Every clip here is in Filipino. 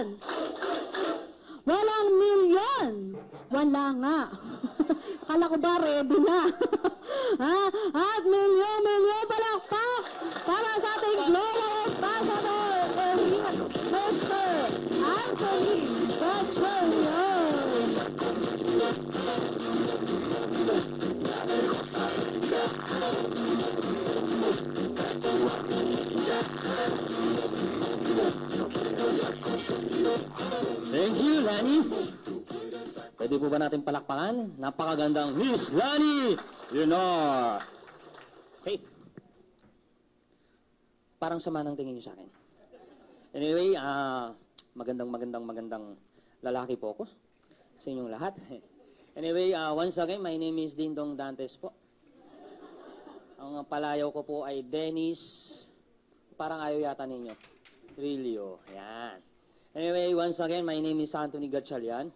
milyon! Walang milyon! Wala nga. Kala ko ba ready na? Ha? At milyon palakpak para sa ating Global Ambassador, Mr. Anthony Gatchalian. Thank you, Lani. Pwede po ba natin palakpakan? Napakagandang Miss Lani Leonor. Okay. Parang sama ng tingin niyo sa akin. Anyway, magandang lalaki po ako sa inyong lahat. Anyway, once again, my name is Dingdong Dantes po. Ang palayaw ko po ay Dennis. Parang ayaw yata ninyo. Trillo. Yan. Anyway, once again, my name is Anthony Gatchalian.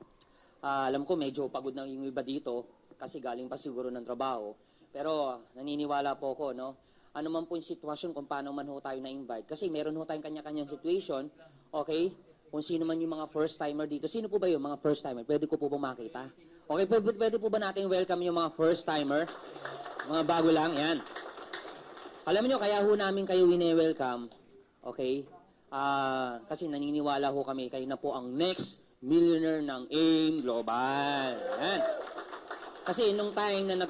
Alam ko medyo pagod na yung iba dito kasi galing pa siguro ng trabaho. Pero naniniwala po ako, no? Ano man po yung sitwasyon kung paano man ho tayo na-invite. Kasi meron ho tayong kanya-kanyang situation. Okay? Kung sino man yung mga first-timer dito. Sino po ba yung mga first-timer? Pwede ko po makita? Okay, pwede po ba natin welcome yung mga first-timer? Mga bago lang, yan. Alam niyo, kaya ho namin kayo wine-welcome. Okay? Kasi naniniwala ho kami, kayo na po ang next millionaire ng AIM Global. Yan. Kasi nung time na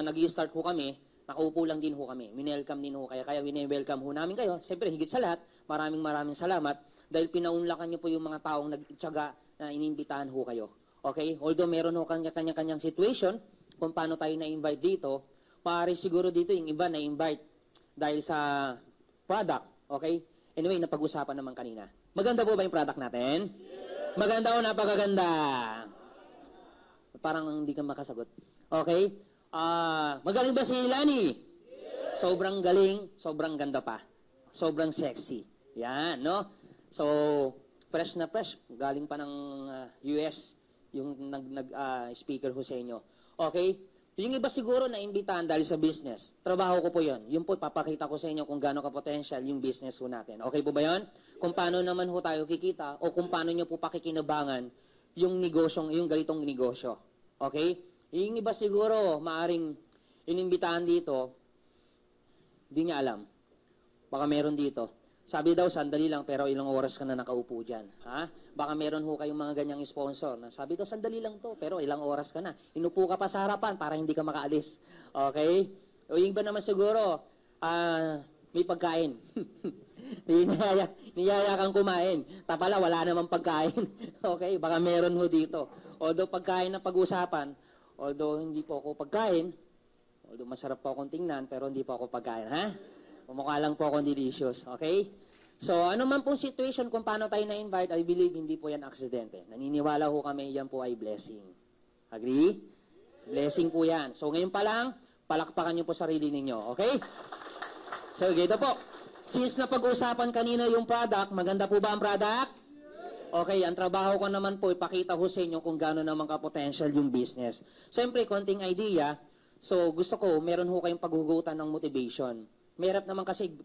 nag-i-start ho kami, nakaupo lang din ho kami. Winelcome din ho kaya wine-welcome ho namin kayo. Siyempre, higit sa lahat, maraming salamat dahil pinaunlakan niyo po yung mga taong nagtyaga na inimbitahan ho kayo. Okay? Although meron ho kanya-kanyang situation kung paano tayo na-invite dito, pare siguro dito yung iba na-invite dahil sa product. Okay? Anyway, napag-usapan naman kanina. Maganda po ba yung product natin? Yes. Maganda o napakaganda? Parang hindi ka makasagot. Okay? Magaling ba si Lani? Yes. Sobrang galing, sobrang ganda pa. Sobrang sexy. Yan, no? So, fresh na fresh. Galing pa ng US, yung speaker ho sa inyo. Okay? Yung iba siguro na imbitahan dahil sa business. Trabaho ko po yun. Yun po, papakita ko sa inyo kung gaano ka-potential yung business ho natin. Okay po ba yun? Kung paano naman ho tayo kikita o kung paano nyo po pakikinabangan yung negosyong, yung ganitong negosyo. Okay? Yung iba siguro, maaring inimbitahan dito, di niya alam. Baka meron dito. Sabi daw, sandali lang, pero ilang oras ka na nakaupo dyan. Ha? Baka meron ho kayong mga ganyang sponsor. Na sabi daw, sandali lang to, pero ilang oras ka na. Inupo ka pa sa harapan para hindi ka makaalis. Okay? O yung iba naman siguro, may pagkain. Niyaya kang kumain. Tapala, wala namang pagkain. Okay? Baka meron ho dito. Although pagkain na pag-usapan, although hindi po ako pagkain, although masarap po akong tingnan, pero hindi po ako pagkain. Ha? Umukha lang po akong delicious. Okay? So, ano man pong situation kung paano tayo na-invite, I believe hindi po yan aksidente. Naniniwala ho kami, yan po ay blessing. Agree? Blessing po yan. So, ngayon pa lang, palakpakan nyo po sarili ninyo. Okay? So, gito po. Since napag-usapan kanina yung product, maganda po ba ang product? Okay, ang trabaho ko naman po, ipakita ko sa inyo kung gaano naman ka-potential yung business. Siyempre, konting idea. So, gusto ko, meron ho kayong paghugutan ng motivation. Merap naman kasi,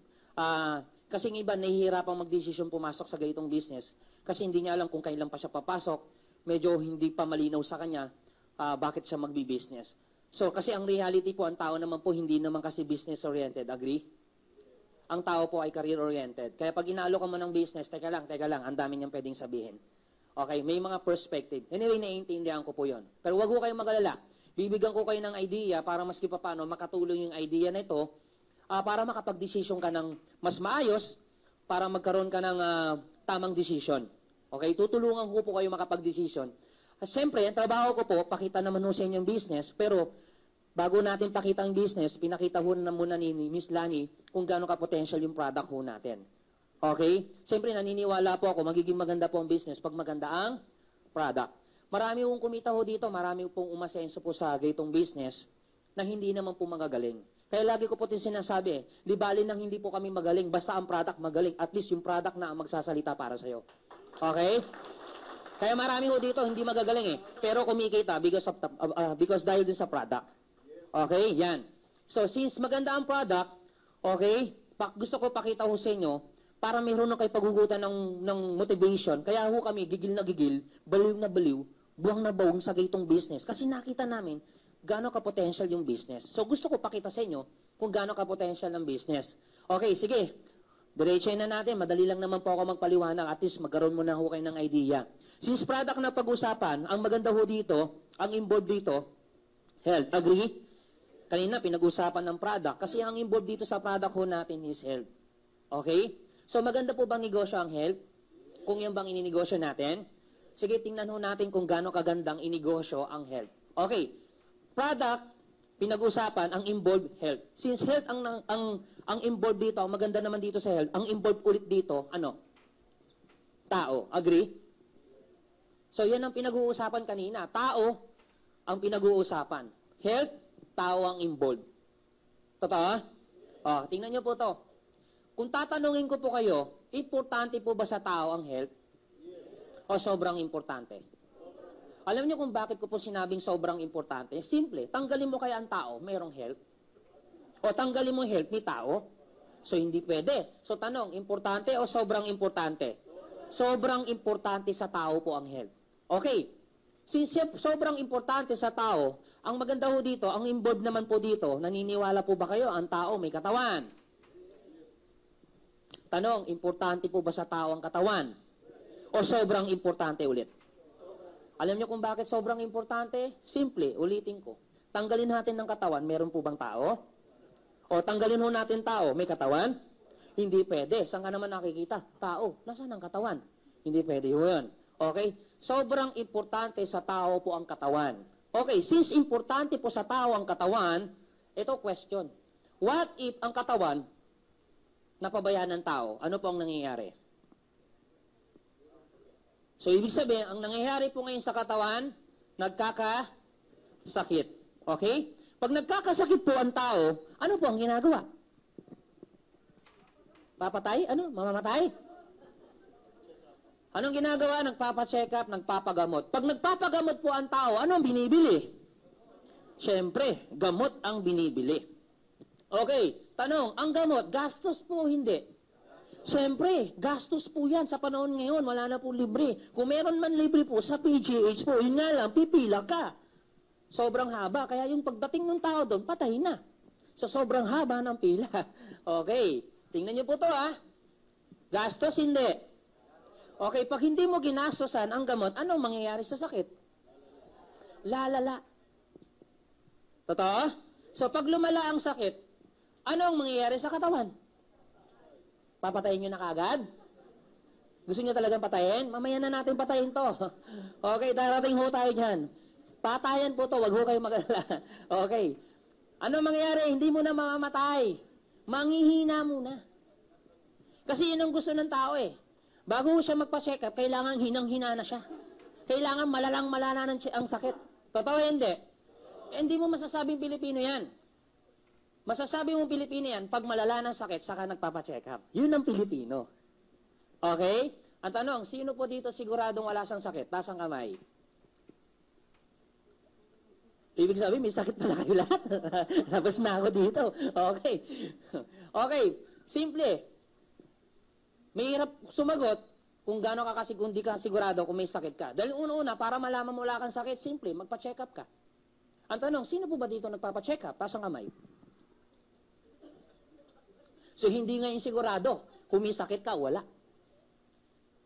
kasi ng iba nahihirapang magdesisyon pumasok sa ganitong business kasi hindi niya alam kung kailan pa siya papasok, medyo hindi pa malinaw sa kanya bakit siya magbi-business. So, kasi ang reality po, ang tao naman po hindi naman kasi business-oriented. Agree? Ang tao po ay career-oriented. Kaya pag inaalo ka mo ng business, teka lang, ang dami niyang pwedeng sabihin. Okay, may mga perspective. Anyway, naiintindihan ko po yon. Pero wag ko kayong mag-alala. Bibigyan ko kayo ng idea para maski pa paano makatulong yung idea na ito para makapag-desisyon ka ng mas maayos, para magkaroon ka ng tamang desisyon. Okay? Tutulungan ko po kayo makapag-desisyon. Siyempre, ang trabaho ko po, pakita naman ho sa inyong business, pero bago natin pakita ang business, pinakita ho na muna ni Miss Lani kung gaano ka-potential yung product ho natin. Okay? Siyempre, naniniwala po ako, magiging maganda po ang business pag maganda ang product. Marami pong kumita ho dito, marami pong umasenso po sa gaytong business na hindi naman po magagaling. Kaya lagi ko po din sinasabi, di bali nang hindi po kami magaling, basta ang product magaling, at least yung product na ang magsasalita para sa'yo. Okay? Kaya marami ho dito, hindi magagaling pero kumikita because dahil din sa product. Okay? Yan. So, since maganda ang product, okay, gusto ko pakita ho sa inyo para mayroon na kayo pagugutan ng motivation. Kaya ho kami, gigil na gigil, baliw na baliw, buwang na buwang sa gaytong business. Kasi nakita namin, gaano ka-potential yung business. So gusto ko pakita sa inyo kung gaano ka-potential ng business. Okay, sige. Diretsahin na natin. Madali lang naman po ako magpaliwanag. At least magkaroon mo na ho kayo ng idea. Since product na pag-usapan, ang maganda ho dito, ang involved dito, health. Agree? Kanina, pinag-usapan ng product. Kasi ang involved dito sa product ho natin is health. Okay? So maganda po bang negosyo ang health? Kung yan bang ininegosyo natin? Sige, tingnan ho natin kung gaano kagandang inegosyo ang health. Okay. Product, pinag-usapan, ang involved health. Since health ang involved dito, ang maganda naman dito sa health, ang involved ulit dito, ano? Tao. Agree? So, yan ang pinag-uusapan kanina. Tao ang pinag-uusapan. Health, tao ang involved. Totoo? Tingnan nyo po to. Kung tatanungin ko po kayo, importante po ba sa tao ang health? O sobrang importante? Alam niyo kung bakit ko po sinabing sobrang importante? Simple. Tanggalin mo kaya ang tao, mayroong health? O tanggalin mo health, may tao? So, hindi pwede. So, tanong, importante o sobrang importante? Sobrang importante sa tao po ang health. Okay. Since sobrang importante sa tao, ang maganda ho dito, ang involved naman po dito, naniniwala po ba kayo, ang tao may katawan? Tanong, importante po ba sa tao ang katawan? O sobrang importante ulit? Alam niyo kung bakit sobrang importante? Simple, ulitin ko. Tanggalin natin ng katawan, meron po bang tao? O tanggalin ho natin tao, may katawan? Hindi pwede. Saan ka naman nakikita? Tao. Nasaan ang katawan? Hindi pwede yun. Okay? Sobrang importante sa tao po ang katawan. Okay, since importante po sa tao ang katawan, ito question. What if ang katawan napabayaan ng tao? Ano po ang nangyayari? So, ibig sabihin, ang nangyayari po ngayon sa katawan, nagkakasakit. Okay? Pag nagkakasakit po ang tao, ano po ang ginagawa? Papatay? Ano? Mamamatay? Anong ginagawa? Nagpapacheck up, nagpapagamot. Pag nagpapagamot po ang tao, ano ang binibili? Siyempre, gamot ang binibili. Okay, tanong, ang gamot, gastos po hindi? Siyempre, gastos po yan sa panahon ngayon, wala na po libre. Kung meron man libre po sa PGH po, yun nga lang, pipila ka. Sobrang haba, kaya yung pagdating ng tao doon, patay na. So, sobrang haba ng pila. Okay, tingnan niyo po to ha. Gastos hindi. Okay, pag hindi mo ginastosan ang gamot, anong mangyayari sa sakit? Lalala. Totoo? So, pag lumala ang sakit, anong mangyayari sa katawan? Papatayin nyo na kagad? Gusto nyo talagang patayin? Mamaya na natin patayin to. Okay, darating ho tayo dyan. Patayan po to, wag ho kayo mag-alala. Okay. Ano mangyayari? Hindi mo na mamamatay. Manghihina muna. Kasi yun ang gusto ng tao eh. Bago siya magpa-check up, kailangan hinang-hina na siya. Kailangan malalang-malala ang sakit. Totoo hindi? Hindi mo masasabing Pilipino yan. Masasabi mo Pilipino yan, pag malala ng sakit, saka nagpapacheck up. Yun ang Pilipino. Okay? Ang tanong, sino po dito siguradong wala siyang sakit? Taas ang kamay. Ibig sabihin, may sakit pala kayo lahat. Labas na ako dito. Okay. Okay. Simple. Mahirap sumagot kung gaano ka kasi kung di ka sigurado kung may sakit ka. Dahil una-una, para malaman mo wala kang sakit, simple, magpa-check up ka. Ang tanong, sino po ba dito nagpapa-check up? Taas ang kamay. So, hindi ngayon sigurado. Kung may sakit ka, wala.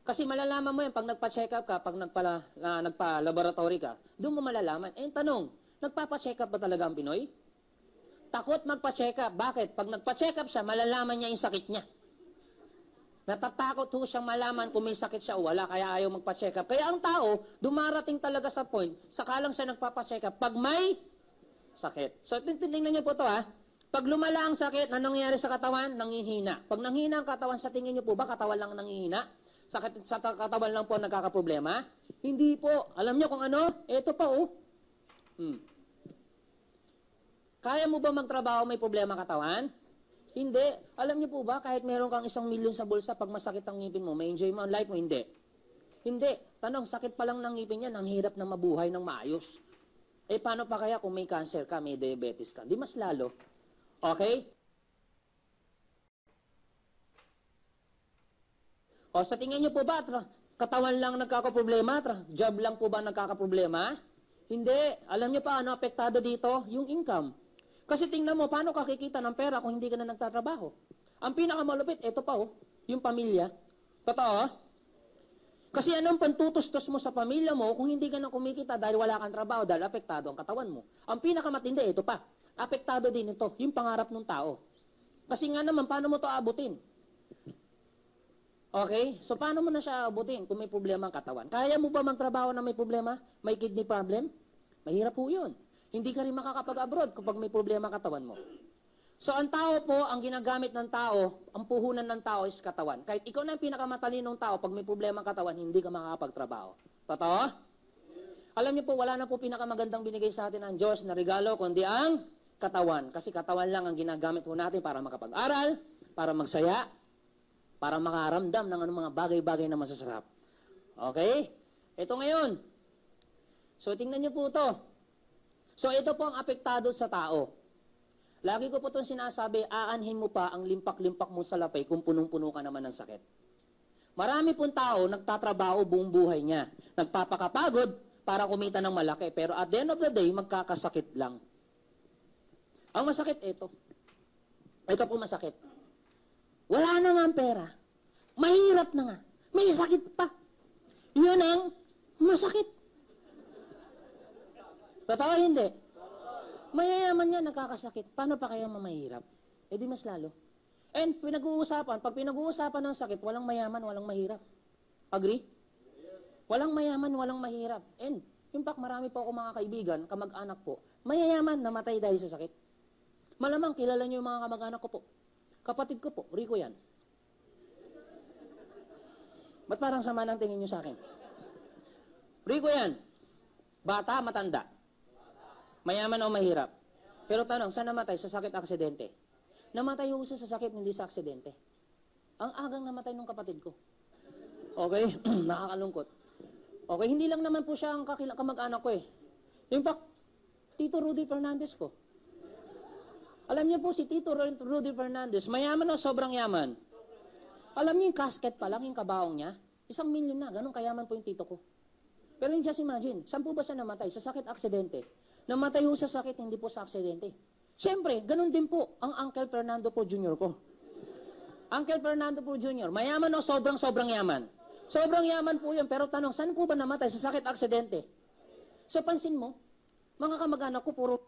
Kasi malalaman mo yan, pag nagpa-check up ka, pag nagpa-laboratory ka, doon mo malalaman. Eh, tanong, nagpapa-check up ba talaga ang Pinoy? Takot magpa-check up. Bakit? Pag nagpa-check up siya, malalaman niya yung sakit niya. Natatakot ho siyang malaman kung may sakit siya o wala, kaya ayaw magpa-check up. Kaya ang tao, dumarating talaga sa point, saka lang siya nagpapa-check up pag may sakit. So, tingnan niyo po to ha. Pag lumala ang sakit, anong nangyayari sa katawan? Nanghihina. Pag nanghina ang katawan, sa tingin niyo po ba katawan lang nanghihina? Sa katawan lang po nagkakaproblema? Hindi po. Alam niyo kung ano? Ito pa oh. Kaya mo ba magtrabaho may problema katawan? Hindi. Alam niyo po ba, kahit meron kang 1 milyon sa bulsa, pag masakit ang ngipin mo, may enjoy mo ang life mo? Hindi. Hindi. Tanong, sakit pa lang ng ngipin yan, ang hirap na mabuhay ng maayos. Eh, paano pa kaya kung may cancer ka, may diabetes ka? Di mas lalo. Okay? O sa tingin nyo po ba, katawan lang nagkakaproblema? Job lang po ba nagkakaproblema? Hindi. Alam nyo pa, ano apektado dito? Yung income. Kasi tingnan mo, paano ka kikita ng pera kung hindi ka na nagtatrabaho? Ang pinakamalupit, ito pa yung pamilya. Totoo? Kasi anong pantutustos mo sa pamilya mo kung hindi ka na kumikita dahil wala kang trabaho, dahil apektado ang katawan mo? Ang pinakamatindi, ito pa. Apektado din ito, yung pangarap ng tao. Kasi nga naman, paano mo to abutin? Okay? So, paano mo na siya abutin kung may problema ang katawan? Kaya mo ba magtrabaho na may problema? May kidney problem? Mahirap po yun. Hindi ka rin makakapag-abroad kapag may problema ang katawan mo. So, ang tao po, ang ginagamit ng tao, ang puhunan ng tao is katawan. Kahit ikaw na ang pinakamatalinong tao, pag may problema ang katawan, hindi ka makakapagtrabaho. Totoo? Alam niyo po, wala na po pinakamagandang binigay sa atin ng Diyos na regalo, kundi ang katawan. Kasi katawan lang ang ginagamit po natin para makapag-aral, para magsaya, para makaramdam ng mga bagay-bagay na masasarap. Okay? Ito ngayon. So, tingnan niyo po ito. So, ito po ang apektado sa tao. Lagi ko po itong sinasabi, aanhin mo pa ang limpak-limpak mo sa lapay kung punong-puno ka naman ng sakit. Marami pong tao nagtatrabaho buong buhay niya. Nagpapakapagod para kumita ng malaki. Pero at the end of the day, magkakasakit lang. Ang masakit, ito. Ito po masakit. Wala na nga ang pera. Mahirap na nga. May sakit pa. Yun ang masakit. Totoo hindi? Mayayaman nga nakakasakit. Paano pa kaya mamahirap? Eh di mas lalo. And pag pinag-uusapan ng sakit, walang mayaman, walang mahirap. Agree? Walang mayaman, walang mahirap. And in fact, marami po ako mga kaibigan, kamag-anak po, mayayaman namatay dahil sa sakit. Malamang kilala niyo yung mga kamag-anak ko po. Kapatid ko po, Rico yan. Ba't parang sama ng tingin niyo sa akin? Rico yan. Bata, matanda. Mayaman o mahirap. Pero tanong, saan namatay? Sa sakit, aksidente. Namatay ho siya sa sakit, hindi sa aksidente. Ang agang namatay nung kapatid ko. Okay? Nakakalungkot. Okay, hindi lang naman po siya ang kamag-anak ko eh. In fact, Tito Rudy Fernandez ko. Alam niyo po si Tito Rudy Fernandez, mayaman o sobrang yaman? Alam niyo yung casket pa lang, yung kabaong niya? 1,000,000 na, ganun kayaman po yung tito ko. Pero just imagine, saan po ba siya namatay? Sa sakit, aksidente. Namatay ho sa sakit, hindi po sa aksidente. Siyempre, ganun din po ang Uncle Fernando po Jr. ko. Uncle Fernando po Jr., mayaman o sobrang yaman? Sobrang yaman po yun, pero tanong, saan po ba namatay? Sa sakit, aksidente. So, pansin mo, mga kamag-anak ko, puro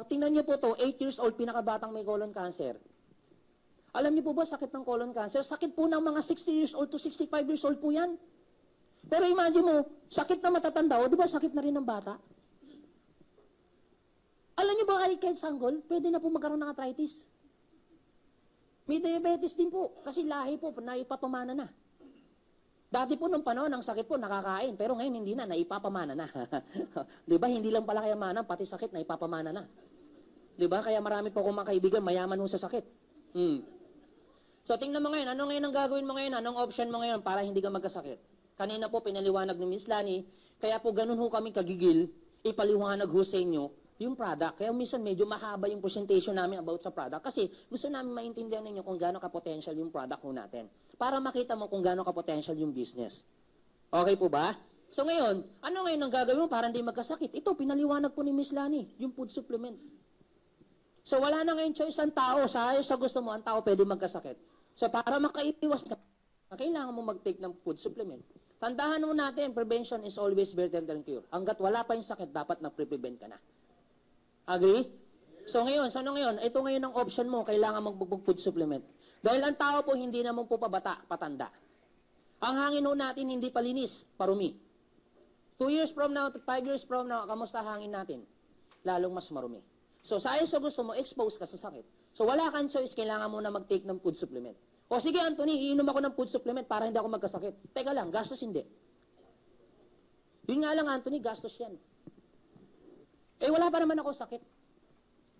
tingnan niyo po to, 8 years old, pinakabatang may colon cancer. Alam niyo po ba, sakit ng colon cancer? Sakit po ng mga 60 years old to 65 years old po yan. Pero imagine mo, sakit na matatanda, di ba sakit na rin ng bata? Alam niyo ba kahit sanggol, pwede na po magkaroon ng arthritis. May diabetes din po, kasi lahi po, naipapamana na. Dati po nung panahon, ang sakit po, nakakain. Pero ngayon, hindi na, naipapamana na. Di ba? Hindi lang pala kayamanan, pati sakit, naipapamana na. Di ba? Kaya marami po akong mga kaibigan, mayaman ho sa sakit. So, tingnan mo ngayon, ano ngayon ang gagawin mo ngayon? Anong option mo ngayon para hindi ka magkasakit? Kanina po, pinaliwanag ni Miss Lani, kaya po ganun ho kami kagigil, ipaliwanag ho sa inyo yung product. Kaya minsan medyo mahaba yung presentation namin about sa product kasi gusto namin maintindihan ninyo kung gaano ka-potential yung product ho natin. Para makita mo kung gaano ka-potential yung business. Okay po ba? So ngayon, ano ngayon ang gagawin mo para hindi magkasakit? Ito, pinaliwanag po ni Miss Lani, yung food supplement. So wala na ngayon choice ang tao. Sa gusto mo, ang tao pwede magkasakit. So para makaiwas ka, kailangan mo mag-take ng food supplement. Tandaan mo natin, prevention is always better than cure. Hanggat wala pa yung sakit, dapat na-prevent ka na. Agree? So ngayon, ano ngayon? Ito ngayon ang option mo, kailangan mag-food supplement. Dahil ang tao po, hindi naman po pabata, patanda. Ang hangin ho natin, hindi palinis, parumi. 2 years from now, 5 years from now, kamusta hangin natin? Lalong mas marumi. So sa gusto mo, expose ka sa sakit. So wala kang choice, kailangan mo na mag-take ng food supplement. O sige Anthony, iinom ako ng food supplement para hindi ako magkasakit. Teka lang, gastos hindi. Yun nga lang Anthony, gastos yan. Eh wala pa naman ako sakit.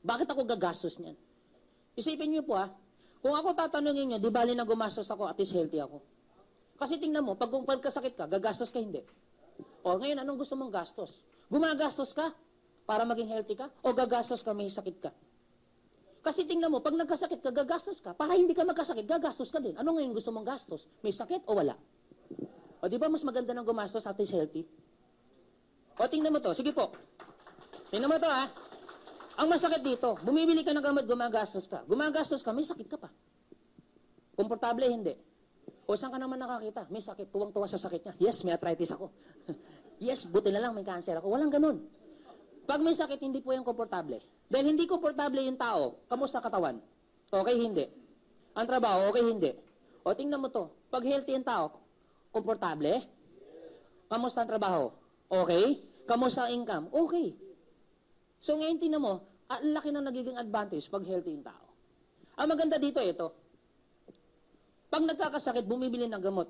Bakit ako gagastos niyan? Isipin niyo po kung ako tatanungin niyo, di bali na gumastos ako at least healthy ako. Kasi tingnan mo, pag pagkasakit ka, gagastos ka hindi. O ngayon, anong gusto mong gastos? Gumagastos ka para maging healthy ka? O gagastos ka may sakit ka? Kasi tingnan mo, pag nagkasakit ka, gagastos ka. Para hindi ka magkasakit, gagastos ka din. Ano ngayon gusto mong gastos? May sakit o wala? O di ba mas maganda ng gumastos at least healthy? O tingnan mo to, sige po. Tingnan mo to Ang masakit dito, bumibili ka ng gamot, gumagastos ka. Gumagastos ka, may sakit ka pa. Komportable, hindi. O saan ka naman nakakita? May sakit, tuwang-tuwa sa sakit niya. Yes, may arthritis ako. Yes, buti na lang may cancer ako. Walang ganun. Pag may sakit, hindi po yung komportable. Dahil hindi komportable yung tao, kamusta katawan? Okay, hindi. Ang trabaho, okay, hindi. O tingnan mo to, pag healthy yung tao, komportable? Kamusta ang trabaho? Okay. Kamusta ang income? Okay. So ngayon tingnan mo, ang laki ng nagiging advantage pag healthy yung tao. Ang maganda dito, ito. Pag nagkakasakit, bumibili ng gamot.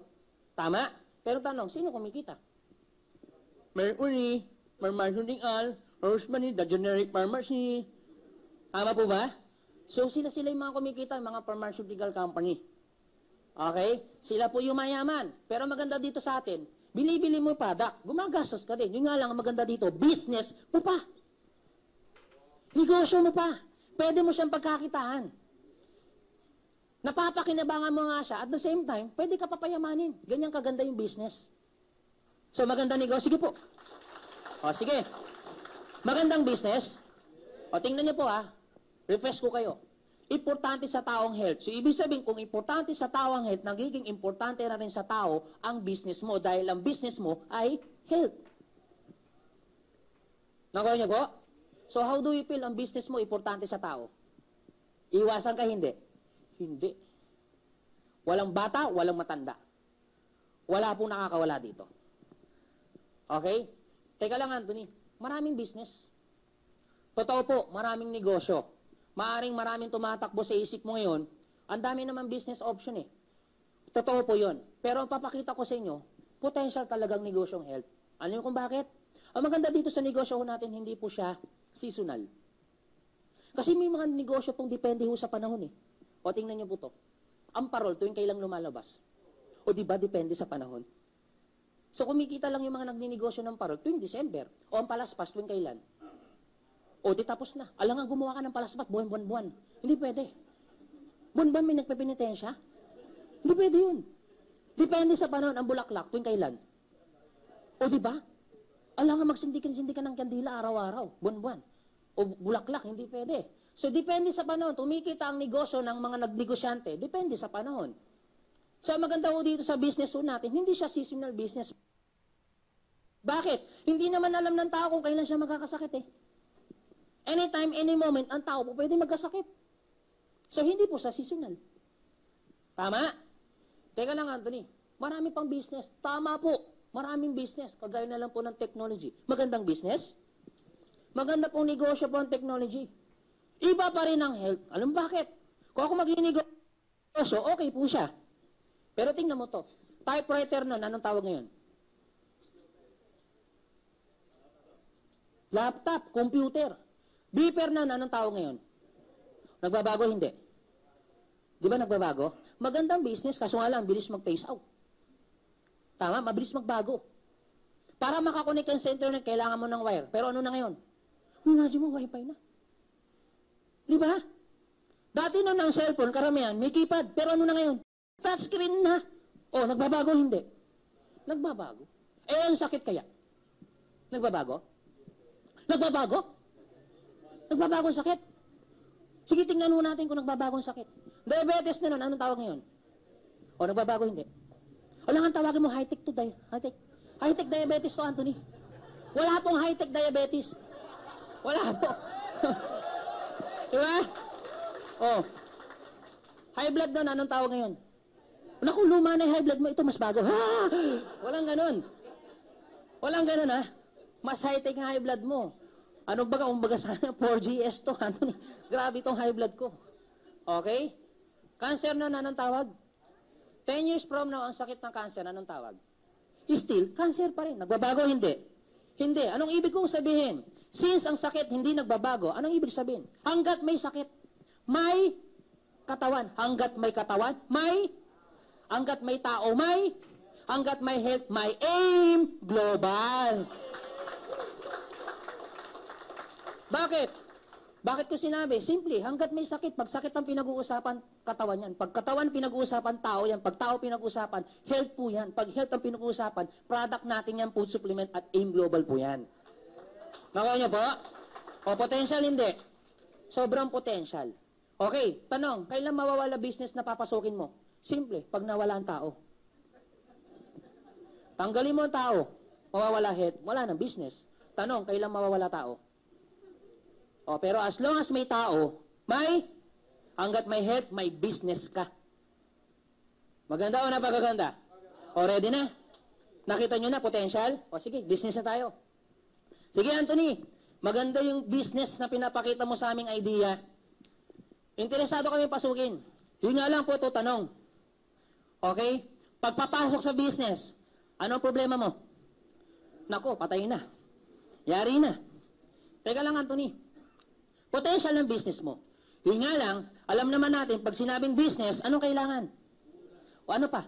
Tama? Pero tanong, sino kumikita? Mercury, Pharmaceutical, Rosemary, the generic pharmacy. Tama po ba? So sila yung mga kumikita, mga pharmaceutical company. Okay? Sila po yung mayaman. Pero maganda dito sa atin, binibili mo product, gumagastos ka din. Yung nga lang, ang maganda dito, business mo pa. Negosyo mo pa. Pwede mo siyang pagkakitaan. Napapakinabangan mo nga siya. At the same time, pwede ka papayamanin. Ganyan kaganda yung business. So, maganda negosyo. Sige po. O, sige. Magandang business. O, tingnan niyo po refresh ko kayo. Importante sa taong health. So, ibig sabihin, kung importante sa taong health, nagiging importante na rin sa tao ang business mo dahil ang business mo ay health. Nakuha niyo po? So, how do you feel ang business mo importante sa tao? Iwasan ka, hindi? Hindi. Walang bata, walang matanda. Wala pong nakakawala dito. Okay? Teka lang, Anthony. Maraming business. Totoo po, maraming negosyo. Maraming tumatakbo sa isip mo ngayon. Ang dami naman business option Totoo po yon. Pero ang papakita ko sa inyo, potential talagang negosyong health. Alam niyo kung bakit? Ang maganda dito sa negosyo natin, hindi po siya seasonal. Kasi may mga negosyo pong depende ho sa panahon O tingnan niyo po to. Ang parol tuwing kailang lumalabas. O di ba depende sa panahon? So kumikita lang yung mga nagninegosyo ng parol tuwing December. O ang palaspas tuwing kailan? O di tapos na. Alangan gumawa ka ng palaspas buwan-buwan. Hindi pwede. Buwan-buwan may nagpepenitensya? Hindi pwede yun. Depende sa panahon ang bulaklak tuwing kailan? O di ba? Alangan magsindikan-sindikan ng kandila araw-araw, buwan-buwan. O bulaklak, hindi pwede. So, depende sa panahon. Tumikita ang negosyo ng mga nagnegosyante. Depende sa panahon. So, maganda ho dito sa business ho natin, hindi siya seasonal business. Bakit? Hindi naman alam ng tao kung kailan siya magkakasakit Anytime, any moment, ang tao po pwede magkasakit. So, hindi po sa seasonal. Tama? Teka lang, Anthony. Marami pang business. Tama po. Maraming business. Kagaya na lang po ng technology. Magandang business. Maganda pong negosyo po ang technology. Iba pa rin ang health. Alam bakit? Kung ako magninegosyo, okay po siya. Pero tingnan mo to. Typewriter nun, anong tawag ngayon? Laptop, computer. Beeper nun, anong tawag ngayon? Nagbabago, hindi? Di ba nagbabago? Magandang business, kaso nga lang, bilis mag-phase out. Tama, mabilis magbago. Para makakonect ka sa internet, kailangan mo ng wire. Pero ano na ngayon? Imagine mo, wifi na. Di ba? Dati nung ang cellphone, karamihan, may keypad. Pero ano na ngayon? Touchscreen na. O, nagbabago hindi? Nagbabago. Eh, ang sakit kaya? Nagbabago? Nagbabago? Nagbabago ang sakit? Sige, tingnan mo natin kung nagbabago ang sakit. Diabetes na nun, anong tawag ngayon? O, nagbabago hindi? Wala nga tawagin mo high-tech to high-tech. High-tech diabetes to, Anthony. Wala pong high-tech diabetes. Wala po. Diba? Oh. High blood nun, anong tawag ngayon? Naku, luma na yung high blood mo, ito mas bago. Ha! Walang ganun. Walang ganun, ha? Mas high-tech ang high blood mo. Ano ba kumbaga sana 4GS to, Anthony? Grabe itong high blood ko. Okay? Cancer na, anong tawag? 10 years from now, ang sakit ng cancer, anong tawag? Still, cancer pa rin. Nagbabago, hindi? Hindi. Anong ibig kong sabihin? Since ang sakit hindi nagbabago, anong ibig sabihin? Hanggat may sakit, may katawan. Hanggat may katawan, may. Hanggat may tao, may. Hanggat may health, may aim global. Bakit? Bakit ko sinabi? Simple, hanggat may sakit, pag sakit ang pinag-uusapan, katawan yan. Pag katawan pinag-uusapan, tao yan. Pag tao pinag-uusapan, health po yan. Pag health ang pinag-uusapan, product natin yan, food supplement at aim global po yan. Nakuha niyo po? O potential hindi? Sobrang potential. Okay, tanong, kailan mawawala business na papasukin mo? Simple, pag nawala ang tao. Tanggalin mo ang tao, mawawala health, wala nang business. Tanong, kailan mawawala tao? O, pero as long as may tao, hanggat may health, may business ka. Maganda o napakaganda? O, ready na? Nakita nyo na, potential? O, sige, business na tayo. Sige, Anthony, maganda yung business na pinapakita mo sa aming idea. Interesado kami pasukin. Yun nga lang po ito, tanong. Okay? Pagpapasok sa business, anong problema mo? Nako, patay na. Yari na. Teka lang, Anthony. Potential ng business mo. Yun nga lang, alam naman natin, pag sinabing business, anong kailangan? O ano pa?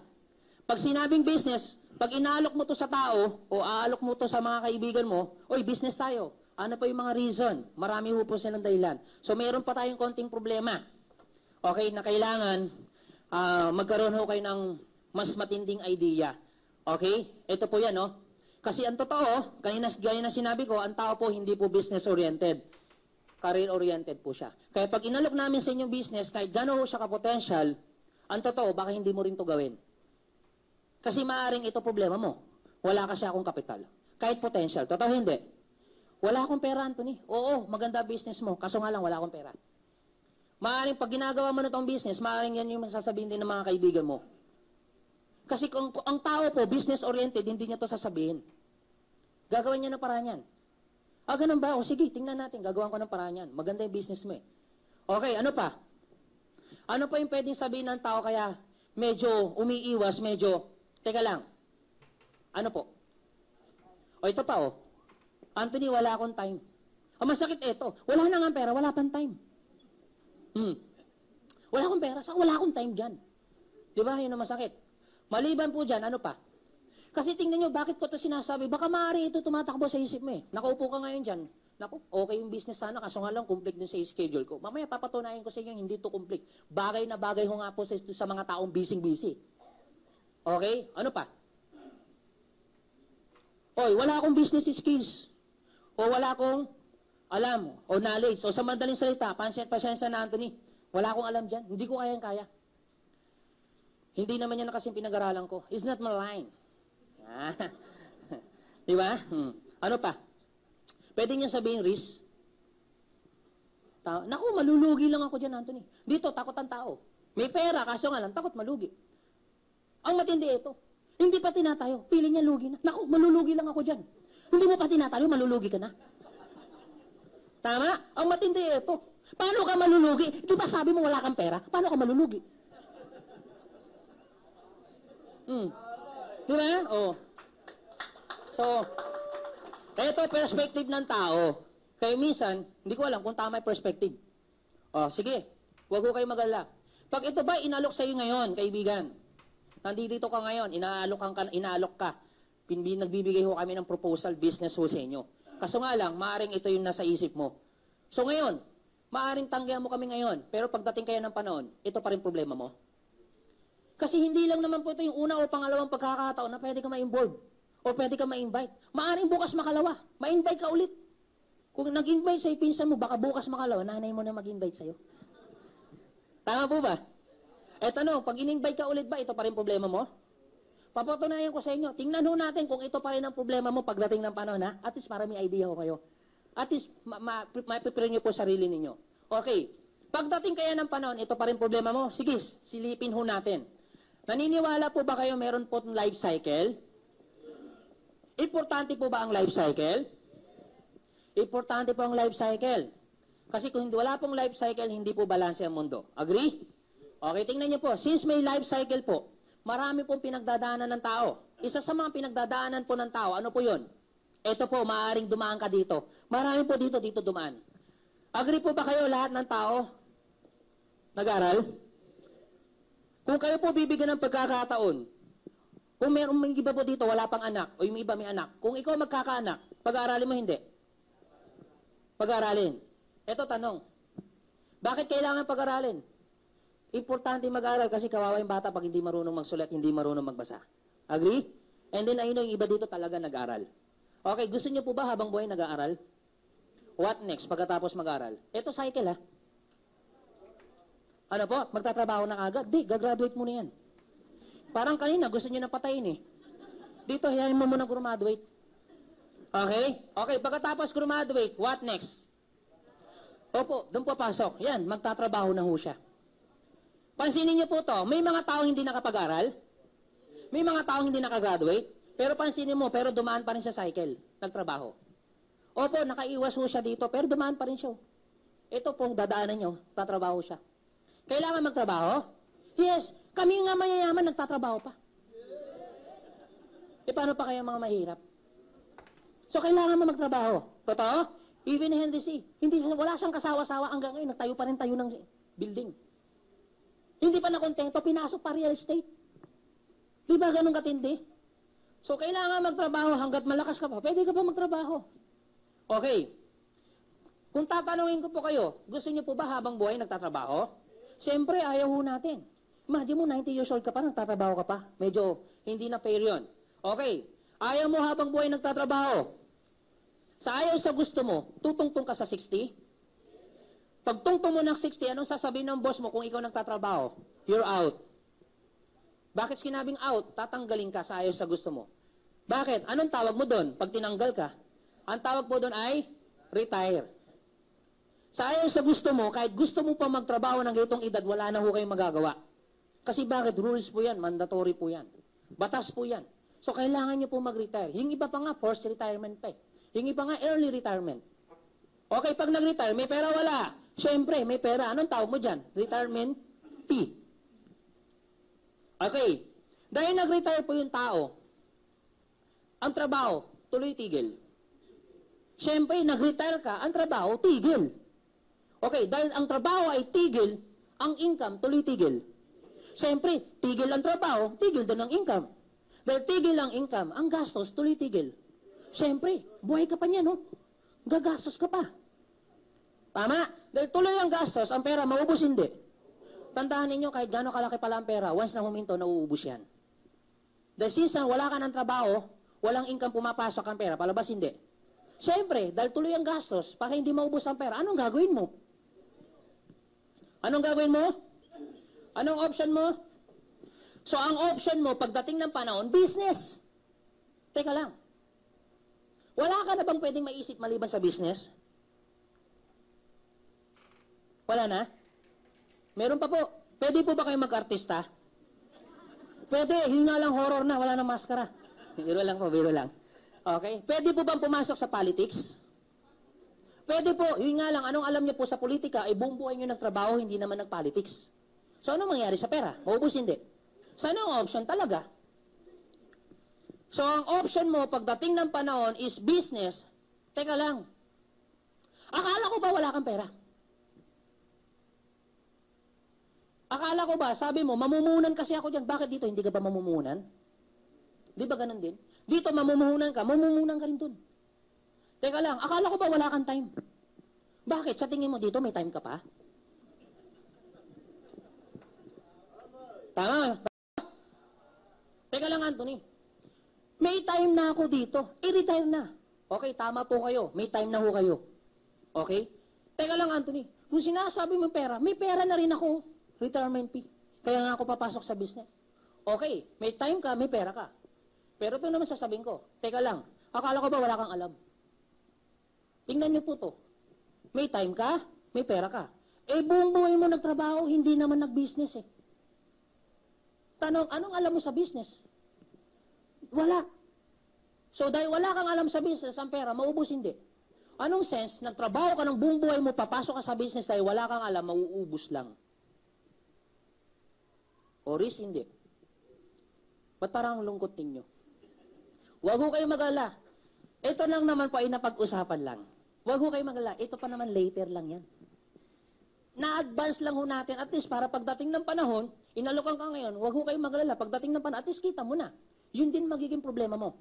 Pag sinabing business, pag inaalok mo to sa tao, o aalok mo to sa mga kaibigan mo, oy, business tayo. Ano pa yung mga reason? Marami ho po silang dahilan. So, mayroon pa tayong konting problema. Okay, na kailangan magkaroon ho kayo ng mas matinding idea. Okay? Ito po yan, no? Kasi ang totoo, gaya na sinabi ko, ang tao po hindi po business-oriented. Career-oriented po siya. Kaya pag inalok namin sa inyong business, kahit gano'n siya ka-potential, ang totoo, baka hindi mo rin to gawin. Kasi maaaring ito problema mo. Wala kasi akong kapital. Kahit potential. Totoo hindi. Wala akong pera, Anthony. Oo, maganda business mo. Kaso nga lang, wala akong pera. Maaaring pag ginagawa mo na itong business, maaaring yan yung masasabihin din ng mga kaibigan mo. Kasi kung ang tao po, business-oriented, hindi niya to sasabihin. Gagawin niya na paraan yan. Ganun ba? O sige, tingnan natin. Gagawin ko ng paraan yan. Maganda yung business mo eh. Okay, ano pa? Ano pa yung pwedeng sabihin ng tao kaya medyo umiiwas, medyo, teka lang. Ano po? O ito pa oh. Anthony, wala akong time. Masakit ito. Wala na nga pera, wala pang time. Wala akong pera, wala akong time dyan. Di ba? Yun ang masakit. Maliban po dyan, ano pa? Kasi tingnan nyo, bakit ko ito sinasabi? Baka maaari ito tumatakbo sa isip mo eh. Nakaupo ka ngayon dyan. Naku, okay yung business sana, kaso nga lang, complete din sa schedule ko. Mamaya papatunayan ko sa inyo, hindi ito complete. Bagay na bagay ho nga po sa mga taong busy-busy. Okay? Ano pa? Oy, wala akong business skills. O wala akong alam o knowledge. O sa madaling salita, pasensya na, Anthony. Wala akong alam dyan. Hindi ko kayang-kaya. Hindi naman yan na kasing pinag-aralan ko. It's not my line. Di ba? Ano pa? Pwede niya sabihin risk. Naku, malulugi lang ako dyan, Anthony. Dito, takot ang tao. May pera, kaso nga lang, takot malugi. Ang matindi ito. Hindi pa tinatayo. Pili niya lugi na. Naku, malulugi lang ako dyan. Hindi mo pa tinatayo, malulugi ka na. Tama? Ang matindi ito. Paano ka malulugi? Di ba sabi mo wala kang pera? Paano ka malulugi? Di ba? Oh. So, ito perspective ng tao. Kaya minsan, hindi ko alam kung tama yung perspective. Oh, sige. Huwag ko kayo mag-alala. Pag ito ba inalok sa iyo ngayon, kaibigan? Nandito ka ngayon, inaalok ka. Nagbibigay ho kami ng proposal, business ho sa inyo. Kaso nga lang, maaring ito yung nasa isip mo. So ngayon, maaring tanggihan mo kami ngayon, pero pagdating kaya ng panahon, ito pa rin problema mo. Kasi hindi lang naman po ito yung una o pangalawang pagkakataon na pwede ka ma-involve o pwede ka ma-invite. Maaring bukas makalawa, ma-invite ka ulit. Kung nag-invite sa'yo, pinsan mo, baka bukas makalawa, nanay mo na mag-invite sa'yo. Tama po ba? Eh tanong, pag in-invite ka ulit ba, ito pa rin problema mo? Papatunayan ko sa inyo. Tingnan ho natin kung ito pa rin ang problema mo pagdating ng panahon, ha? At least para may idea ho kayo. At least, ma-prepare nyo po sarili ninyo. Okay. Pagdating kaya ng panahon, ito pa rin problema mo. Sige, silipin ho natin. Naniniwala po ba kayo meron po life cycle? Importante po ba ang life cycle? Importante po ang life cycle. Kasi kung wala pong life cycle, hindi po balanse ang mundo. Agree? Okay, tingnan niyo po. Since may life cycle po, marami pong pinagdadaanan ng tao. Isa sa mga pinagdadaanan po ng tao, ano po yun? Ito po, maaaring dumaan ka dito. Marami po dito dumaan. Agree po ba kayo lahat ng tao? Nag-aral? Kung kayo po bibigyan ng pagkakataon, kung meron may iba po dito, wala pang anak, o yung iba may anak, kung ikaw magkakaanak, pag-aaralin mo hindi? Pag-aaralin. Ito tanong, bakit kailangan pag-aralin? Importante mag-aral kasi kawawa yung bata pag hindi marunong magsulat, hindi marunong magbasa. Agree? And then ayun yung iba dito talaga nag-aral. Okay, gusto niyo po ba habang buhay nag-aaral? What next pagkatapos mag-aral? Ito cycle ha. Ano po? Magtatrabaho na agad? Di, gagraduate mo na yan. Parang kanina gusto niyo na patayin eh. Dito, hiyahin mo muna graduate. Okay? Okay, pagkatapos graduate, what next? Opo, doon po pasok. Yan, magtatrabaho na ho siya. Pansinin niyo po to, may mga taong hindi nakapag-aral, may mga taong hindi nakagraduate, pero pansinin mo, pero dumaan pa rin sa cycle ng trabaho. Opo, nakaiwas ho siya dito, pero dumaan pa rin siya. Ito pong dadaanan niyo, tatrabaho siya. Kailangan magtrabaho? Yes, kami nga mayayaman, nagtatrabaho pa. E paano pa kaya mga mahirap? So, kailangan mo magtrabaho. Totoo? Even Henry C. Wala siyang kasawa-sawa hanggang ngayon, nagtayo pa rin tayo ng building. Hindi pa nakontento, pinasok pa real estate. Di ba ganun katindi? So, kailangan magtrabaho hanggat malakas ka pa. Pwede ka pa magtrabaho. Okay. Kung tatanungin ko po kayo, gusto niyo po ba habang buhay nagtatrabaho? Siyempre, ayaw ho natin. Imagine mo, 90 years old ka pa, nagtatrabaho ka pa. Medyo hindi na fair yun. Okay. Ayaw mo habang buhay nagtatrabaho. Sa ayaw sa gusto mo, tutungtong ka sa 60? Pag tungtong mo ng 60, anong sasabihin ng boss mo kung ikaw nagtatrabaho? You're out. Bakit sinabing out? Tatanggalin ka sa ayaw sa gusto mo. Bakit? Anong tawag mo doon pag tinanggal ka? Ang tawag mo doon ay retire. Sa ayaw sa gusto mo, kahit gusto mo pa magtrabaho ng ganitong edad, wala na ho kayong magagawa. Kasi bakit? Rules po yan, mandatory po yan. Batas po yan. So, kailangan nyo po mag-retire. Yung iba pa nga, forced retirement pa eh. Yung iba nga, early retirement. Okay, pag nag-retire, may pera wala. Siyempre, may pera. Anong tawag mo dyan? Retirement P. Okay. Dahil nag-retire po yung tao, ang trabaho, tuloy tigil. Siyempre, nag-retire ka, ang trabaho, tigil. Okay, dahil ang trabaho ay tigil, ang income, tuloy tigil. Siyempre, tigil ang trabaho, tigil din ang income. Dahil tigil ang income, ang gastos, tuloy tigil. Siyempre, buhay ka pa niya, no? Gagastos ka pa. Tama? Dahil tuloy ang gastos, ang pera, maubos hindi. Tandaan ninyo, kahit gano'ng kalaki pala ang pera, once na huminto, nauubos yan. Dahil since wala ka ng trabaho, walang income pumapasok ang pera, palabas hindi. Siyempre, dahil tuloy ang gastos, para hindi maubos ang pera, anong gagawin mo? Anong gagawin mo? Anong option mo? So, ang option mo, pagdating ng panahon, business. Teka lang. Wala ka na bang pwedeng maisip maliban sa business? Wala na? Meron pa po. Pwede po ba kayo mag-artista? Pwede. Yun nga lang horror na. Wala na maskara. Biro lang po, biro lang. Okay? Pwede po bang pumasok sa politics? Pwede po. Yun nga lang. Anong alam niyo po sa politika? Ay buong buhay niyo nagtrabaho, hindi naman nag-politics. So, anong mangyari sa pera? Maubos hindi. So, anong option talaga? So, ang option mo pagdating ng panahon is business. Teka lang. Akala ko ba wala kang pera? Akala ko ba, sabi mo, mamumuhunan kasi ako dyan. Bakit dito hindi ka ba mamumuhunan? Di ba ganun din? Dito mamumuhunan ka rin dun. Teka lang, akala ko ba wala kang time? Bakit? Sa tingin mo dito, may time ka pa? Tama. Teka lang, Anthony. May time na ako dito. I-retire na. Okay, tama po kayo. May time na ho kayo. Okay? Teka lang, Anthony. Kung sinasabi mo pera, may pera na rin ako. Retirement fee. Kaya nga ako papasok sa business. Okay, may time ka, may pera ka. Pero ito naman sasabihin ko. Teka lang, akala ko ba wala kang alam? Tingnan niyo po to. May time ka, may pera ka. Eh, buong buhay mo nagtrabaho, hindi naman nag-business eh. Tanong, anong alam mo sa business? Wala. So, dahil wala kang alam sa business, ang pera, maubos hindi. Anong sense? Nagtrabaho ka ng buong buhay mo, papasok ka sa business dahil wala kang alam, mauubos lang. O risk, hindi. Ba't parang lungkot ninyo? Huwag ho kayo mag-ala. Ito lang naman po ay napag-usapan lang. Huwag ho kayo mag-ala. Ito pa naman later lang yan. Na-advance lang ho natin at least para pagdating ng panahon, inalokan ka ngayon, huwag ho kayo mag-alala. Pagdating ng panahon, at least kita mo na. Yun din magiging problema mo.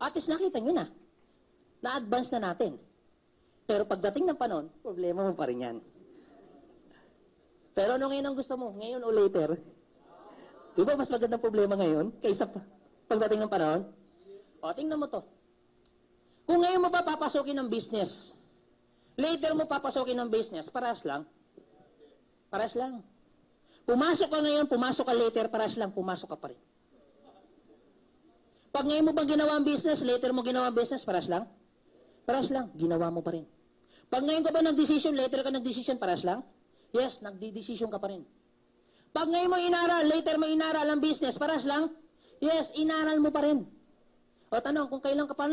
At least nakita nyo na. Na-advance na natin. Pero pagdating ng panahon, problema mo pa rin yan. Pero ano ngayon ang gusto mo? Ngayon o later? Di ba mas magandang problema ngayon kaysa pagdating ng panahon? O, tingnan mo to. Kung ngayon mo pa papasukin ng business, later mo papasukin ng business, paras lang. Paras lang. Pumasok ka ngayon, pumasok ka later, paras lang, pumasok ka pa rin. Pag ngayon mo ba ginawa ang business, later mo ginawa ang business, paras lang? Paras lang, ginawa mo pa rin. Pag ngayon ka ba nag-decision, later ka nag-decision, paras lang? Yes, nagdi-decision ka pa rin. Pag ngayon mo inaral, later mo inaral ang business, paras lang? Yes, inaral mo pa rin. O tanong, kung kailan ka pa,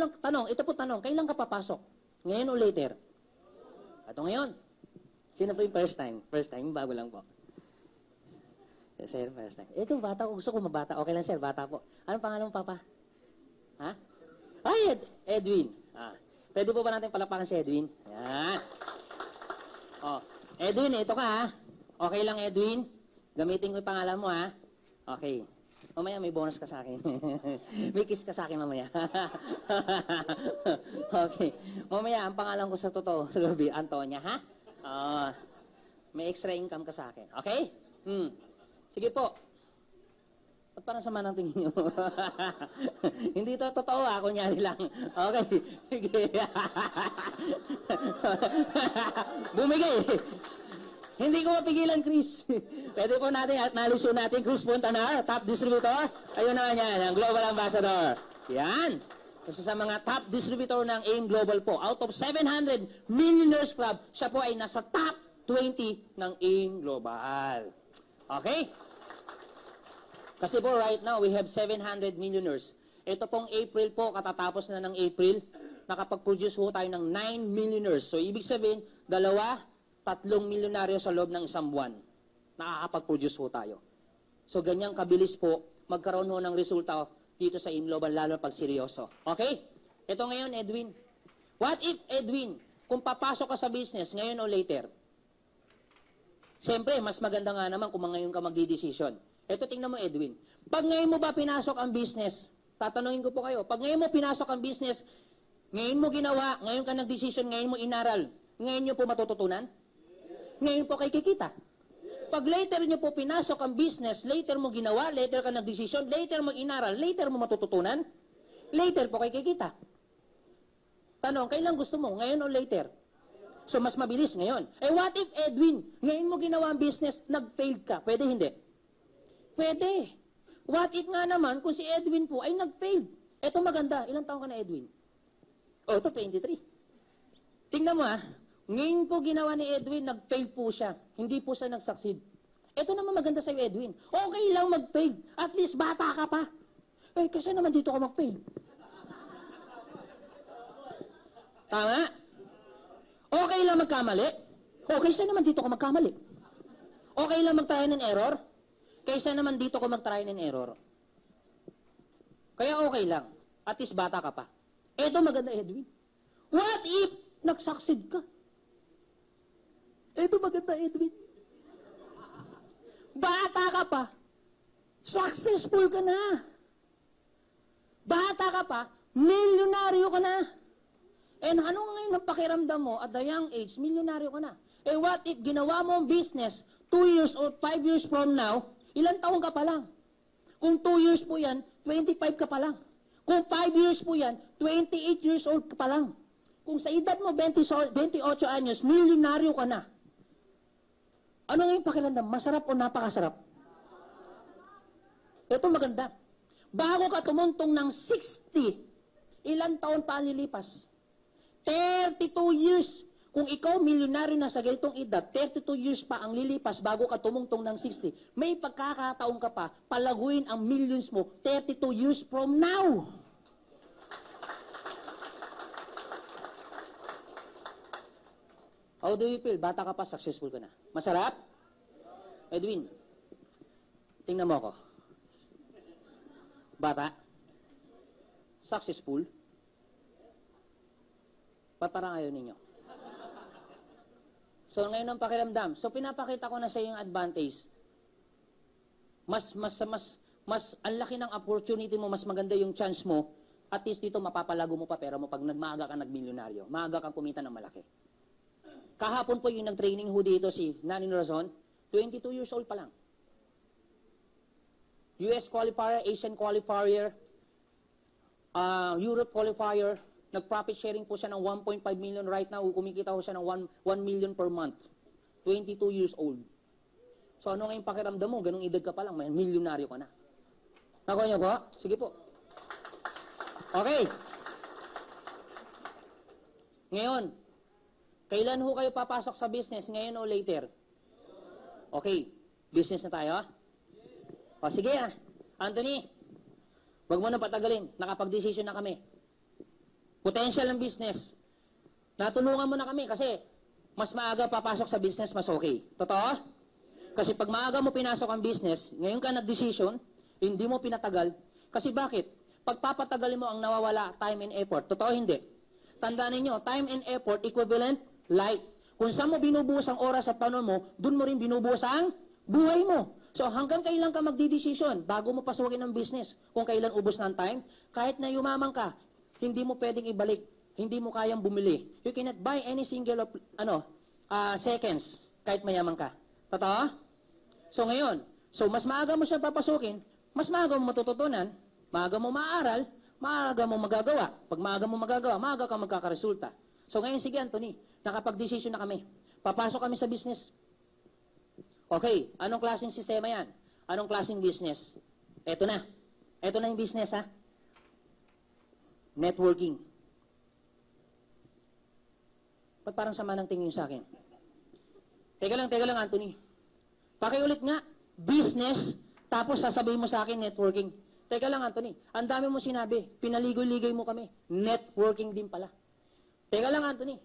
ito po tanong, kailan ka papasok? Ngayon o later? Ito ngayon. Sino po yung first time? First time, bago lang po. Sir, first time. Ito, bata ko. Gusto ko mabata. Okay lang, sir. Bata po. Anong pangalan mo, Papa? Ha? Ay, Edwin. Pwede po ba natin palapakan si Edwin? Yan. Oh, Edwin, ito ka, ha? Okay lang, Edwin? Gamitin ko yung pangalan mo, ha? Okay. Mamaya may bonus ka sa akin. May kiss ka sa akin mamaya. Okay. Mamaya, ang pangalan ko sa totoo, sa gabi, Antonia, ha? May extra income ka sa akin. Okay? Sige po. Ba't parang sama ng tingin nyo? Hindi ito totoo, ha? Kunyari lang. Okay. Sige. Bumigay. Hindi ko mapigilan, Chris. Pwede po natin at nalusyo natin, Chris Puntanar, top distributor. Ayun naman yan, ang Global Ambassador. Yan. Kasi sa mga top distributor ng AIM Global po, out of 700 Millionaires Club, siya po ay nasa top 20 ng AIM Global. Okay? Kasi po right now, we have 700 millionaires. Ito pong April po, katatapos na ng April, nakapag-produce po tayo ng 9 millionaires. So, ibig sabihin, 2-3 milyonaryo sa loob ng isang buwan. Nakakapag-produce po tayo. So, ganyang kabilis po, magkaroon ho ng resulta dito sa AIM Global, lalo pag seryoso. Okay? Ito ngayon, Edwin. What if, Edwin, kung papasok ka sa business, ngayon o later? Siyempre, mas maganda nga naman kung ngayon ka magdi-decision. Ito, tingnan mo, Edwin. Pag ngayon mo ba pinasok ang business, tatanungin ko po kayo, pag ngayon mo pinasok ang business, ngayon mo ginawa, ngayon ka nag-decision, ngayon mo inaral, ngayon nyo po matututunan? Ngayon po kay kikita. Pag later nyo po pinasok ang business, later mo ginawa, later ka nag-decision, later mo inaral, later mo matututunan? Later po kay kikita. Tanong, kailan gusto mo? Ngayon o later? So, mas mabilis ngayon. Eh, what if, Edwin, ngayon mo ginawa ang business, nag-failed ka? Pwede, hindi? Pwede. What if nga naman, kung si Edwin po ay nag-failed? Eto maganda. Ilang taon ka na, Edwin? Oh, ito, 23. Tingnan mo, ngayon po ginawa ni Edwin, nag-fail po siya. Hindi po siya nag-succeed. Ito naman maganda sa'yo, Edwin. Okay lang mag-fail. At least bata ka pa. Eh, kasi naman dito ka mag-fail. Tama? Okay lang magkamali. Okay, saan naman dito ka magkamali? Okay lang mag-try and error. Kaysa naman dito ko mag-try and error. Kaya okay lang. At least bata ka pa. Ito maganda, Edwin. What if nag-succeed ka? Ito maganda, Edwin. Bata ka pa. Successful ka na. Bata ka pa. Milyonaryo ka na. And ano ngayon ang pakiramdam mo at the young age, milyonaryo ka na. Eh what if ginawa mo ang business 2 years or 5 years from now, ilang taon ka pa lang? Kung 2 years po yan, 25 ka pa lang. Kung 5 years po yan, 28 years old ka pa lang. Kung sa edad mo 28 anyos, milyonaryo ka na. Ano ngayon pakiramdam? Masarap o napakasarap? Ito maganda. Bago ka tumuntong ng 60, ilang taon pa ang lilipas? 32 years. Kung ikaw milyonaryo na sa ganitong edad, 32 years pa ang lilipas bago ka tumungtong ng 60, may pagkakataon ka pa, palaguin ang millions mo 32 years from now. How do you feel? Bata ka pa, successful ka na. Masarap? Edwin, tingnan mo ako. Bata? Successful? Ba't parang ayaw ninyo? So, ngayon ang pakiramdam. So, pinapakita ko na sa yung advantage. Mas, ang laki ng opportunity mo, mas maganda yung chance mo, at least dito mapapalago mo pa pera mo pag maaga ka nagmilyonaryo. Maaga kang kumita ng malaki. Kahapon po yung nag-training ho dito si Nani Razon, 22 years old pa lang. US qualifier, Asian qualifier, Europe qualifier, nag-profit sharing po siya ng 1.5 million right now, kumikita ho siya ng 1 million per month. 22 years old. So ano nga yung pakiramdam mo? Ganong edad ka pa lang, may milyonaryo ka na. Nakuha niyo po? Sige po. Okay. Ngayon, kailan ho kayo papasok sa business? Ngayon o later? Okay. Business na tayo, ha? O sige, Anthony, wag mo na patagalin. Nakapag-decision na kami. Potential ng business. Natulungan mo na kami kasi mas maaga papasok sa business, mas okay. Totoo? Kasi pag maaga mo pinasok ang business, ngayon ka nag-decision, hindi mo pinatagal. Kasi bakit? Pag papatagalin mo ang nawawala, time and effort. Totoo hindi? Tandaan ninyo, time and effort equivalent life. Kung saan mo binubuhos ang oras at panahon mo, dun mo rin binubuhos ang buhay mo. So hanggang kailan ka magdidesisyon bago mo pasukin ang business? Kung kailan ubos na ang time, kahit na yumaman ka, hindi mo pwedeng ibalik. Hindi mo kayang bumili. You cannot buy any single of, seconds kahit mayaman ka. Totoo? So ngayon, mas maaga mo siya papasukin, mas maaga mo matututunan, maaga mo maaral, maaga mo magagawa. Pag maaga mo magagawa, maaga ka magkakaresulta. So ngayon, sige Anthony, nakapag-decision na kami. Papasok kami sa business. Okay, anong klaseng sistema yan? Anong klaseng business? Eto na. Eto na yung business, ha? Networking. Ba't parang sama ng tingin sa akin? Teka lang, Anthony. Pakiulit nga, business, tapos sasabihin mo sa akin, networking. Teka lang, Anthony. Ang dami mo sinabi, pinaligoy-ligoy mo kami. Networking din pala. Teka lang, Anthony.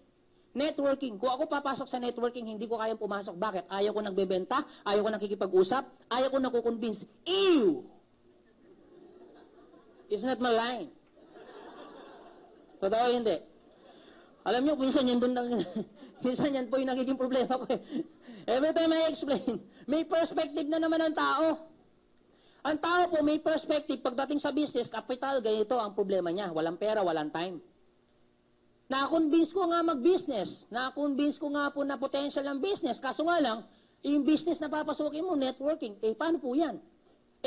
Networking. Kung ako papasok sa networking, hindi ko kayang pumasok. Bakit? Ayaw ko nagbebenta, ayaw ko nakikipag-usap, ayaw ko nakukonvince. Ew! It's not my line. Totoo hindi. Alam nyo, minsan yan minsan yan po yung nagiging problema ko. Every time I explain, may perspective na naman ang tao. Ang tao po may perspective. Pagdating sa business, capital, ganito ang problema niya. Walang pera, walang time. Na-convince ko nga mag-business. Na-convince ko nga po na potential ng business. Kaso nga lang, yung business na papasukin mo, networking. Paano po yan?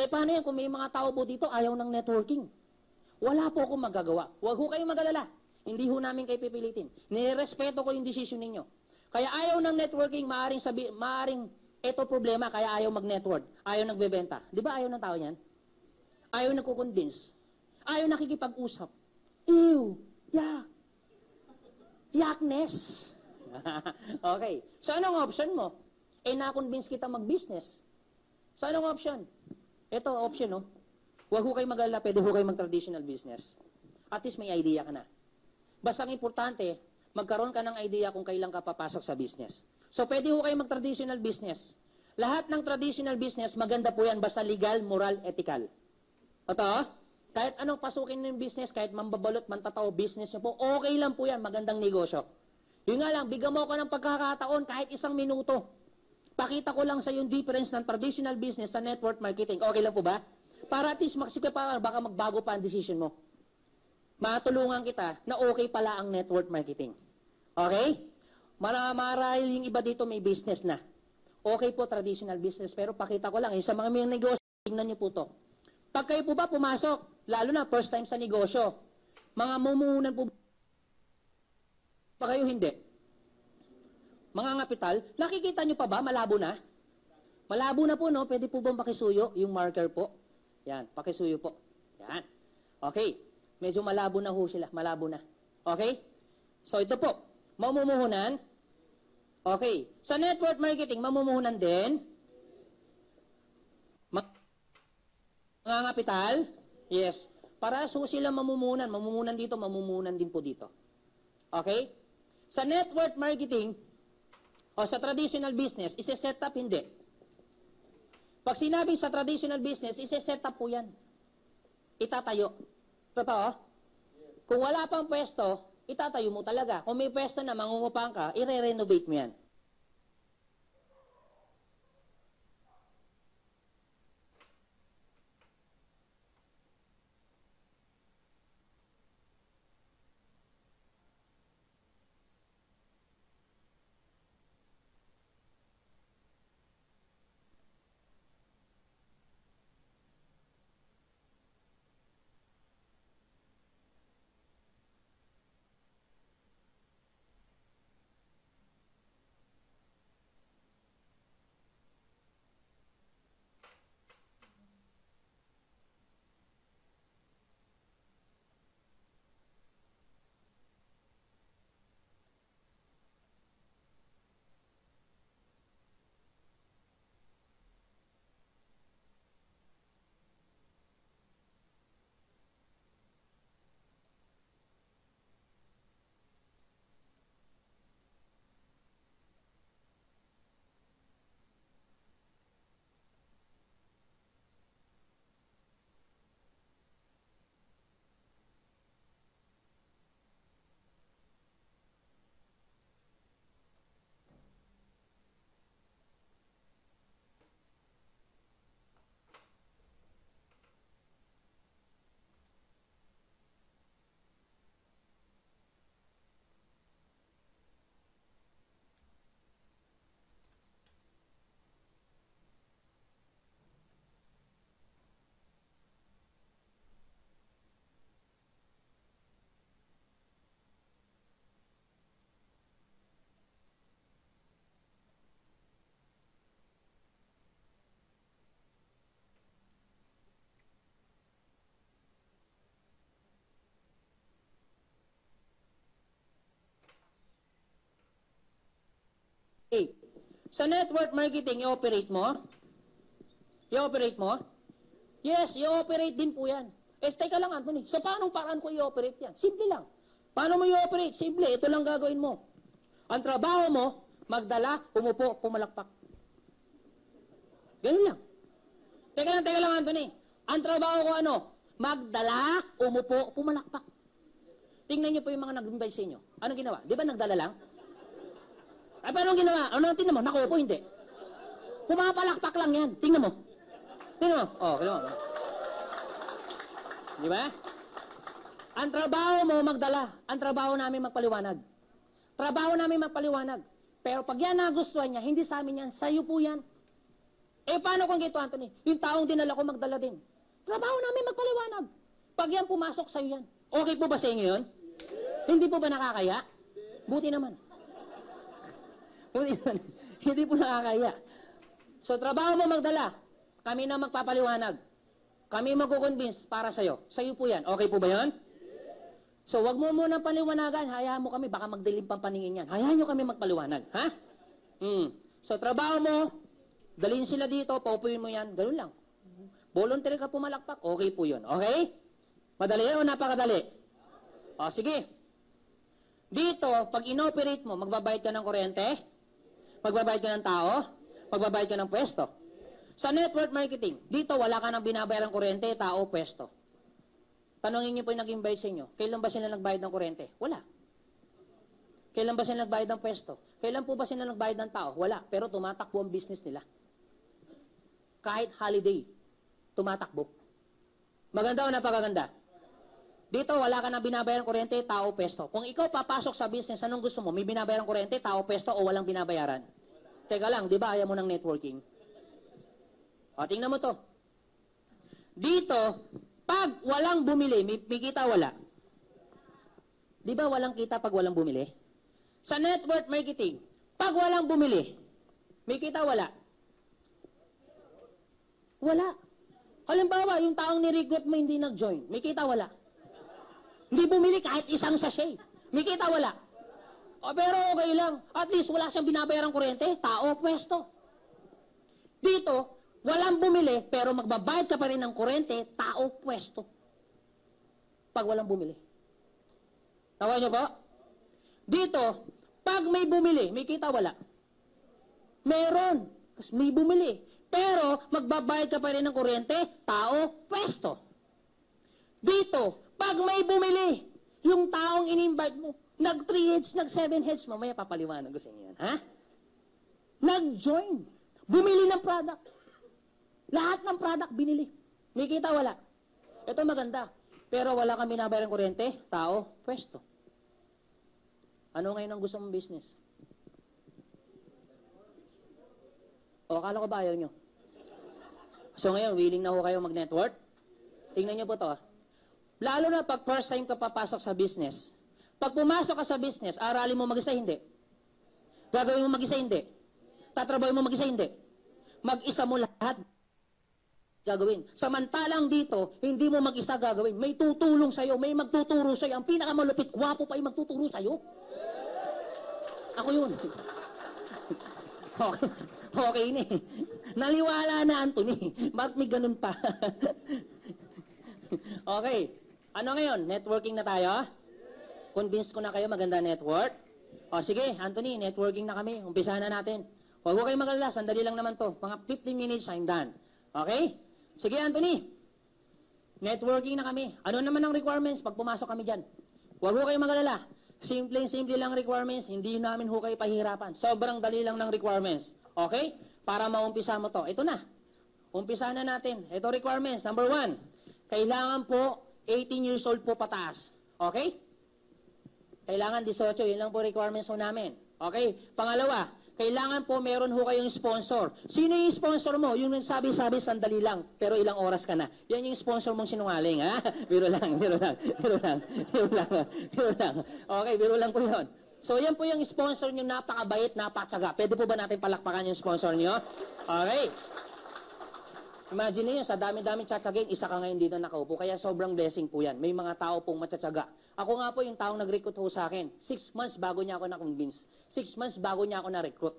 Paano yan kung may mga tao po dito ayaw ng networking? Wala po akong magagawa. Huwag ho kayong mag-alala. Hindi ho namin kayo pipilitin. Nirespeto ko yung decision ninyo. Kaya ayaw ng networking, maaring ito problema, kaya ayaw mag-network. Ayaw nagbebenta. Di ba ayaw ng tao yan? Ayaw nagko-convince. Ayaw nakikipag-usap. Ew! Yak! Yakness. Okay. So, anong option mo? Na-convince kita mag-business. So, anong option? Ito, option, no? Huwag ho kayo mag-alala, pwede ho kayo mag-traditional business. At least may idea ka na. Basta ang importante, magkaroon ka ng idea kung kailan ka papasok sa business. So, pwede ho kayo mag-traditional business. Lahat ng traditional business, maganda po yan, basta legal, moral, ethical. Ito, kahit anong pasukin ng business, kahit mambabalot, mantatao, business nyo po, okay lang po yan, magandang negosyo. Yun nga lang, bigyan mo ako ng pagkakataon kahit 1 minuto. Pakita ko lang sa yung difference ng traditional business sa network marketing. Okay lang po ba? Para at least maksipin pa, baka magbago pa ang decision mo. matulungan kita na okay pala ang network marketing. Okay? Marahil yung iba dito may business na. Okay po, traditional business. Pero pakita ko lang, sa mga may negosyo, tingnan niyo po to. Pag kayo po ba pumasok, lalo na first time sa negosyo, mga mumuhunan po pa kayo hindi? Mga kapital, nakikita niyo pa ba? Malabo na? Malabo na po, no? Pwede po bang pakisuyo yung marker po? Yan, pakisuyo po. Yan. Okay. Medyo malabo na ho sila. Malabo na. Okay? So, ito po. Mamumuhunan. Okay. Sa network marketing, mamumuhunan din. Mga kapital. Yes. Para so sila mamumunan. Mamumunan dito, mamumunan din po dito. Okay? Sa network marketing, o sa traditional business, isi-set up hindi. Pag sinabing sa traditional business, isi-set up po yan. Itatayo. Totoo? Kung wala pang pwesto, itatayo mo talaga. Kung may pwesto na mangungupang ka, i-renovate mo yan. Okay. Sa network marketing, i-operate mo? I-operate mo? Yes, i-operate din po yan. Teka lang, Anthony. So, paano paraan ko i-operate yan? Simple lang. Paano mo i-operate? Simple. Ito lang gagawin mo. Ang trabaho mo, magdala, umupo, pumalakpak. Ganun lang. Teka lang, Anthony. Ang trabaho ko ano? Magdala, umupo, pumalakpak. Tingnan niyo po yung mga nag-invite sa inyo. Anong ginawa? Di ba nagdala lang? Ay, paano ginawa? Ano tingnan mo? Nakupo, hindi. Pumapalakpak lang yan. Tingnan mo. Tingnan mo. Oh, tingnan mo. Di ba? Ang trabaho mo magdala. Ang trabaho namin magpaliwanag. Trabaho namin magpaliwanag. Pero pag yan nagustuhan niya, hindi sa amin yan, sa'yo po yan. Paano kung gito, Anthony? Yung taong dinala ko magdala din. Trabaho namin magpaliwanag. Pag yan pumasok, sa'yo yan. Okay po ba sa inyo yun? Hindi po ba nakakaya? Buti naman. Hindi po nakakaya. So, trabaho mo magdala. Kami na magpapaliwanag. Kami magkukonvince para sa'yo. Sa'yo po yan. Okay po ba yan? So, wag mo muna paliwanagan. Hayaan mo kami. Baka magdilim pang paningin yan. Hayaan nyo kami magpaliwanag. Ha? So, trabaho mo. Dalhin sila dito. Paupuin mo yan. Ganun lang. Voluntary ka pumalakpak. Okay po yun. Okay? Madali o napakadali? O, sige. Dito, pag inoperate mo, magbabayad ka ng kuryente? Magbabayad ka ng tao? Magbabayad ka ng pwesto? Sa network marketing, dito wala ka nang binabayad ng kuryente, tao, pwesto. Tanungin niyo po yung nag-invite sa inyo, kailan ba sila nagbayad ng kuryente? Wala. Kailan ba sila nagbayad ng pwesto? Kailan po ba sila nagbayad ng tao? Wala. Pero tumatakbo ang business nila. Kahit holiday, tumatakbo. Maganda o napakaganda? Dito, wala ka na binabayaran kuryente, tao, pwesto. Kung ikaw papasok sa business, anong gusto mo? May binabayaran kuryente, tao, pwesto, o walang binabayaran? Teka lang, di ba ayaw mo ng networking? O, tingnan mo to. Dito, pag walang bumili, may kita wala. Di ba walang kita pag walang bumili? Sa network marketing, pag walang bumili, may kita wala. Wala. Halimbawa, yung taong ni-recruit mo hindi nag-join, may kita wala. Hindi bumili kahit isang sachet. May kita wala. O, pero okay lang. At least wala siyang binabayarang kuryente, tao, pwesto. Dito, walang bumili, pero magbabayad ka pa rin ng kuryente, tao, pwesto. Pag walang bumili. Tawa niyo po? Dito, pag may bumili, may kita wala. Meron. Kasi may bumili. Pero, magbabayad ka pa rin ng kuryente, tao, pwesto. Dito, pag may bumili, yung taong in-invite mo, nag-3 heads, nag-7 heads, mamaya papaliwanag ko sa inyo yan. Ha? Nag-join. Bumili ng product. Lahat ng product binili. May kita wala. Ito maganda. Pero wala kang binabayarang kuryente, tao, pwesto. Ano ngayon ang gusto mong business? O, akala ko ba ayaw nyo? So ngayon, willing na ho kayo mag-network? Tingnan nyo po to. Lalo na pag first time ka papasok sa business. Pag pumasok ka sa business, aralin mo mag-isa, hindi. Gagawin mo mag-isa, hindi. Tatrabahin mo mag-isa, hindi. Mag-isa mo lahat gagawin. Samantalang dito, hindi mo mag-isa gagawin. May tutulong sa'yo, may magtuturo sa'yo. Ang pinakamalupit, gwapo pa yung magtuturo sa'yo. Ako yun. Okay, okay ni. Naliwala na, Anthony. Bakit may ganun pa? Okay. Ano ngayon? Networking na tayo? Convince ko na kayo maganda network? O sige, Anthony, networking na kami. Umpisahan na natin. Huwag kayo magalala, sandali lang naman to. Mga 15 minutes, I'm done. Okay? Sige, Anthony. Networking na kami. Ano naman ang requirements pag pumasok kami dyan? Huwag kayo magalala. Simple lang requirements. Hindi namin kayo pahirapan. Sobrang dali lang ng requirements. Okay? Para maumpisa mo to. Ito na. Umpisahan na natin. Ito requirements. Number 1. Kailangan po 18 years old po pataas. Okay? Kailangan 18. Yun lang po requirements po namin. Okay? Pangalawa, kailangan po meron kayong sponsor. Sino yung sponsor mo? Yung nagsabi-sabi sandali lang, pero ilang oras ka na. Yan yung sponsor mong sinungaling, ha? Biro lang. Okay, biro lang po yun. So, yan po yung sponsor nyo, napakabait, napakatsaga. Pwede po ba natin palakpakan yung sponsor nyo? Okay. Imagine niyo, sa dami-daming tsatsagin, isa ka ngayon dito nakaupo. Kaya sobrang blessing po yan. May mga tao pong matsatsaga. Ako nga po yung taong nag-recruit ho sa akin. 6 months bago niya ako na-convince. 6 months bago niya ako na-recruit.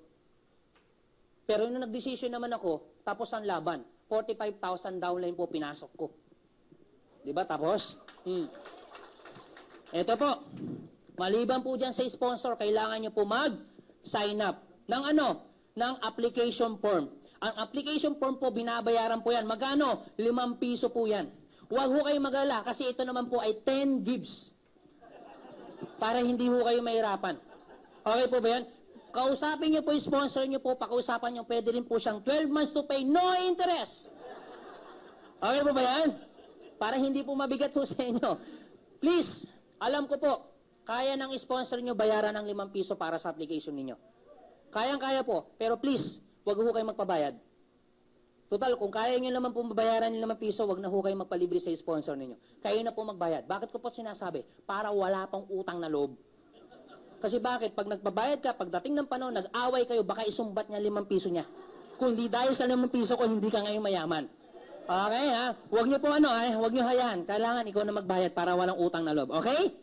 Pero nung nag-decision naman ako, tapos ang laban. 45,000 downline po pinasok ko. Diba? Tapos? Ito po. Maliban po dyan sa sponsor, kailangan nyo po mag-sign up. Ng ano? Ng application form. Ang application form po, binabayaran po yan. Magkano? 5 piso po yan. Huwag ho kayo mag-alala kasi ito naman po ay 10 gives. Para hindi ho kayo mahirapan. Okay po ba yan? Kausapin nyo po yung sponsor nyo po, pakiusapan nyo, pwede rin po siyang 12 months to pay, no interest. Okay po ba yan? Para hindi po mabigat ho sa inyo. Please, alam ko po, kaya ng sponsor nyo bayaran ng 5 piso para sa application ninyo. Kayang-kaya po, pero please, huwag ho kayo magpabayad. Total, kung kaya nyo naman po mabayaran ng 5 piso, huwag na ho kayo magpalibre sa sponsor ninyo. Kayo na po magbayad. Bakit ko po sinasabi? Para wala pang utang na loob. Kasi bakit? Pag nagbabayad ka, pagdating ng panahon, nag-away kayo, baka isumbat niya 5 piso niya. Kung hindi dahil sa 5 piso ko, hindi ka ngayon mayaman. Okay, ha? Huwag nyo po huwag nyo hayaan. Kailangan ikaw na magbayad para walang utang na loob. Okay?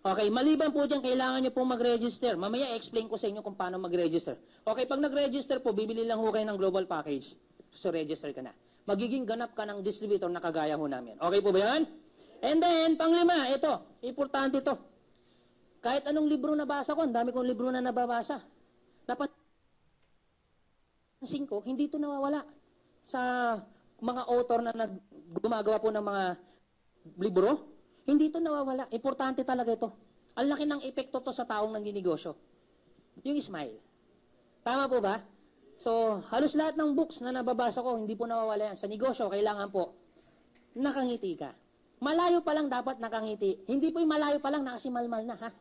Okay, maliban po dyan, kailangan nyo pong mag-register. Mamaya, explain ko sa inyo kung paano mag-register. Okay, pag nag-register po, bibili lang ho kayo ng global package. So, register ka na. Magiging ganap ka ng distributor na kagaya ho namin. Okay po ba yan? And then, panglima, ito. Importante ito. Kahit anong libro nabasa ko, ang dami kong libro na nababasa. Napansin ko, hindi ito nawawala sa mga author na gumagawa po ng mga libro. Hindi ito nawawala. Importante talaga ito. Ang laki ng epekto to sa taong nanginegosyo. Yung smile. Tama po ba? So, halos lahat ng books na nababasa ko, hindi po nawawala yan. Sa negosyo, kailangan po, nakangiti ka. Malayo pa lang dapat nakangiti. Hindi po yung malayo pa lang nakasimalmal na, ha?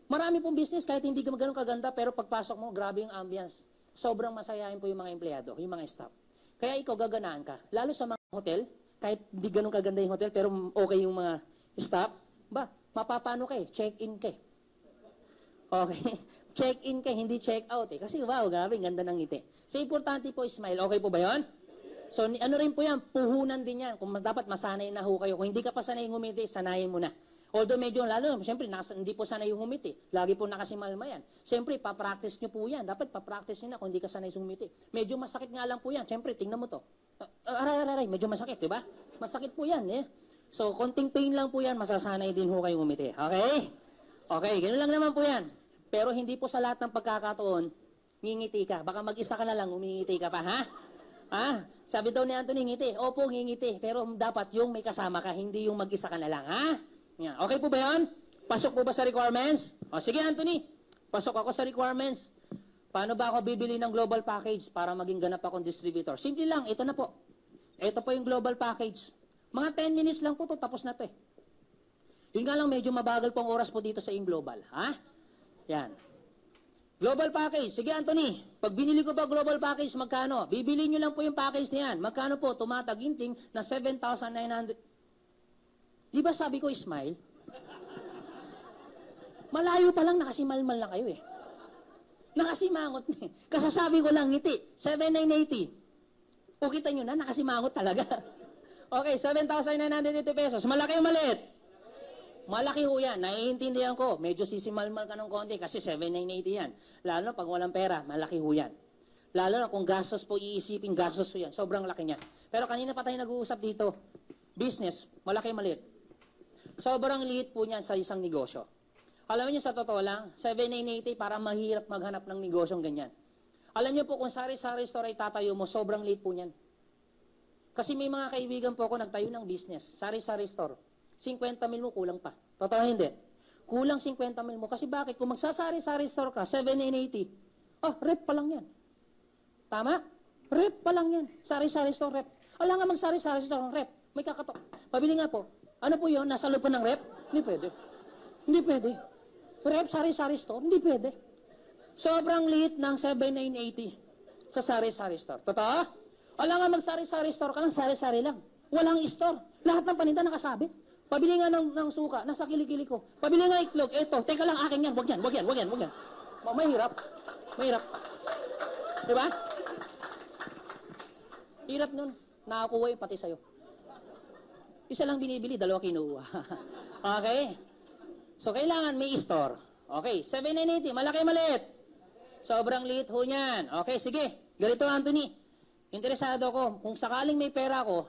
Marami pong business kahit hindi ka ganun kaganda, pero pagpasok mo, grabe yung ambience. Sobrang masayahin po yung mga empleyado, yung mga staff. Kaya ikaw gaganaan ka. Lalo sa mga hotel, kahit hindi ganun kaganda yung hotel, pero okay yung mga staff, ba, mapapano ka eh, check-in ka eh. Okay? Check-in ka, hindi check-out eh. Kasi wow, grabe, ganda ng ngiti. So, importante po, smile. Okay po ba yun? So, ano rin po yan, puhunan din yan. Kung dapat masanay na ho kayo. Kung hindi ka pa sanay ngumiti, sanayin mo na. Although medyo, lalo, siyempre, hindi po sanay yung humiti. Lagi po nakasimalma yan. Siyempre, papractice nyo po yan. Dapat papractice nyo na kung hindi ka sanay humiti. Medyo masakit nga lang po yan. Siyempre, tingnan mo to. Aray, medyo masakit, di ba? Masakit po yan, eh. So, konting pain lang po yan, masasanay din ho kayo ngumiti. Okay? Okay, ganoon lang naman po yan. Pero hindi po sa lahat ng pagkakataon, ngingiti ka. Baka mag-isa ka na lang, umingiti ka pa, ha? Sabi daw ni Anthony, ngiti. Opo, ngingiti. Pero dapat yung may kasama ka, hindi yung mag-isa ka na lang, ha? Yan. Okay po ba yan? Pasok po ba sa requirements? O, sige, Anthony. Pasok ako sa requirements. Paano ba ako bibili ng global package para maging ganap akong distributor? Simple lang, ito na po. Ito po yung global package. Mga 10 minutes lang po to, tapos na to eh. Yun nga lang, medyo mabagal pong oras po dito sa global, ha? Yan. Global package. Sige, Anthony. Pag binili ko ba global package, magkano? Bibili nyo lang po yung package na yan. Magkano po? Tumataginting na 7,900. Di ba sabi ko, smile? Malayo pa lang, nakasimalmal na kayo eh. Nakasimangot na eh. Kasasabi ko lang, ngiti. 7,980. O kita nyo na, nakasimangot talaga. Okay, 7,980 pesos. Malaki o maliit? Malaki ho yan. Naiintindihan ko. Medyo sisimalmal ka ng konti kasi 7,980 yan. Lalo na pag walang pera, malaki ho yan. Lalo na kung gastos po iisipin, gastos ho yan. Sobrang laki niya. Pero kanina pa tayo nag-uusap dito. Business, malaki maliit. Sobrang liit po niyan sa isang negosyo. Alam niyo sa totoo lang, 7,980 para mahirap maghanap ng negosyong ganyan. Alam niyo po kung sari-sari store ay tatayo mo, sobrang liit po niyan. Kasi may mga kaibigan po ako nagtayo ng business, sari-sari store. 50 mil mo, kulang pa. Totoo hindi? Kulang 50 mil mo. Kasi bakit? Kung magsasari-sari store ka, 7,980. Rep pa lang yan. Tama? Rep pa lang yan. Sari-sari store, rep. Alam nga magsari-sari store ng rep. May kakatok. Pabili nga po. Ano po yun? Nasa loob pa ng rep? Hindi pwede. Hindi pwede. Rep, sari-sari store? Hindi pwede. Sobrang liit ng 7,980 sa sari-sari store. Totoo? Alam nga magsari-sari store ka lang, sari-sari lang. Walang store. Lahat ng paninda nakasabit. Pabili nga ng suka, nasa kilikili ko. Pabili nga itlog, eto, teka lang akin yan, wag yan. Mahirap. Diba? Hirap nun. Nakakuha yung pati sa'yo. Isa lang binibili, dalawa kinuha. Okay? So, kailangan may store. Okay, 7,980, malaki maliit. Sobrang liit ho niyan. Okay, sige. Ganito, Anthony. Interesado ko, kung sakaling may pera ko,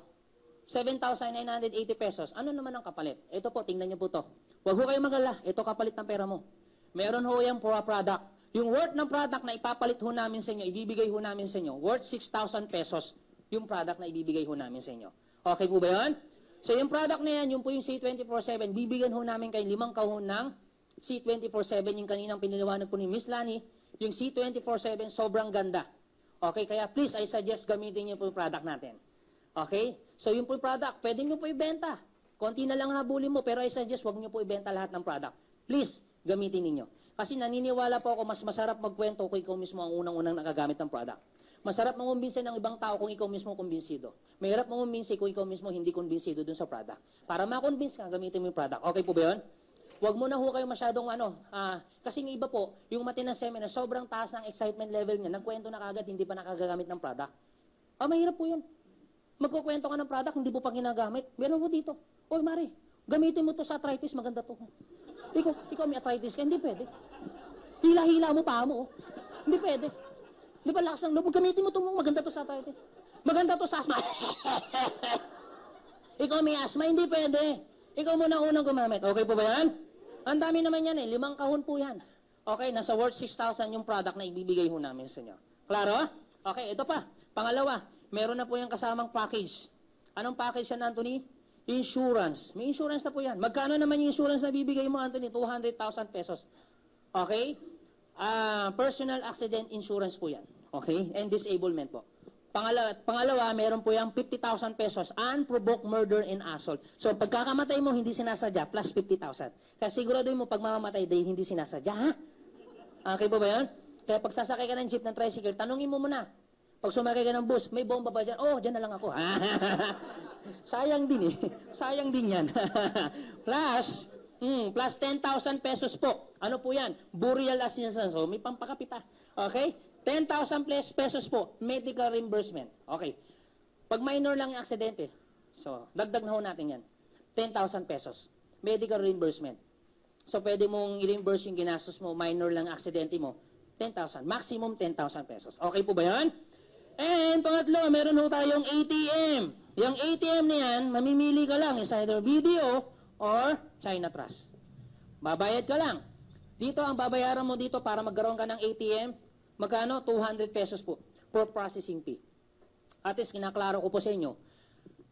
7,980 pesos. Ano naman ang kapalit? Ito po, tingnan niyo po to. Huwag ho kayo magala. Ito kapalit ng pera mo. Meron ho yung product. Yung worth ng product na ipapalit ho namin sa inyo, ibibigay ho namin sa inyo, worth 6,000 pesos yung product na ibibigay ho namin sa inyo. Okay po ba yun? So yung product na yan, yung po yung C24/7, bibigyan ho namin kayo 5 kahon ng C24/7, yung kaninang piniliwanag po ni Miss Lani, yung C24/7, sobrang ganda. Okay, kaya please, I suggest gamitin niyo po yung product natin. Okay? So yung po yung product, pwede nyo po ibenta. Konti na lang habulin mo, pero I suggest wag nyo po ibenta lahat ng product. Please, gamitin ninyo. Kasi naniniwala po ako, mas masarap magkwento kung ikaw mismo ang unang-unang nakagamit ng product. Masarap mangumbinsin ng ibang tao kung ikaw mismo kumbinsido. Mahirap mangumbinsin kung ikaw mismo hindi kumbinsido dun sa product. Para makonvince ka, gamitin mo yung product. Okay po ba yun? Huwag mo na ho kayo masyadong kasi ng iba po, yung matinang seminar, sobrang taas ng excitement level niya, nagkwento na kagad, hindi pa nakagamit ng product. Mahirap po yun. Magkukwento ka ng product, hindi mo pa ginagamit. Meron mo dito. Oy, Mari, gamitin mo to sa arthritis, maganda to. Ikaw may arthritis ka, hindi pwede. Hila-hila mo pa mo. Hindi pwede. Di ba lakas ng loob? Gamitin mo to mo, maganda to sa arthritis. Maganda to sa asthma. Ikaw may asthma, hindi pwede. Ikaw muna unang gumamit. Okay po ba yan? Ang dami naman yan 5 kahon po yan. Okay, nasa worth 6,000 yung product na ibibigay ho namin sa inyo. Klaro? Okay, ito pa. Pangalawa, meron na po yung kasamang package. Anong package yan, Anthony? Insurance. May insurance na po yan. Magkano naman yung insurance na bibigay mo, Anthony? 200,000 pesos. Okay? Personal accident insurance po yan. Okay? And disablement po. Pangalawa, meron po yung 50,000 pesos, unprovoked murder and assault. So, pagkakamatay mo, hindi sinasadya, plus 50,000. Kaya siguraduhin mo, pag mamamatay, dahil hindi sinasadya, ha? Okay po ba yan? Kaya pag sasakay ka ng jeep, ng tricycle, tanungin mo muna. Pag sumakay ka ng bus, may bomba ba dyan? Oh, dyan na lang ako. Sayang din eh. Sayang din yan. Plus 10,000 pesos po. Ano po yan? Burial assistance. So, may pampakapi pa. Okay? 10,000 pesos po, medical reimbursement. Okay. Pag minor lang yung aksidente, so, dagdag na ho natin yan. 10,000 pesos. Medical reimbursement. So, pwede mong i-reimburse yung ginastos mo, minor lang aksidente mo, 10,000. Maximum 10,000 pesos. Okay po ba yan? And pangatlo, meron ho tayong ATM. Yung ATM na yan, mamimili ka lang. Is either BDO or China Trust. Babayad ka lang. Dito, ang babayaran mo dito para magkaroon ka ng ATM, magkano? 200 pesos po for processing fee. At least, kinaklaro ko po sa inyo.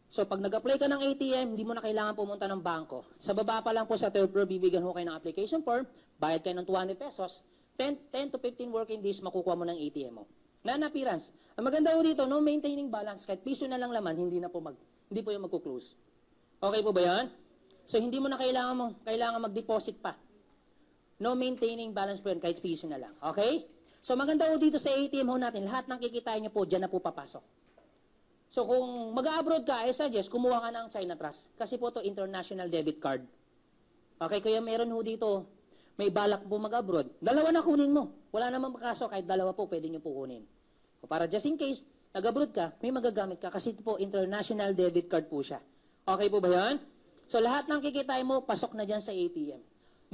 So, pag nag-apply ka ng ATM, hindi mo na kailangan pumunta ng bangko. Sa baba pa lang po sa third floor, bibigyan ho kayo ng application form, bayad kayo ng 200 pesos, 10 to 15 working days, makukuha mo ng ATM mo. Non-appearance. Ang maganda ho dito, no maintaining balance. Kahit piso na lang laman, hindi po yung magkuklose. Okay po ba yan? So, hindi mo na kailangan mag-deposit pa. No maintaining balance po yan, kahit piso na lang. Okay? So, maganda ho dito sa ATM ho natin, lahat ng kikitain nyo po, dyan na po papasok. So, kung mag-abroad ka, I suggest, kumuha ka ng China Trust. Kasi po to international debit card. Okay, kaya meron ho dito, may balak po mag-abroad. Dalawa na kunin mo. Wala namang kaso, kahit dalawa po, pwede nyo po kunin. O para just in case, nag-abroad ka, may magagamit ka. Kasi po, international debit card po siya. Okay po ba yan? So, lahat ng kikitain mo, pasok na dyan sa ATM.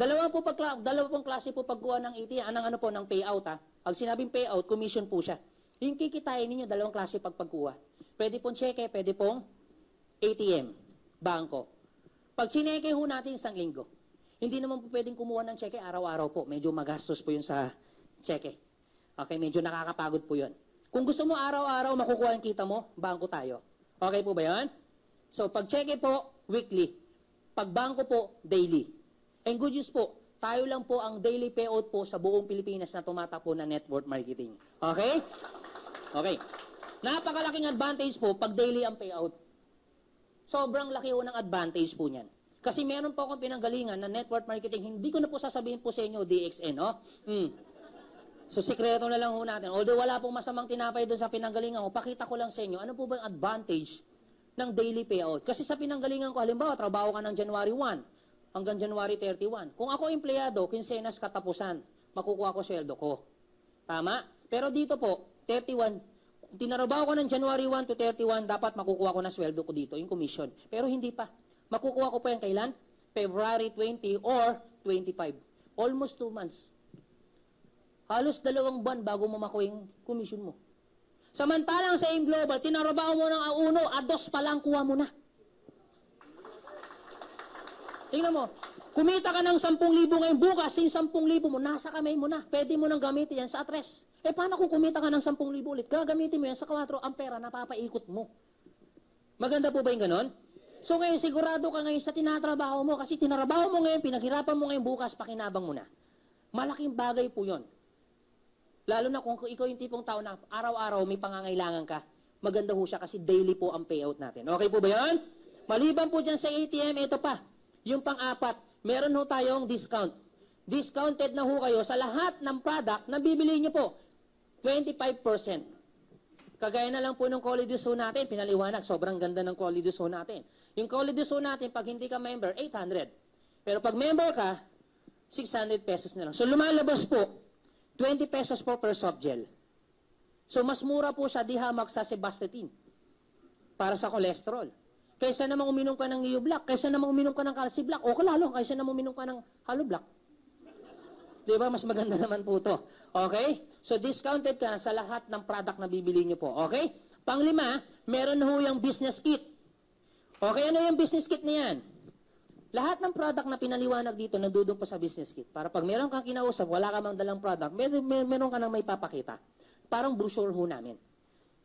Dalawa pong klase po pagkuha ng ATM, ng payout ha. Pag sinabing payout, commission po siya. Yung kikitain ninyo, dalawang klase pagkuha. Pwede pong cheque, pwede pong ATM, bangko. Pag chineke ho natin isang linggo, hindi naman po pwedeng kumuha ng cheque araw-araw po. Medyo magastos po yun sa cheque. Okay, medyo nakakapagod po yun. Kung gusto mo araw-araw makukuha ang kita mo, bangko tayo. Okay po ba yan? So, pag cheque po, weekly. Pag bangko po, daily. And good news po, tayo lang po ang daily payout po sa buong Pilipinas na tumatakbo na network marketing. Okay? Okay. Napakalaking advantage po pag daily ang payout. Sobrang laki ho ng advantage po niyan. Kasi meron po akong pinanggalingan na network marketing, hindi ko na po sasabihin po sa inyo, DXN, no? So, sikreto na lang ho natin. Although wala pong masamang tinapay doon sa pinanggalingan ko, pakita ko lang sa inyo, ano po ba ang advantage ng daily payout? Kasi sa pinanggalingan ko, halimbawa, trabaho ka ng January 1, hanggang January 31. Kung ako empleyado, kinsenas katapusan, makukuha ko sweldo ko. Tama? Pero dito po, 31, kung tinarabaho ko ng January 1 to 31, dapat makukuha ko na sweldo ko dito, yung commission. Pero hindi pa. Makukuha ko pa yan kailan? February 20 or 25. Almost 2 months. Halos 2 buwan bago mo makuha yung commission mo. Samantalang sa AIM Global, tinarabaho mo ng 1, 2 pa lang, kuha mo na. Tingnan mo, kumita ka ng 10,000 ngayon, bukas, yung 10,000 mo, nasa kamay mo na. Pwede mo nang gamitin yan sa address. Paano kung kumita ka ng 10,000 ulit? Gagamitin mo yan sa 4 ampera na papaikot mo. Maganda po ba yung ganon? So ngayon, sigurado ka ngayon sa tinatrabaho mo, kasi tinarabaho mo ngayon, pinaghirapan mo ngayon, bukas, pakinabang mo na. Malaking bagay po yon. Lalo na kung ikaw yung tipong tao na araw-araw may pangangailangan ka, maganda ho siya kasi daily po ang payout natin. Okay po ba yan? Maliban po dyan sa ATM, ito pa. Yung pang-apat, meron ho tayong discount. Discounted na ho kayo sa lahat ng product na bibili nyo po. 25%. Kagaya na lang po ng Colidus ho natin, pinaliwanag, sobrang ganda ng Colidus ho natin. Yung Colidus ho natin, pag hindi ka member, 800. Pero pag member ka, 600 pesos na lang. So lumalabas po, 20 pesos po per soft gel. So mas mura po siya dihamak sa Sebastatin para sa cholesterol. Kaysa naman uminom ka ng Neo Black, kaysa naman uminom ka ng Calci Black, o lalo, kaysa naman uminom ka ng Halo Black. Di ba? Mas maganda naman po to. Okay? So, discounted ka sa lahat ng product na bibili nyo po. Okay? Panglima, meron ho yung business kit. Okay, ano yung business kit na yan? Lahat ng product na pinaliwanag dito, nandudong pa sa business kit. Para pag meron kang kinausap, wala ka mang dalang product, meron ka nang may papakita. Parang brochure ho namin.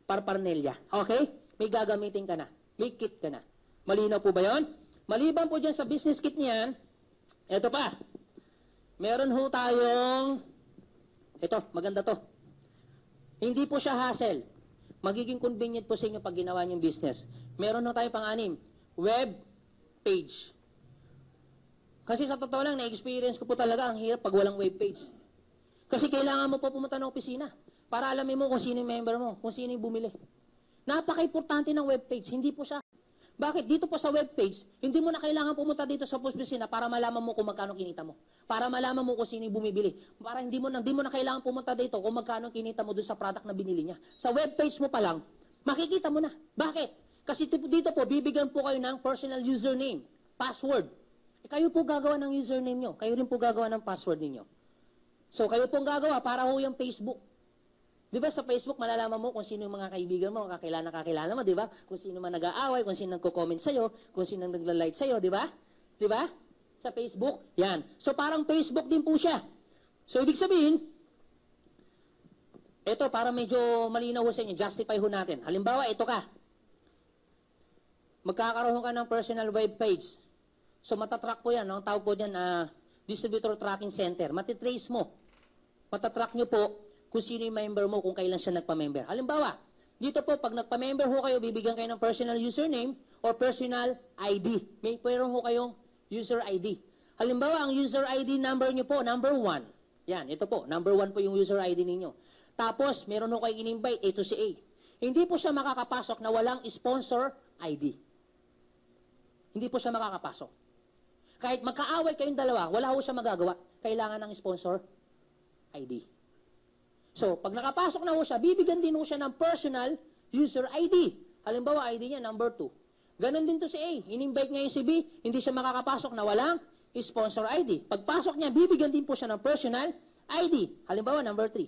Parparnelya. Okay? May gagamitin ka na. May kit ka na. Malinaw po ba yon? Maliban po dyan sa business kit niyan, eto pa. Meron ho tayong, ito, maganda to. Hindi po siya hassle. magiging convenient po sa inyo pag ginawa niyong business. Meron na tayo pang-anim, web page. Kasi sa totoo lang, na-experience ko po talaga ang hirap pag walang web page. Kasi kailangan mo po pumunta ng opisina para alamin mo kung sino yung member mo, kung sino yung bumili. Napaka-importante ng web page, hindi po siya. Bakit? Dito po sa web page, hindi mo na kailangan pumunta dito sa opisina para malaman mo kung magkano kinita mo. Para malaman mo kung sino yung bumibili. Para hindi mo na kailangan pumunta dito kung magkano kinita mo doon sa product na binili niya. Sa web page mo pa lang, makikita mo na. Bakit? Kasi dito po, bibigyan po kayo ng personal username, password. Kayo po gagawa ng username nyo. Kayo rin po gagawa ng password ninyo. So, kayo pong gagawa para ho yung Facebook. Di ba sa Facebook, malalaman mo kung sino yung mga kaibigan mo, kakilala mo, di ba? Kung sino man nag-aaway, kung sino nagko-comment sa'yo, kung sino nagla-like sa'yo, di ba? Di ba? Sa Facebook, yan. So, parang Facebook din po siya. So, ibig sabihin, ito, para medyo malinaw ho sa inyo, justify ho natin. Halimbawa, ito ka. Magkakaroon ka ng personal web page. So, matatrack po yan. Ang tawag po dyan, Distributor Tracking Center. Matitrace mo. Matatrack nyo po kung sino yung member mo, kung kailan siya nagpa-member. Halimbawa, dito po, pag nagpa-member ho kayo, bibigyan kayo ng personal username or personal ID. May meron ho kayong user ID. Halimbawa, ang user ID number nyo po, number 1. Yan, ito po, number 1 po yung user ID ninyo. Tapos, meron ho kayong in-invite, ito si A. Hindi po siya makakapasok na walang sponsor ID. Hindi po siya makakapasok. Kahit magkaaway kayong dalawa, wala ho siya magagawa. Kailangan ng sponsor ID. So, pag nakapasok na ho siya, bibigyan din ho siya ng personal user ID. Halimbawa, ID niya, number 2. Ganon din to si A. In-invite ngayon si B, hindi siya makakapasok na walang sponsor ID. Pagpasok niya, bibigyan din po siya ng personal ID. Halimbawa, number 3.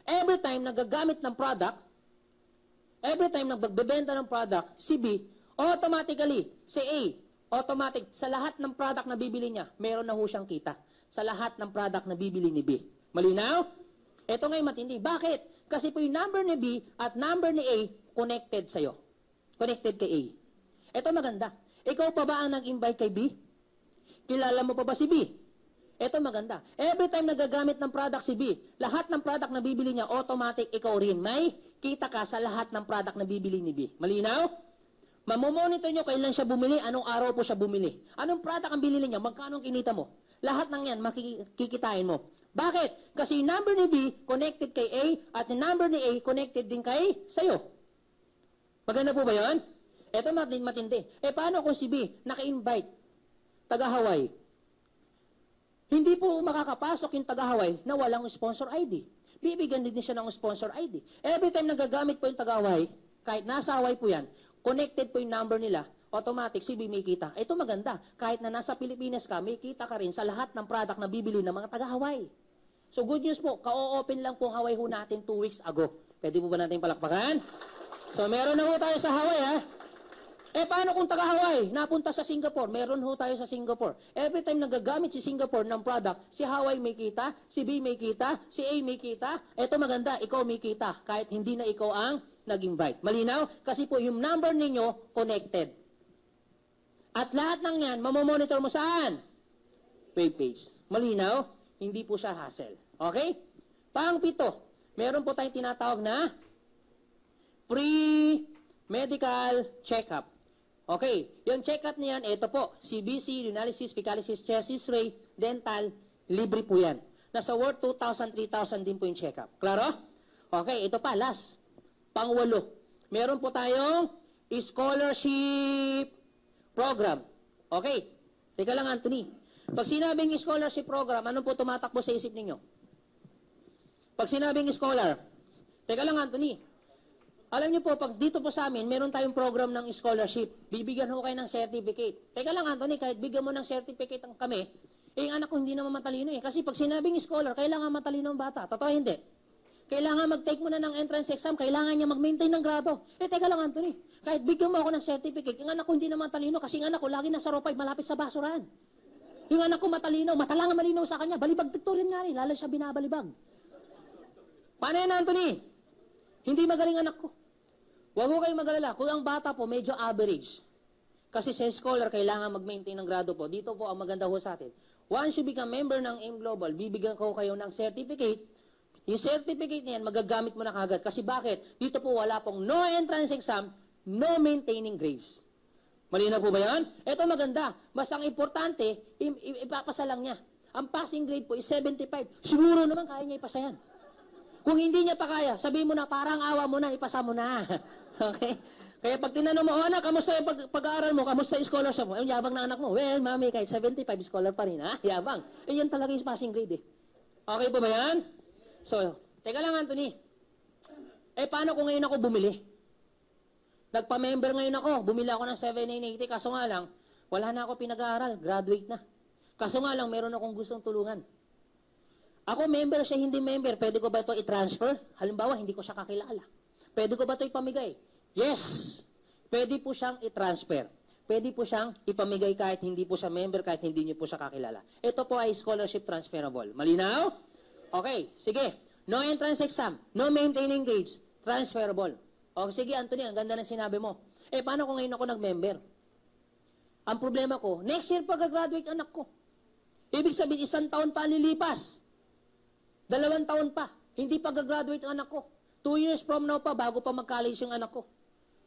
Every time nagagamit ng product, every time nagbebenta ng product, si B, automatically, si A, automatic, sa lahat ng product na bibili niya, meron na ho siyang kita. Sa lahat ng product na bibili ni B. Malinaw? Ito ngayon matindi. Bakit? Kasi po yung number ni B at number ni A connected sa'yo. Connected kay A. Ito maganda. Ikaw pa ba ang nag-invite kay B? Kilala mo pa ba si B? Ito maganda. Every time nagagamit ng product si B, lahat ng product na bibili niya, automatic ikaw rin. May kita ka sa lahat ng product na bibili ni B. Malinaw? Mamomonitor nyo kailan siya bumili, anong araw po siya bumili. Anong product ang binili niya, magkano ang kinita mo. Lahat ng yan, makikitain mo. Bakit? Kasi yung number ni B connected kay A at yung number ni A connected din kay sa'yo. Maganda po ba yun? Ito matindi. Paano kung si B naka-invite, taga-Hawaii? Hindi po makakapasok yung taga-Hawaii na walang sponsor ID. Bibigyan din siya ng sponsor ID. Every time nagagamit po yung taga-Hawaii, kahit nasa Hawaii po yan, connected po yung number nila, automatic si B may kita. Ito maganda. Kahit na nasa Pilipinas ka, may kita ka rin sa lahat ng product na bibili ng mga taga-Hawaii. So good news po, ka-open lang po ang Hawaii ho natin 2 weeks ago. Pwede po ba natin palakpakan? So meron na ho tayo sa Hawaii ha. Paano kung taga-Hawaii napunta sa Singapore? Meron ho tayo sa Singapore. Every time nagagamit si Singapore ng product, si Hawaii may kita, si B may kita, si A may kita. Ito maganda, ikaw may kita. Kahit hindi na ikaw ang nag-invite. Malinaw? Kasi po yung number ninyo connected. At lahat ng yan, mamomonitor mo saan? Web page. Malinaw? Hindi po siya hassle. Okay? Pang-7, meron po tayong tinatawag na free medical check-up. Okay, yung check-up niyan, ito po, CBC, urinalysis, fecalysis, chest x-ray, dental, libre po yan. Nasa worth 2,000, 3,000 din po yung check-up. Klaro? Okay, ito pa, last. Pang-8, meron po tayong scholarship program. Okay, teka lang Anthony. Pag sinabing scholarship program, anong po tumatakbo sa isip ninyo? Pag sinabing scholar, teka lang Anthony, alam niyo po, pag dito po sa amin, meron tayong program ng scholarship. Bibigyan ho kayo ng certificate. Teka lang Anthony, kahit bigyan mo ng certificate ang kami, yung anak ko hindi naman matalino eh. Kasi pag sinabing scholar, kailangan matalino ang bata. Totoo hindi? Kailangan mag-take mo na ng entrance exam, kailangan niya mag-maintain ng grado. Teka lang Anthony, kahit bigyan mo ako ng certificate, yung anak ko hindi naman matalino kasi yung anak ko lagi nasa ropay, malapit sa basurahan. Yung anak ko matalino, matalangan malinaw sa kanya, balibag-tikto rin nga rin, lalo siya binabalibag. Paano yan Anthony? Hindi magaling anak ko. Huwag ko kayong mag-alala. Kung ang bata po, medyo average. Kasi sa scholar, kailangan mag-maintain ng grado po. Dito po ang maganda ho sa atin. Once you become member ng AIM Global, bibigyan ko kayo ng certificate yung certificate na yan, magagamit mo na kagad. Kasi bakit? Dito po wala pong no entrance exam, no maintaining grades. Malinaw po ba yan? Ito maganda. Mas ang importante, ipapasa lang niya. Ang passing grade po is 75. Siguro naman kaya niya ipasa yan. Kung hindi niya pa kaya, sabihin mo na, parang awa mo na, ipasa mo na. Okay? Kaya pag tinanong mo, anak, kamusta yung pag-aaral mo? Kamusta yung scholarship mo? Yabang na anak mo. Well, mami, kahit 75, scholar pa rin, ha? Yabang. Yan talaga yung passing grade, eh. Okay po ba yan? So, teka lang, Anthony. Paano kung ngayon ako bumili? Nagpa-member ngayon ako. Bumili ako ng 7,980. Kaso nga lang, wala na ako pinag-aaral. Graduate na. Kaso nga lang, meron akong gustong tulungan. Ako member, siya hindi member. Pwede ko ba ito i-transfer? Halimbawa, hindi ko siya kakilala. Pwede ko ba ito ipamigay? Yes! Pwede po siyang i-transfer. Pwede po siyang ipamigay kahit hindi po siya member, kahit hindi niyo po siya kakilala. Ito po ay scholarship transferable. Malinaw? Okay, sige. No entrance exam, no maintaining grades, transferable. O sige, Anthony, ang ganda ng sinabi mo. Paano kung ngayon ako nag-member? Ang problema ko, next year pag-graduate anak ko. Ibig sabihin, 1 taon pa lilipas. 2 taon pa. Hindi pag-graduate ang anak ko. 2 years from now pa, bago pa mag-college yung anak ko.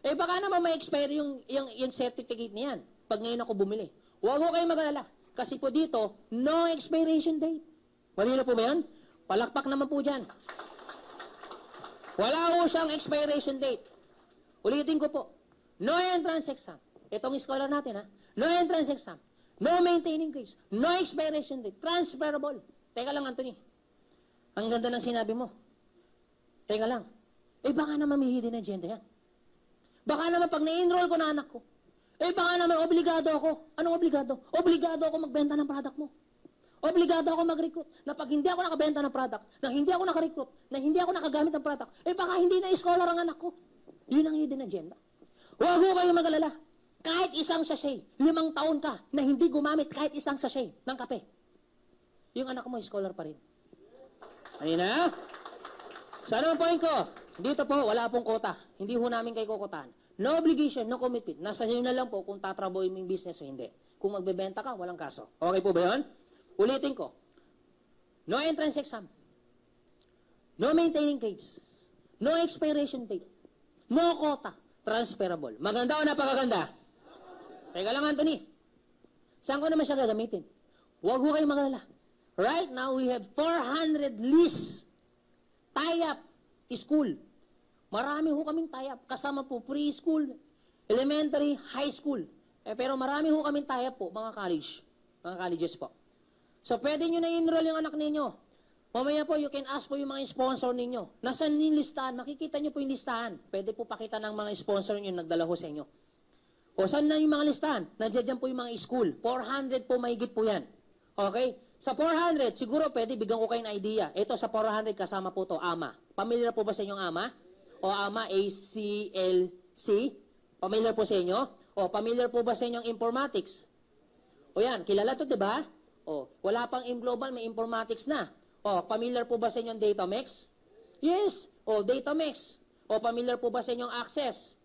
Baka naman may expire yung certificate niyan pag ngayon ako bumili. Huwag ko kayo mag-alala. Kasi po dito, no expiration date. Malino po ba yan? Palakpak naman po dyan. Wala ko siyang expiration date. Ulitin ko po. No entrance exam. Itong scholar natin, ha? No entrance exam. No maintaining grades. No expiration date. Transferable. Teka lang, Anthony. Ang ganda ng sinabi mo. Teka lang. Baka naman may hidden agenda yan. Baka naman pag na-enroll ko na anak ko, baka naman obligado ako. Anong obligado? Obligado ako magbenta ng product mo. Obligado ako mag-recruit. Na pag hindi ako nakabenta ng product, na hindi ako naka-recruit, na hindi ako nakagamit ng product, baka hindi na scholar ang anak ko. Yun ang hidden agenda. Huwag ko kayo mag-alala. Kahit isang sachet, 5 taon ka na hindi gumamit kahit isang sachet ng kape, yung anak mo scholar pa rin. Ano na? So, ano ang point ko? Dito po, wala pong kota. Hindi ho namin kayo kukotahan. No obligation, no commitment. Nasa inyo na lang po kung tatrabuhin mo yung business o hindi. Kung magbebenta ka, walang kaso. Okay po ba yun? Ulitin ko. No entrance exam. No maintaining grades. No expiration date. No quota. Transferable. Maganda o napakaganda? Teka lang, Anthony. Saan ko naman siya gagamitin? Huwag ho kayong magalala. Right now, we have 400 list tie-up school. Marami ho kaming tie-up. Kasama po preschool, elementary, high school. Pero marami ho kaming tie-up po, mga college. Mga colleges po. So, pwede nyo na enroll yung anak ninyo. Mamaya po, you can ask po yung mga sponsor ninyo. Nasaan yung listahan? Makikita nyo po yung listahan. Pwede po pakita ng mga sponsor nyo nagdala ho sa inyo. O, saan na yung mga listahan? Nandiyan po yung mga school. 400 po, mahigit po yan. Okay? Sa 400, siguro pwede, bigyan ko kayo ng idea. Ito sa 400, kasama po to AMA. Pamilyar po ba sa inyong AMA? O AMA, ACLC? Pamilyar po sa inyo? O, pamilyar po ba sa inyong informatics? O yan, kilala to, diba? O, wala pang global, may informatics na. O, familiar po ba sa inyong Datamex? Yes. O, Datamex. O, familiar po ba sa inyong Access?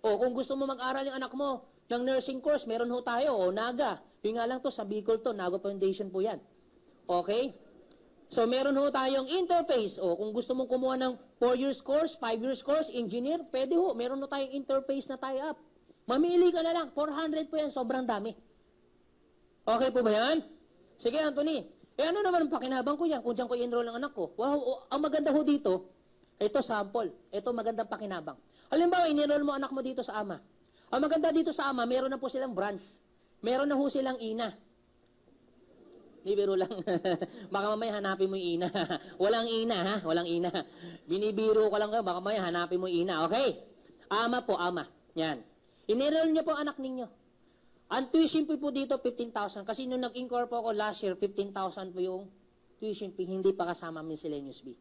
O, kung gusto mo mag-aral yung anak mo ng nursing course, meron ho tayo. O, NAGA. Yung nga lang to, sa Bicol to, NAGA Foundation po yan. Okay? So, meron ho tayong interface. O, kung gusto mong kumuha ng 4 years course, 5 years course, engineer, pwede ho. Meron ho tayong interface na tie-up. Mamili ka na lang. 400 po yan. Sobrang dami. Okay po ba yan? Sige, Anthony. Ano naman ang pakinabang ko yan kung dyan ko i-enroll ng anak ko? Wow, ang maganda ho dito, ito sample. Ito magandang pakinabang. Halimbawa, in-enroll mo anak mo dito sa AMA. Ang maganda dito sa AMA, meron na po silang branch. Meron na ho silang ina. Bibiro lang. Baka mamaya hanapin mo yung ina. Walang ina, ha? Walang ina. Binibiro ko lang kayo, baka mamaya hanapin mo yung ina. Okay? AMA po, AMA. Yan. In-enroll niyo po anak ninyo. Ang tuition fee po dito, 15,000. Kasi nung nag-inquire po ako last year, 15,000 po yung tuition fee, hindi pa kasama miscellaneous fee.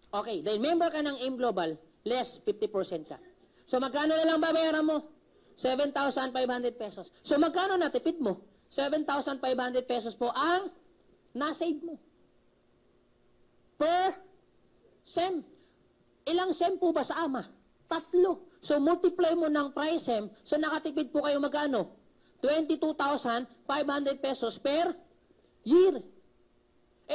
Okay, dahil member ka ng AIM Global, less 50% ka. So magkano na lang babayaran mo? 7,500 pesos. So magkano natipid mo? 7,500 pesos po ang nasave mo. Per SEM. Ilang SEM po ba sa AMA? 3. So multiply mo ng price SEM, so nakatipid po kayo magkano? 22,500 pesos per year.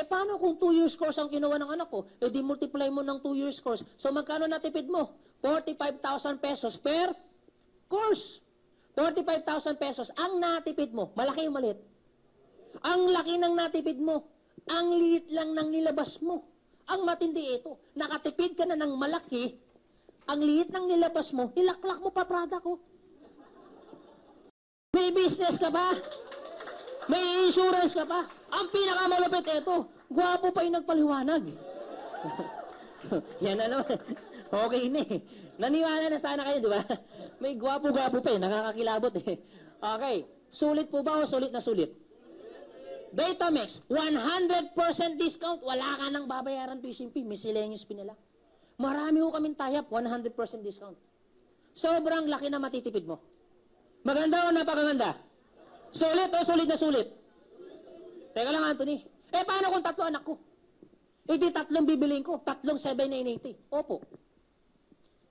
Paano kung 2 years course ang kinuha ng anak ko? Di multiply mo ng 2 years course. So, magkano natipid mo? 45,000 pesos per course. 45,000 pesos ang natipid mo. Malaki o maliit? Ang laki ng natipid mo. Ang liit lang ng nilabas mo. Ang matindi ito. Nakatipid ka na ng malaki. Ang liit ng nilabas mo, nilaklak mo pa product ko. May business ka ba? May insurance ka pa? Ang pinakamalupit ito, gwapo pa yung nagpaliwanag. Yan ano, okay na eh. Naniwala na sana kayo, di ba? May gwapo-gwapo pa eh, nakakakilabot eh. Okay, sulit po ba o sulit na sulit? Vitamix, 100% discount, wala ka nang babayaran tuition fee, miscellaneous fee nila. Marami ko kaming tie-up, 100% discount. Sobrang laki na matitipid mo. Maganda o napakaganda? Sulit o sulit na sulit? Teka lang, Anthony. Paano kung 3 anak ko? Di 3 bibiliin ko, 3 7,980. Opo.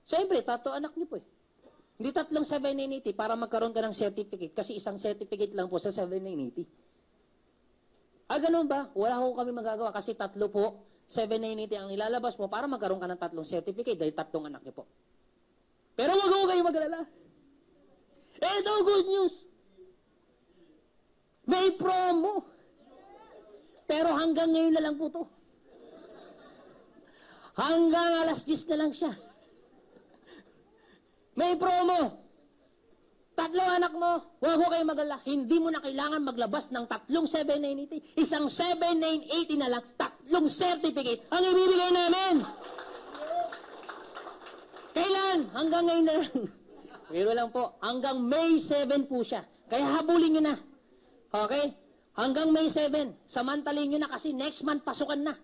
Siyempre, 3 anak niyo po eh. Hindi 3 7,980 para magkaroon ka ng certificate kasi isang certificate lang po sa 7,980. Ganun ba? Wala ko kami magagawa kasi 3 po, 7,980 ang ilalabas mo para magkaroon ka ng 3 certificate dahil 3 anak niyo po. Pero wag ko kayo mag-alala. Ito, good news. May promo. Pero hanggang ngayon na lang po to. Hanggang alas 10 na lang siya. May promo. 3 anak mo, huwag ko kayo mag-alala. Hindi mo na kailangan maglabas ng 3 7,980. Isang 7,980 na lang, 3 certificate ang ibibigay namin. Kailan? Hanggang ngayon na lang. Pero lang po, hanggang May 7 po siya. Kaya habulin nyo na. Okay? Hanggang May 7. Samantalin nyo na kasi next month pasukan na.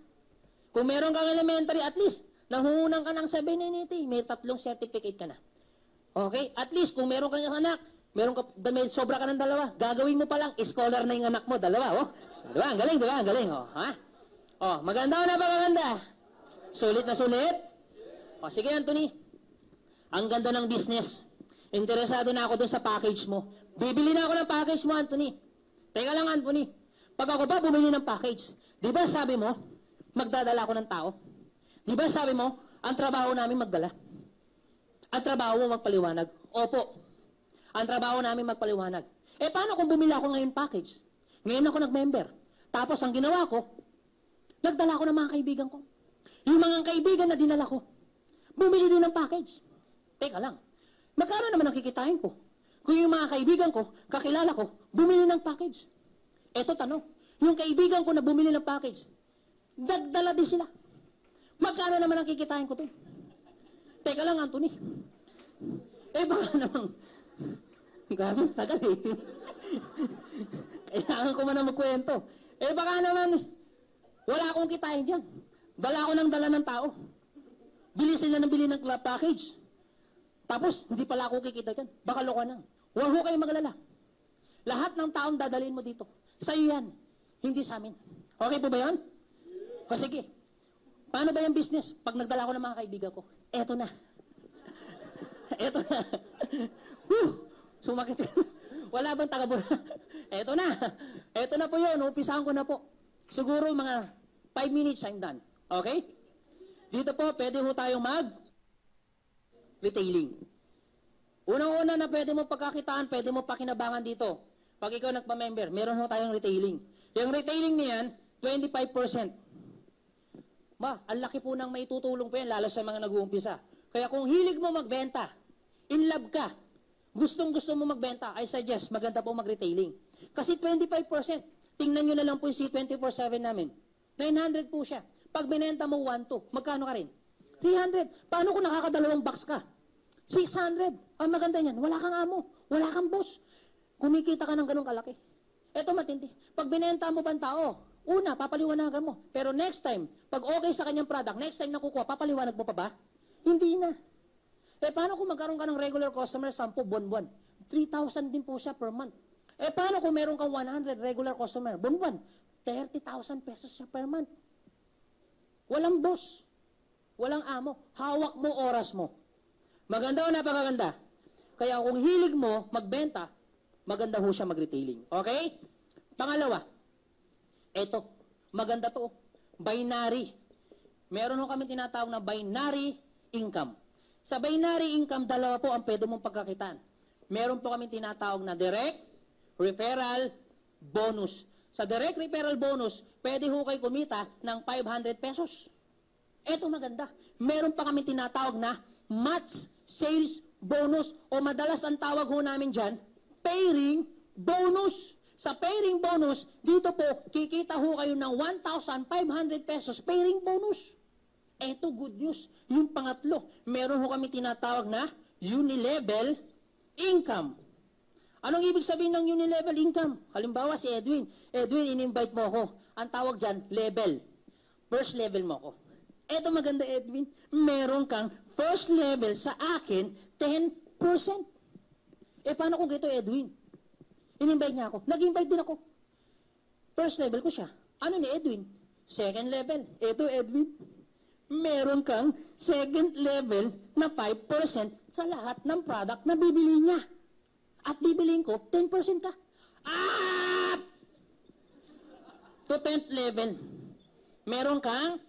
Kung meron kang elementary, at least, nahuhunan ka ng 7,980, may 3 certificate ka na. Okay? At least, kung meron kang anak, may sobra ka ng 2, gagawin mo pa lang, scholar na yung anak mo, 2, oh. Diba? Ang galing, diba? Ang galing, oh. Ha? Oh, maganda o napakaganda? Sulit na sulit? O, sige, Anthony. Ang ganda ng business. Interesado na ako dun sa package mo. Bibili na ako ng package mo, Anthony. Teka lang, Anthony. Pag ako ba bumili ng package, di ba sabi mo, magdadala ako ng tao? Di ba sabi mo, ang trabaho namin magdala? Ang trabaho mo magpaliwanag? Opo. Ang trabaho namin magpaliwanag. Paano kung bumili ako ngayon package? Ngayon ako nag-member. Tapos ang ginawa ko, nagdala ko ng mga kaibigan ko. Yung mga kaibigan na dinala ko, bumili din ng package. Teka lang. Magkano naman ang kikitain ko? Kung yung mga kaibigan ko, kakilala ko, bumili ng package. Eto tanong, yung kaibigan ko na bumili ng package, dagdala din sila. Magkano naman ang kikitain ko to? Teka lang, Anthony. Baka naman, grabe, tagal eh. Kailangan ko man na magkwento. Baka naman, wala akong kitain dyan. Dala ko ng dala ng tao. Bili sila ng bili ng package. Tapos, hindi pala ako kikita dyan. Baka loko na. Huwag ho kayo maglala. Lahat ng taong dadalhin mo dito. Sa'yo yan. Hindi sa amin. Okay po ba yan? O sige. Paano ba yung business? Pag nagdala ko ng mga kaibigan ko, eto na. Eto na. Sumakit. Wala bang tagabura? Eto na. Eto na po yun. Umpisahan ko na po. Siguro mga 5 minutes I'm done. Okay? Dito po, pwede ho tayong retailing. Unang-una na pwede mo pagkakitaan, pwede mo pakinabangan dito. Pag ikaw nagpa-member, meron ho tayong retailing. Yung retailing niyan, 25%. Ang laki po ng may tutulong po yan, lalo sa mga nag-uumpisa. Kaya kung hilig mo magbenta, in love ka, gustong-gusto mo magbenta, I suggest, maganda po mag-retailing. Kasi 25%, tingnan nyo na lang po yung C24/7 namin. 900 po siya. Pag binenta mo 1-2, magkano ka rin? 300. Paano kung nakakadalawang box ka? 600. Ang maganda niyan, wala kang amo, wala kang boss. Kumikita ka ng ganun kalaki. Eto matindi. Pag binenta mo ba ang tao, una, papaliwanagan mo. Pero next time, pag okay sa kanyang product, next time na kukuha, papaliwanag mo pa ba? Hindi na. Paano kung magkaroon ka ng regular customer, 10 buwan-buwan? 3,000 din po siya per month. Paano kung meron kang 100 regular customer, buwan-buwan? 30,000 pesos siya per month. Walang boss. Walang amo. Hawak mo oras mo. Maganda o napakaganda? Kaya kung hilig mo magbenta, maganda ho siya mag-retailing. Okay? Pangalawa, eto, maganda to. Binary. Meron ho kami tinatawag na binary income. Sa binary income, dalawa po ang pwede mong pagkakitaan. Meron po kami tinatawag na direct referral bonus. Sa direct referral bonus, pwede ho kayo kumita ng 500 pesos. Eto maganda. Meron pa kami tinatawag na match sales bonus o madalas ang tawag ho namin dyan, pairing bonus. Sa pairing bonus, dito po, kikita ho kayo ng 1,500 pesos pairing bonus. Eto, good news. Yung pangatlo, meron ho kami tinatawag na unilevel income. Anong ibig sabihin ng unilevel income? Halimbawa si Edwin. Edwin, in-invite mo ako. Ang tawag dyan, level. First level mo ako. Eto maganda, Edwin. Meron kang first level sa akin, 10%. Paano kung ito, Edwin? In-invite niya ako. Nag-invite din ako. First level ko siya. Ano ni Edwin? Second level. Ito, Edwin. Meron kang second level na 5% sa lahat ng product na bibili niya. At bibiliin ko, 10% ka. Up! To 10th level. Meron kang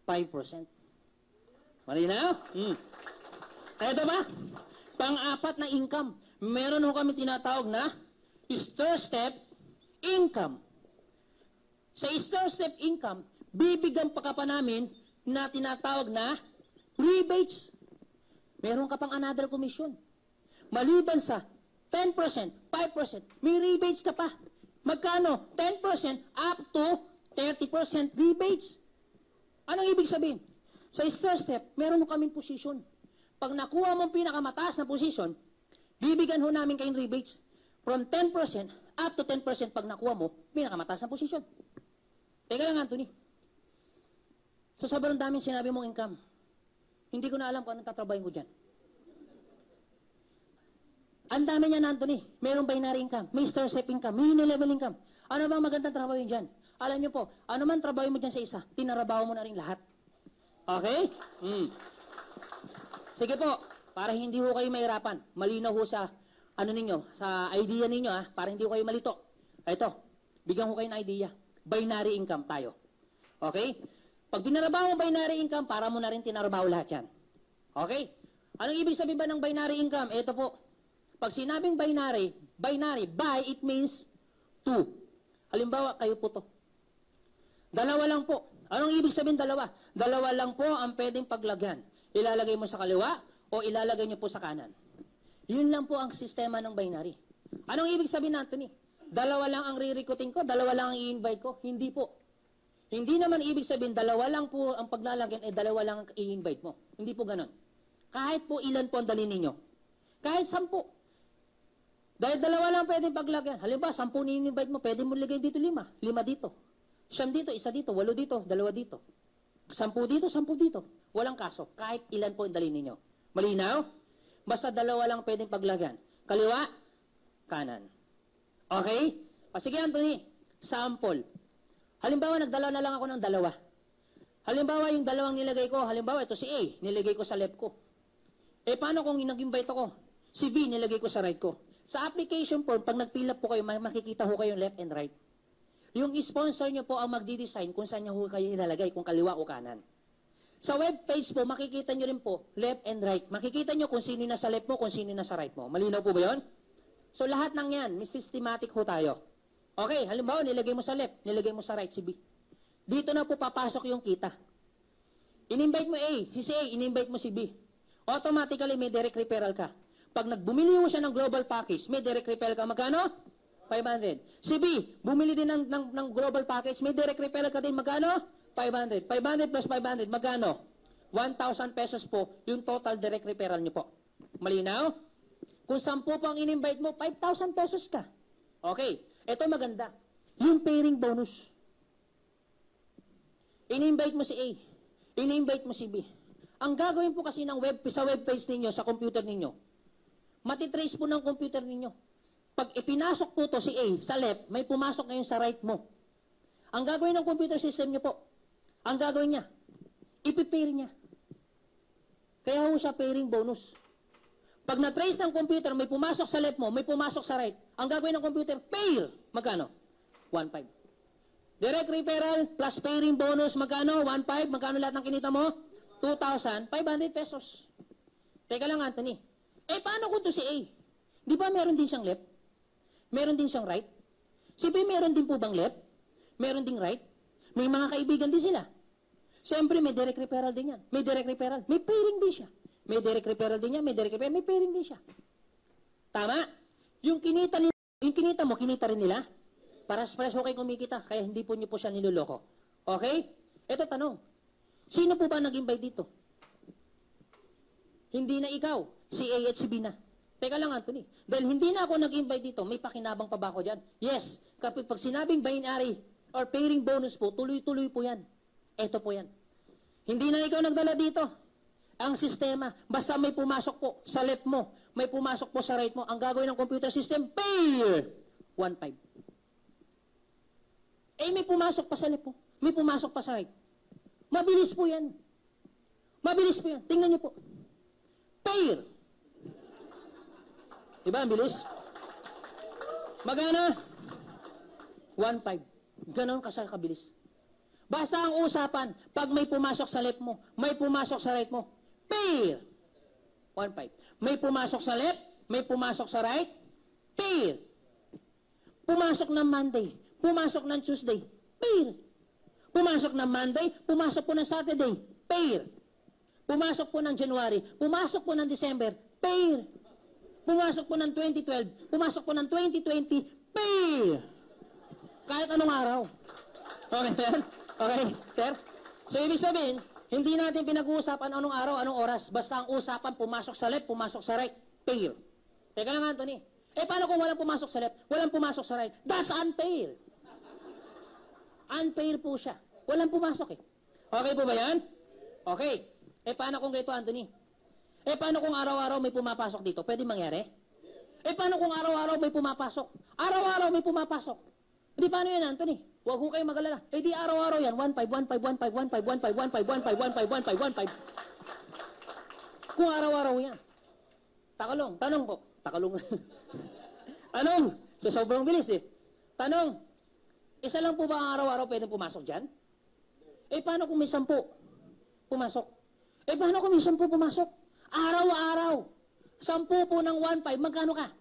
5%. Malinaw? Ito ba? Pang-apat na income. Meron ho kami tinatawag na stair-step income. Sa stair-step income, bibigyan pa ka pa namin na tinatawag na rebates. Meron ka pang another commission. Maliban sa 10%, 5%, may rebates ka pa. Magkano? 10% up to 30% rebates. Anong ibig sabihin? Sa stair-step, meron mo kaming position. Pag nakuha mo pinakamataas na position, bibigyan ho namin kayong rebates. From 10% up to 10% pag nakuha mo, pinakamataas na posisyon. Teka lang, Anthony. Sa sobrang daming sinabi mong income, hindi ko na alam kung anong tatrabahin ko dyan. Ang dami niyan, Anthony. Mayroong binary income, may stair-step income, may unilevel income. Ano bang magandang trabaho yun dyan? Alam niyo po, ano man trabaho mo dyan sa isa, tinarabaho mo na rin lahat. Okay? Sige po, para hindi ho kayo mahirapan, malinaw ho sa ano ninyo, sa idea ninyo para hindi ko kayo malito. Ito, bigyan ko kayo ng idea. Binary income tayo. Okay? Pag pinarabaho mo binary income, para mo na rin tinarabaho lahat yan. Okay? Anong ibig sabihin ba ng binary income? Ito po. Pag sinabing binary, by, it means two. Halimbawa, kayo po to. Dalawa lang po. Anong ibig sabihin dalawa? Dalawa lang po ang pwedeng paglagyan. Ilalagay mo sa kaliwa o ilalagay niyo po sa kanan. Yun lang po ang sistema ng binary. Anong ibig sabihin natin Dalawa lang ang re-recruiting ko, dalawa lang ang i-invite ko? Hindi po. Hindi naman ibig sabihin, dalawa lang po ang paglalagyan, dalawa lang ang i-invite mo. Hindi po ganon. Kahit po ilan po ang dalhin ninyo. Kahit 10. Dahil dalawa lang pwedeng paglagyan. Halimbawa, 10 ni-invite mo, pwede mo ligay dito 5. 5 dito. 9 dito, 1 dito, 8 dito, 2 dito. 10 dito, 10 dito. Walang kaso. Kahit ilan po ang dalhin ninyo. Malinaw? Basta dalawa lang pwedeng paglagyan. Kaliwa, kanan. Okay? Sige, Anthony. Sample. Halimbawa, nagdala na lang ako ng 2. Halimbawa, yung 2 nilagay ko, halimbawa, ito si A, nilagay ko sa left ko. Paano kung nag-invite ako? Si B, nilagay ko sa right ko. Sa application form, pag nag-fill up po kayo, makikita ho kayo left and right. Yung sponsor nyo po ang magdi-design kung saan nyo ho kayo ilalagay, kung kaliwa o kanan. Sa web page po, makikita nyo rin po, left and right. Makikita nyo kung sino nasa left mo, kung sino nasa right mo. Malinaw po ba yun? So, lahat ng yan, may systematic ho tayo. Okay, halimbawa, nilagay mo sa left, nilagay mo sa right si B. Dito na po papasok yung kita. In-invite mo A, si A, in-invite mo si B. Automatically, may direct referral ka. Pag nagbumili mo siya ng global package, may direct referral ka. Magkano? 500. Si B, bumili din ng global package, may direct referral ka din. Magkano? 500. 500 plus 500, magkano? 1,000 pesos po, yung total direct referral niyo po. Malinaw? Kung 10 po ang in-invite mo, 5,000 pesos ka. Okay, ito maganda. Yung pairing bonus. In-invite mo si A, in-invite mo si B. Ang gagawin po kasi ng sa web page ninyo, sa computer ninyo, matitrace po ng computer ninyo. Pag ipinasok po to si A sa left, may pumasok ngayon sa right mo. Ang gagawin ng computer system nyo po, ang gagawin niya, ipipair niya. Kaya ho siya pairing bonus. Pag na-trace ng computer, may pumasok sa left mo, may pumasok sa right. Ang gagawin ng computer, pair. Magkano? 1,500. Direct referral plus pairing bonus, magkano? 1.5, magkano lahat ng kinita mo? 2,500 pesos. Teka lang, Anthony. Paano kung to si A? Di ba meron din siyang left? Meron din siyang right? Si B meron din po bang left? Meron ding right? May mga kaibigan din sila. Siyempre, may direct referral din yan. May direct referral. May pairing din siya. May direct referral din yan. May direct referral. May pairing din siya. Tama? Yung kinita mo, kinita rin nila? Paras-paras okay kumikita, kaya hindi po niyo po siya niloloko. Okay? Ito tanong. Sino po ba nag-invite dito? Hindi na ikaw. Si A at si B na. Teka lang, Anthony. Dahil hindi na ako nag-invite dito, may pakinabang pa ba ako dyan? Yes. Kapag sinabing binary or pairing bonus po, tuloy-tuloy po yan. Ito po yan. Hindi na ikaw nagdala dito. Ang sistema, basta may pumasok po sa left mo, may pumasok po sa right mo, ang gagawin ng computer system, pair! 1.5. May pumasok pa sa left mo, may pumasok pa sa right. Mabilis po yan. Mabilis po yan. Tingnan niyo po. Pair! Diba, ang bilis? Magana? 1.5. Ganon kabilis. Basta ang usapan, pag may pumasok sa left mo, may pumasok sa right mo, pair! 1.5. May pumasok sa left, may pumasok sa right, pair! Pumasok ng Monday, pumasok ng Tuesday, pair! Pumasok ng Monday, pumasok po ng Saturday, pair! Pumasok po ng January, pumasok po ng December, pair! Pumasok po ng 2012, pumasok po ng 2020, pair! Kahit anong araw. Okay ba yan? Okay, sir? So, ibig sabihin, hindi natin pinag-uusapan anong araw, anong oras. Basta ang usapan, pumasok sa left, pumasok sa right, pair. Teka lang, Anthony. Paano kung walang pumasok sa left, walang pumasok sa right? That's unfair. Unfair po siya. Walang pumasok eh. Okay po ba yan? Okay. Paano kung ganito, Anthony? Paano kung araw-araw may pumapasok dito? Pwede mangyari? Paano kung araw-araw may pumapasok? Araw-araw may pumapasok. Hindi paano yan, Anthony? Huwag ho kayo mag-alala. Di araw-araw yan. 1.5, 1.5, 1.5, 1.5, 1.5, 1.5, 1.5, 1.5, 1.5. Kung araw-araw yan. Tanong po. Tanong. So, sobrang bilis eh. Tanong. Isa lang po ba ang araw-araw pwedeng pumasok dyan? Paano kung may 10 pumasok? Paano kung may 10 pumasok? Araw-araw. 10 po ng 1.5, magkano ka?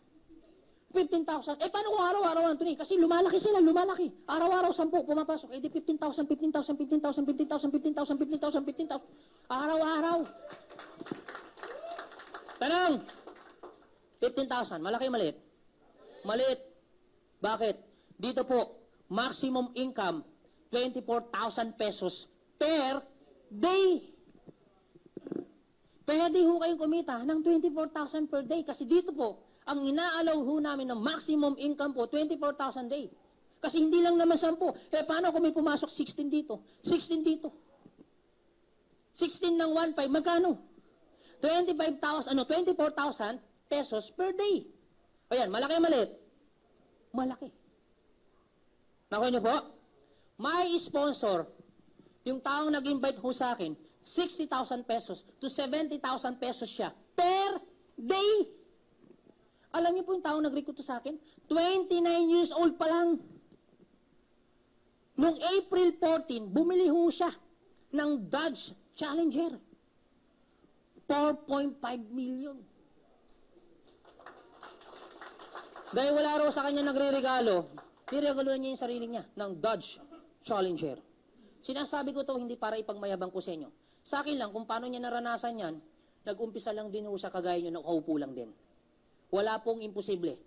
15,000. Paano kung araw-araw, Anthony? Kasi lumalaki sila, lumalaki. Araw-araw 10 pumapasok. Di 15,000, 15,000, 15,000, 15,000, 15,000, 15,000, 15,000. Araw-araw. Tanong. 15,000. Malaki, maliit? Maliit. Bakit? Dito po, maximum income, 24,000 pesos per day. Pwede ho kayong kumita ng 24,000 per day kasi dito po, ang ina-allow ho namin ng maximum income po, 24,000 day. Kasi hindi lang naman 10. Paano kung may pumasok 16 dito? 16 dito. 16 ng 1.5, magkano? 24,000 pesos per day. Ayan, malaki maliit? Malaki. Nakuha niyo po? May sponsor, yung taong nag-invite ho sa akin, 60,000 pesos to 70,000 pesos siya per day. Alam niyo po yung taong nag-recruit sa akin? 29 years old pa lang. Noong April 14, bumili ho siya ng Dodge Challenger. 4.5 million. Dahil wala raw sa kanya nagre-regalo, niregaluhan niya yung sarili niya ng Dodge Challenger. Sinasabi ko to hindi para ipagmayabang ko sa inyo. Sa akin lang, kung paano niya naranasan yan, nag-umpisa lang din ho sa kagaya niyo, nakaupo lang din. Wala pong imposible.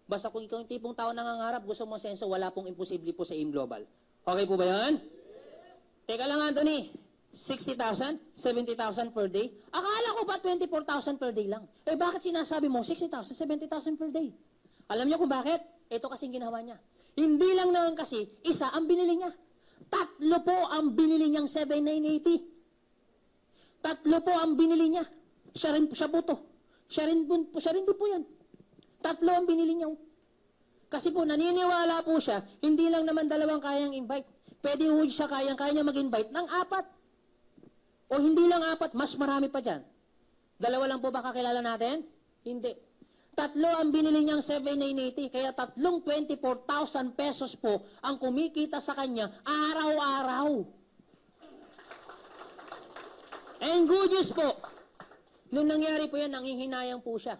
Basta kung ikaw yung tipong tao nangangarap, gusto mo senso, wala pong imposible po sa AIM Global. Okay po ba yan? Teka lang, Anthony. 60,000? 70,000 per day? Akala ko ba 24,000 per day lang? Bakit sinasabi mo 60,000, 70,000 per day? Alam niyo kung bakit? Ito kasing ginawa niya. Hindi lang naman kasi, isa ang binili niya. 3 po ang binili niyang 7,980. 3 po ang binili niya. Siya po to. Siya rin din po yan. 3 ang binili niya. Kasi po, naniniwala po siya, hindi lang naman 2 kayang invite. Pwede po siya kaya niya mag-invite ng 4. O hindi lang 4, mas marami pa dyan. 2 lang po ba kakilala natin? Hindi. Tatlo ang binili niyang 7,980, kaya tatlong 24,000 pesos po ang kumikita sa kanya araw-araw. And good news po, nung nangyari po yan, nanghihinayang po siya.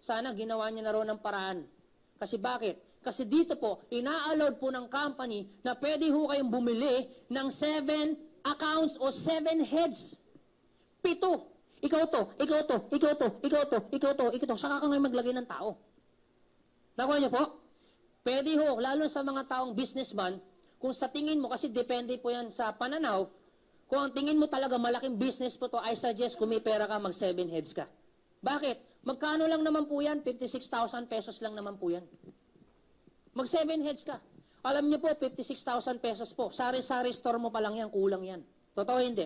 Sana ginawa niya na rin ng paraan. Kasi bakit? Kasi dito po, ina-allowed po ng company na pwede ho kayong bumili ng 7 accounts o 7 heads. 7. Ikaw to, ikaw to, ikaw to, ikaw to, ikaw to, ikaw to. Saka ka ngayon maglagay ng tao. Nakuha niyo po? Pwede ho, lalo sa mga taong businessman, kung sa tingin mo, kasi depende po yan sa pananaw, kung ang tingin mo talaga malaking business po to, I suggest kung may pera ka, mag 7 heads ka. Bakit? Magkano lang naman po yan? 56,000 pesos lang naman po yan. Mag 7 heads ka. Alam niyo po, 56,000 pesos po. Sari-sari store mo pa lang yan, kulang yan. Totoo hindi?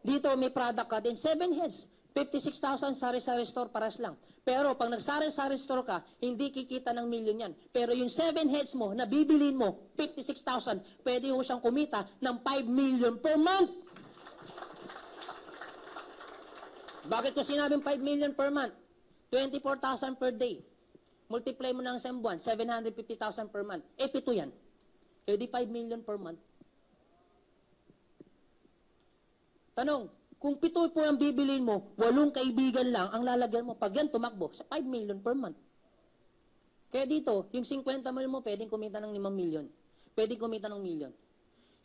Dito may product ka din, 7 heads. 56,000 sari-sari store paras lang. Pero pag nagsari-sari store ka, hindi kikita ng milyon yan. Pero yung 7 heads mo, na bibilin mo, 56,000, pwede mo siyang kumita ng 5 million per month. Bakit ko sinabing 5 million per month? 24,000 per day. Multiply mo ng isang buwan, 750,000 per month. 7 yan. E di 5 million per month. Tanong, kung 7 po ang bibilin mo, 8 kaibigan lang ang lalagyan mo. Pag yan tumakbo, sa 5 million per month. Kaya dito, yung 50 mil mo, pwedeng kumita ng 5 million. Pwedeng kumita ng million.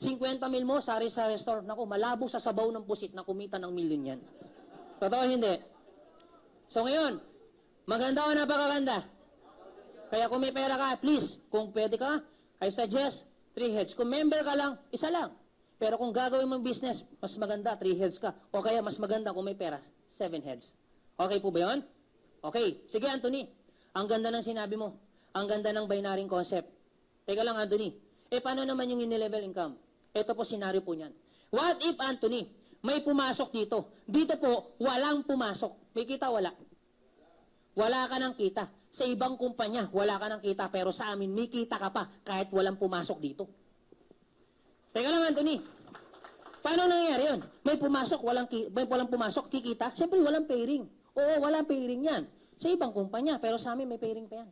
50 mil mo, sari-sari store. Naku, malabo sa sabaw ng pusit na kumita ng million yan. Totoo hindi? So ngayon, maganda o napakaganda? Kaya kung may pera ka, please, kung pwede ka, I suggest 3 heads. Kung member ka lang, isa lang. Pero kung gagawin mong business, mas maganda, 3 heads ka. O kaya mas maganda kung may pera, 7 heads. Okay po ba yun? Okay. Sige, Anthony. Ang ganda ng sinabi mo. Ang ganda ng binary concept. Teka lang, Anthony. Paano naman yung in-level income? Ito po, senaryo po niyan. What if, Anthony, may pumasok dito? Dito po, walang pumasok. May kita, wala. Wala ka ng kita. Sa ibang kumpanya, wala ka ng kita. Pero sa amin, may kita ka pa kahit walang pumasok dito. Teka lang, Anthony. Paano nangyayari yun? May walang pumasok, kikita? Siyempre, walang pairing. Oo, walang pairing yan. Sa ibang kumpanya, pero sa amin may pairing pa yan.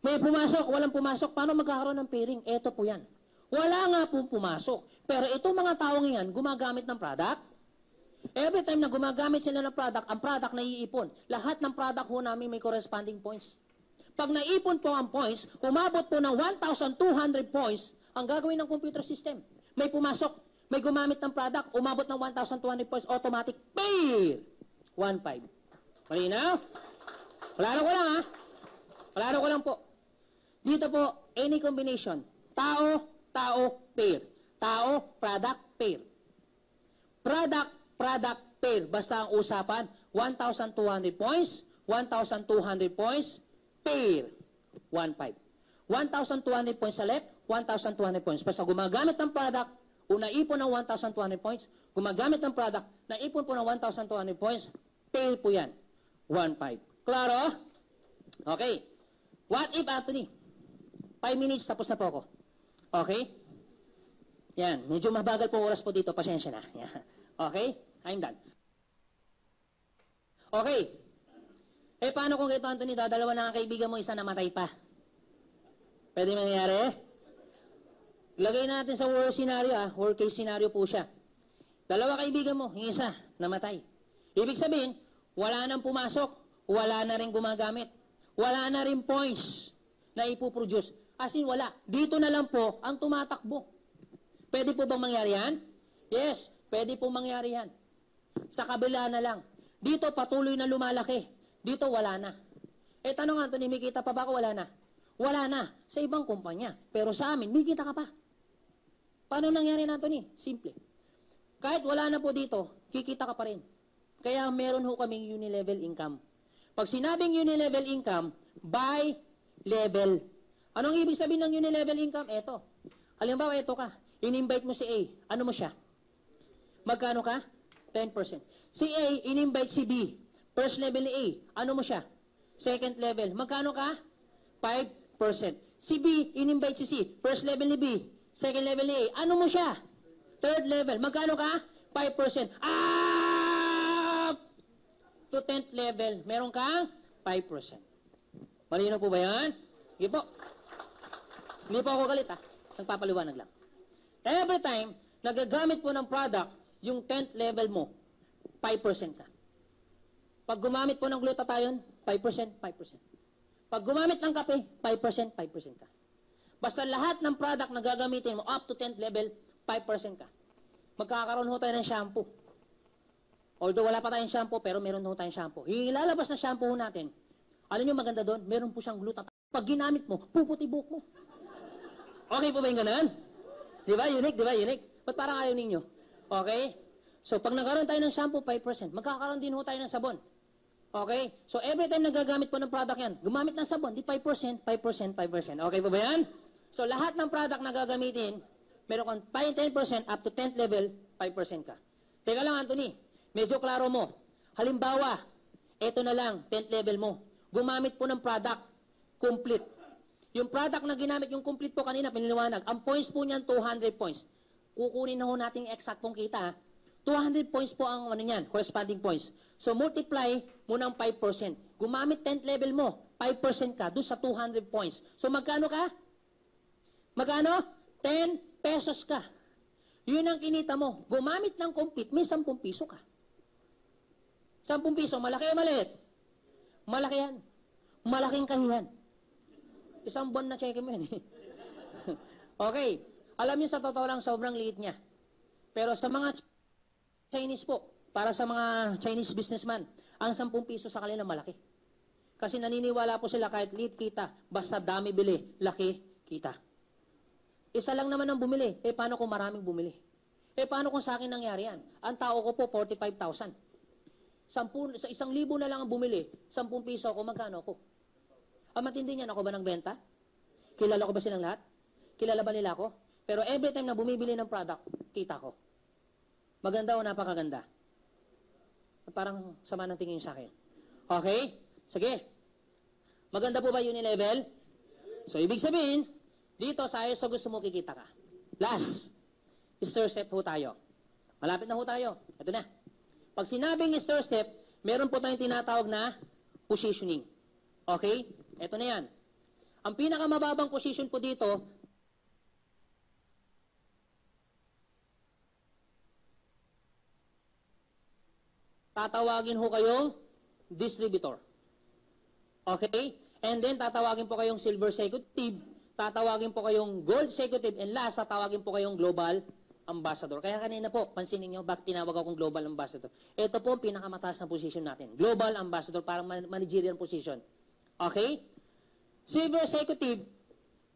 May pumasok, walang pumasok. Paano magkakaroon ng pairing? Eto po yan. Wala nga pong pumasok. Pero itong mga taong yan, gumagamit ng product. Every time na gumagamit sila ng product, ang product na iipon. Lahat ng product ho namin may corresponding points. Pag naipon po ang points, umabot po ng 1,200 points, ang gagawin ng computer system, may pumasok, may gumamit ng product, umabot ng 1,200 points, automatic, pair! 1,500. Malinaw? Klaro ko lang, ha? Klaro ko lang po. Dito po, any combination. Tao, pair. Tao, product, pair. Product, pair. Basta ang usapan, 1,200 points, 1,200 points, pair. 1,500. 1,200 points sa left, 1,200 points. Basta gumagamit ng product, naipon ng 1,200 points, gumagamit ng product, naipon po ng 1,200 points, pair po yan. 1,500. Klaro? Okay. What if, Anthony? 5 minutes, tapos na po ako. Okay? Yan. Medyo mabagal po oras po dito. Pasensya na. Yan. Okay? I'm done. Okay. Paano kung ito, Anthony, dadalawa na ang kaibigan mo, isa namatay pa? Pwede mangyari? Lagay natin sa worst scenario, worst case scenario po siya. Dalawa kaibigan mo, yung isa, namatay. Ibig sabihin, wala nang pumasok, wala na rin gumagamit, wala na rin points na ipuproduce. As in, wala. Dito na lang po ang tumatakbo. Pwede po bang mangyari yan? Yes, pwede po mangyari yan. Sa kabila na lang. Dito patuloy na lumalaki. Dito wala na. Tanong, Anthony, may kita pa ba ako? Wala na. Wala na. Sa ibang kumpanya. Pero sa amin, may kita ka pa. Paano nangyari na, Anthony? Simple. Kahit wala na po dito, kikita ka pa rin. Kaya meron ho kaming unilevel income. Pag sinabing unilevel income, by level. Anong ibig sabihin ng unilevel income? Eto. Halimbawa, eto ka. In-invite mo si A. Ano mo siya? Magkano ka? 10%. Si A, in-invite si B. First level ni A. Ano mo siya? Second level. Magkano ka? 5%. Si B, in-invite si C. First level ni B. Second level ni A. Ano mo siya? Third level. Magkano ka? 5%. Up to 10th level. Meron kang 5%. Malinaw po ba yan? Sige po. Hindi po ako galit ha. Nagpapaliwanag lang. Every time, nagagamit po ng product, yung 10th level mo, 5% ka. Pag gumamit po ng glutathione, 5%, 5%. Pag gumamit ng kape, 5%, 5% ka. Basta lahat ng product na gagamitin mo, up to 10th level, 5% ka. Magkakaroon ho tayo ng shampoo. Although wala pa tayong shampoo, pero meron ho tayong shampoo. Ilalabas na shampoo ho natin. Alam nyo maganda doon? Meron po siyang glutathione. Pag ginamit mo, puputi buhok mo. Okay po ba yung ganun? Di ba? Unique, di ba? Unique. Ba't parang ayaw ninyo? Okay? So, pag nagkaroon tayo ng shampoo, 5%. Magkakaroon din ho tayo ng sabon. Okay? So, every time nagagamit po ng product yan, gumamit ng sabon, di 5%, 5%, 5%. Okay po ba yan? So, lahat ng product na gagamitin, meron kang 10% up to 10th level, 5% ka. Teka lang, Anthony. Medyo klaro mo. Halimbawa, eto na lang, 10th level mo. Gumamit po ng product, complete. Yung product na ginamit, yung complete po kanina, piniliwanag, ang points po niyan, 200 points. Kukunin na ho natin yung eksaktong kita, ha? 200 points po ang ano niyan, corresponding points. So, multiply mo ng 5%. Gumamit 10th level mo, 5% ka, doon sa 200 points. So, magkano ka? Magkano? 10 pesos ka. Yun ang kinita mo. Gumamit ng complete, may 10 piso ka. 10 piso, malaki o maliit? Malaki yan. Malaking kahihan. Isang buwan na check mo yan. Okay. Alam niyo sa totoo lang, sobrang liit niya. Pero sa mga Chinese po, para sa mga Chinese businessman, ang 10 piso sa kanila malaki. Kasi naniniwala po sila kahit liit kita, basta dami bili, laki kita. Isa lang naman ang bumili. Paano kung maraming bumili? Paano kung sa akin nangyari yan? Ang tao ko po, 45,000. Sa 1,000 na lang ang bumili, 10 piso ako, magkano ako? Ang matindi niyan, ako ba ng benta? Kilala ko ba silang lahat? Kilala ba nila ako? Pero every time na bumibili ng product, kita ko. Maganda o napakaganda? Parang sama ng tingin sa akin. Okay? Sige. Maganda po ba yun yung level? So, ibig sabihin, dito sa ayos sa gusto mo kikita ka. Last, stir step ho tayo. Malapit na ho tayo. Ito na. Pag sinabing stir step, meron po tayong tinatawag na positioning. Okay? Ito na yan. Ang pinakamababang position po dito, tatawagin ho kayong distributor. Okay? And then, tatawagin po kayong silver executive, tatawagin po kayong gold executive, and last, tatawagin po kayong global ambassador. Kaya kanina po, pansinin nyo, bakit tinawag akong global ambassador? Ito po ang pinakamataas na position natin. Global ambassador, parang managerial position. Okay? Silver executive,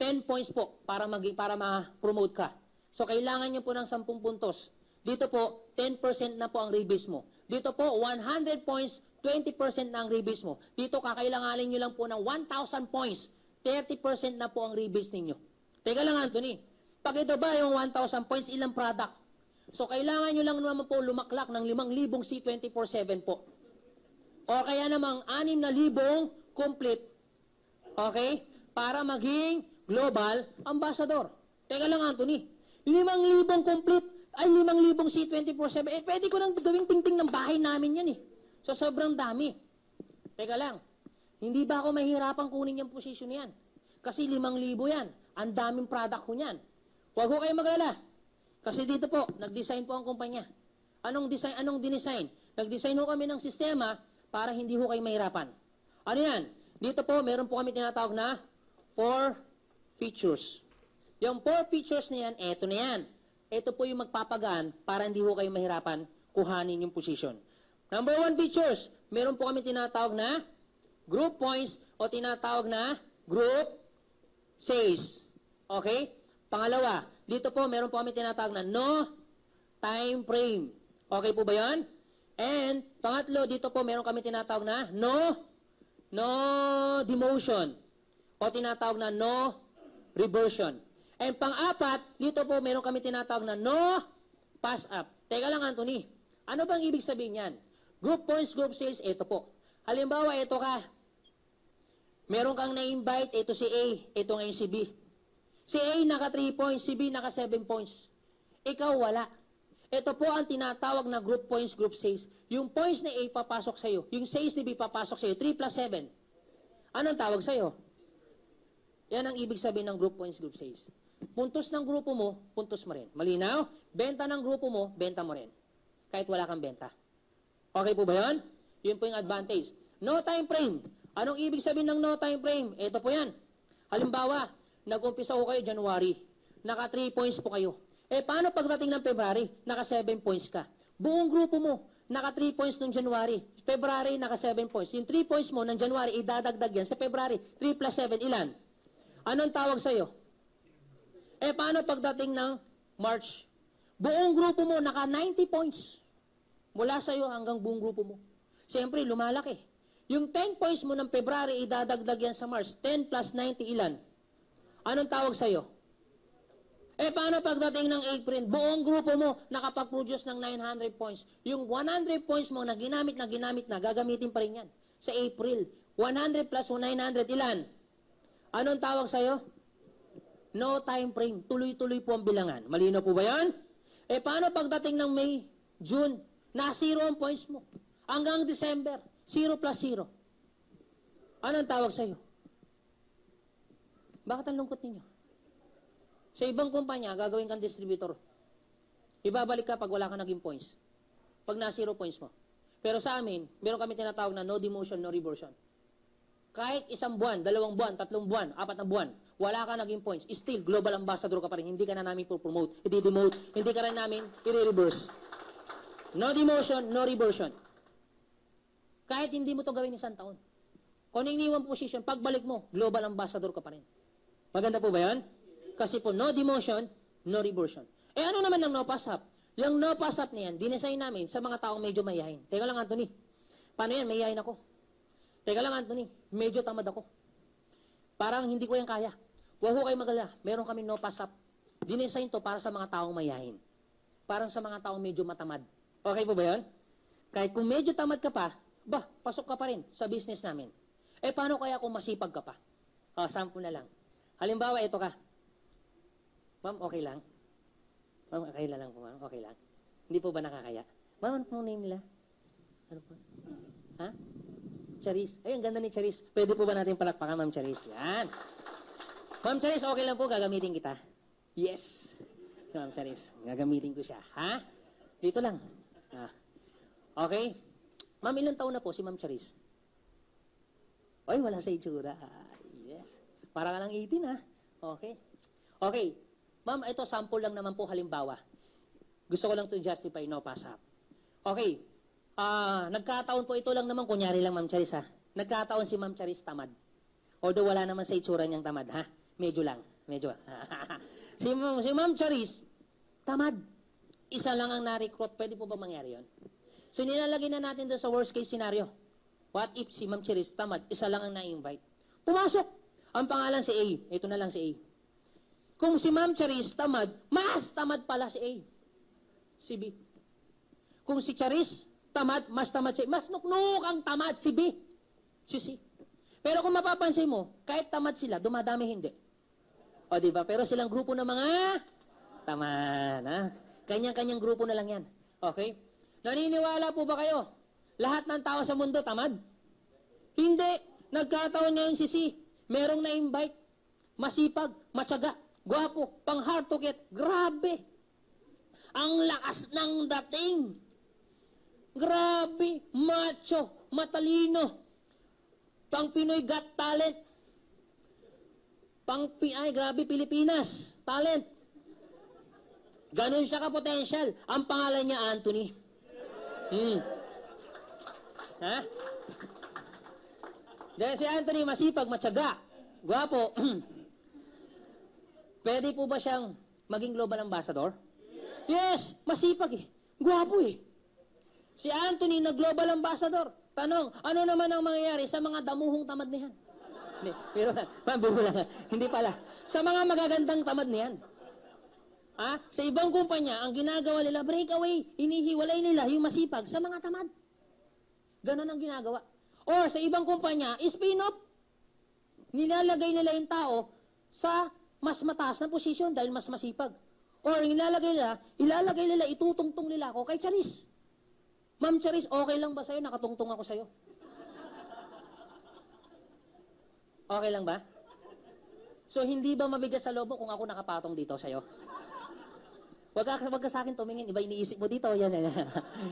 10 points po para ma-promote ka. So, kailangan nyo po ng 10 puntos. Dito po, 10% na po ang rebase mo. Dito po, 100 points, 20% na ang rebase mo. Dito, kakailanganin nyo lang po ng 1,000 points. 30% na po ang rebase ninyo. Teka lang, Anthony. Pag ito ba yung 1,000 points, ilang product? So, kailangan nyo lang naman po lumaklak ng 5,000 C24/7 po. O kaya namang 6,000 complete. Okay? Para maging global ambassador. Teka lang, Anthony. 5,000 complete ay 5,000 C24/7. Pwede ko nang gawing tingting ng bahay namin yan eh. So, sobrang dami. Teka lang. Hindi ba ako mahihirapang kunin yung posisyon yan? Kasi 5,000 yan. Ang daming product ko yan. Huwag ko kayo mag-alala. Kasi dito po, nag-design po ang kumpanya. Anong dinesign? Nag-design ho kami ng sistema para hindi ho kayo mahirapan. Ano yan? Dito po, meron po kami tinatawag na 4 features. Yung 4 features na yan, eto na yan. Ito po yung magpapagaan para hindi ho kayo mahirapan kuhanin yung position. Number 1 features, meron po kami tinatawag na group points o tinatawag na group sales. Okay? Pangalawa, dito po meron po kami tinatawag na no time frame. Okay po ba yan? And pangatlo, dito po meron kami tinatawag na no demotion o tinatawag na no reversion. And pang-apat, dito po meron kami tinatawag na no pass up. Teka lang, Anthony. Ano bang ibig sabihin yan? Group points, group sales, ito po. Halimbawa, ito ka. Meron kang na-invite, ito si A, ito ngayon si B. Si A naka 3 points, si B naka 7 points. Ikaw wala. Ito po ang tinatawag na group points, group sales. Yung points ni A papasok sa'yo, yung sales ni B papasok sa'yo, 3 plus 7. Anong tawag sa'yo? Yan ang ibig sabihin ng group points, group sales. Puntos ng grupo mo, puntos mo rin. Malinaw? Benta ng grupo mo, benta mo rin. Kahit wala kang benta. Okay po ba yun? Yun po yung advantage. No time frame. Anong ibig sabihin ng no time frame? Ito po yan. Halimbawa, nag-umpisa ko kayo January. Naka 3 points po kayo. Paano pagdating ng February? Naka 7 points ka. Buong grupo mo, naka 3 points nung January. February, naka 7 points. Yung 3 points mo ng January, idadagdag yan. Sa February, 3 plus 7, ilan? Anong tawag sa'yo? Paano pagdating ng March? Buong grupo mo, naka 90 points. Mula sa'yo hanggang buong grupo mo. Siyempre, lumalaki. Yung 10 points mo ng February, idadagdag yan sa March. 10 plus 90, ilan? Anong tawag sa'yo? Paano pagdating ng April? Buong grupo mo, nakapag-produce ng 900 points. Yung 100 points mo na ginamit na, gagamitin pa rin yan. Sa April, 100 plus 900, ilan? Anong tawag sa'yo? No time frame. Tuloy-tuloy po ang bilangan. Malino po ba yan? Paano pagdating ng May, June, na 0 ang points mo? Hanggang December, 0 plus 0. Anong tawag sa'yo? Bakit ang lungkot ninyo? Sa ibang kumpanya, gagawin kang distributor. Ibabalik ka pag wala ka naging points. Pag na 0 points mo. Pero sa amin, meron kami tinatawag na no demotion, no reversion. Kahit 1 buwan, 2 buwan, 3 buwan, 4 na buwan, wala ka naging points, still, global ambassador ka pa rin. Hindi ka na namin promote, i-demote, hindi ka rin namin i-reverse. No demotion, no reversion. Kahit hindi mo to gawin 1 taon. Kung iniwan position, pagbalik mo, global ambassador ka pa rin. Maganda po ba yan? Kasi po, no demotion, no reversion. Ano naman ng no pass up? Yung no pass up na yan, dinesign namin sa mga taong medyo mayayain. Teka lang, Anthony. Paano yan? Mayayain ako. Teka lang, Anthony. Medyo tamad ako. Parang hindi ko yan kaya. Huwag ko kayo magalala. Meron kami no pass up. Dinesign to para sa mga taong mayayain. Parang sa mga taong medyo matamad. Okay po ba yan? Kahit kung medyo tamad ka pa, pasok ka pa rin sa business namin. Paano kaya kung masipag ka pa? Sample na lang. Halimbawa, ito ka. Ma'am, okay lang? Ma'am, okay lang po, ma'am. Okay lang. Hindi po ba nakakaya? Ma'am, ano po name nila? Ano po? Ha? Charis. Ay, ang ganda ni Charis. Pwede po ba natin palakpakan, Ma'am Charis? Yan. Ma'am Charis, okay lang po. Gagamitin kita. Yes. Ma'am Charis, gagamitin ko siya. Ha? Dito lang. Okay. Ma'am, ilang taon na po si Ma'am Charis? Ay, wala sa itsura. Yes. Para ka lang 18, ha? Okay. Okay. Ma'am, ito sample lang naman po halimbawa. Gusto ko lang to justify, no pass up. Okay. Nagkataon po ito lang naman, kunyari lang Ma'am Charis, ha? Nagkataon si Ma'am Charis tamad. Although wala naman sa itsura niyang tamad, ha? Medyo lang. Medyo. si Ma'am Charis, tamad. Isa lang ang na-recruit. Pwede po ba mangyari yon? So, nilalagay na natin doon sa worst case scenario. What if si Ma'am Charis tamad, isa lang ang na-invite? Pumasok. Ang pangalan si A. Ito na lang si A. Kung si Ma'am Charis tamad, mas tamad pala si A. Si B. Kung si Charis tamad, mas tamad si A. Mas nuknuk ang tamad si B. Si C. Pero kung mapapansin mo, kahit tamad sila, dumadami hindi. O diba? Pero silang grupo ng mga tamad. Ha? Kanyang-kanyang grupo na lang yan. Okay? Naniniwala po ba kayo? Lahat ng tao sa mundo tamad? Hindi. Nagkataon ngayon si C. Merong na-invite. Masipag, matyaga, gwapo, pang hard to get. Grabe. Ang lakas ng dating. Grabe. Macho. Matalino. Pang Pinoy Got Talent. Grabe, Pilipinas. Talent. Ganon siya ka-potential. Ang pangalan niya, Anthony. Ha? Dahil si Anthony masipag, matyaga, gwapo. Pwede po ba siyang maging global ambassador? Yes, masipag eh. Gwapo eh. Si Anthony na global ambassador. Tanong, ano naman ang mangyayari sa mga damuhong tamad na yan? Hindi, pero lang. Hindi pala. Sa mga magagandang tamad na yan. Sa ibang kumpanya, ang ginagawa nila, breakaway, inihiwalay nila yung masipag sa mga tamad. Ganon ang ginagawa. Or sa ibang kumpanya, spin-off. Nilalagay nila yung tao sa mas mataas na posisyon dahil mas masipag. Or ilalagay nila, itutungtong nila ako kay Charis. Ma'am Charis, okay lang ba sa'yo? Nakatungtong ako sa'yo. Okay lang ba? So, hindi ba mabigat sa loob mo kung ako nakapatong dito sa'yo? Wag ka sa akin tumingin. Iba iniisip mo dito. Yan, yan.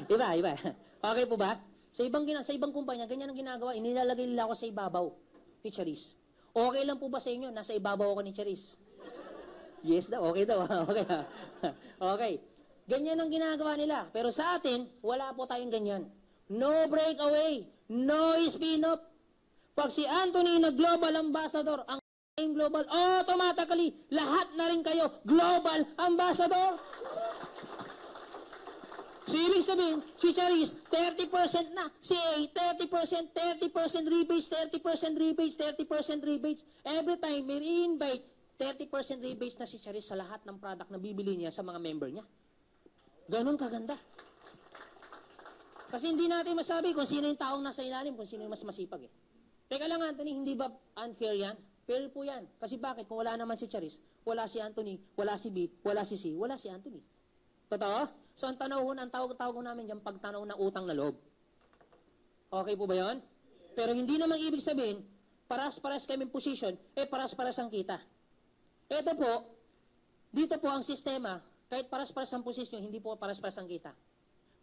Iba. Okay po ba? Sa ibang kumpanya, ganyan ang ginagawa. Inilalagay nila ako sa ibabaw ni Charis. Okay lang po ba sa inyo? Nasa ibabaw ako ni Charis. Yes daw. Okay daw. Okay. Okay. Ganyan ang ginagawa nila. Pero sa atin, wala po tayong ganyan. No breakaway. No spin-off. Pag si Anthony na global ambassador, ang global, automatically, lahat na rin kayo, global ambassador. So, ibig sabihin, si Charis, 30% na. Si A, 30%, 30% rebates, 30% rebates, 30% rebates. Every time, may invite 30% rebates na si Charis sa lahat ng product na bibili niya sa mga member niya. Ganon kaganda. Kasi hindi natin masabi kung sino yung taong nasa ilalim, kung sino yung mas masipag eh. Teka lang, Anthony, hindi ba unfair yan? Fair po yan. Kasi bakit? Kung wala naman si Charis, wala si Anthony, wala si B, wala si C, wala si Anthony. Totoo? So, ang tawag namin dyan, pagtanaw ng utang na loob. Okay po ba yun? Pero hindi naman ibig sabihin, paras-paras kaming position, paras-paras ang kita. Ito po, dito po ang sistema, kahit paras-paras ang position, hindi po paras-paras ang kita.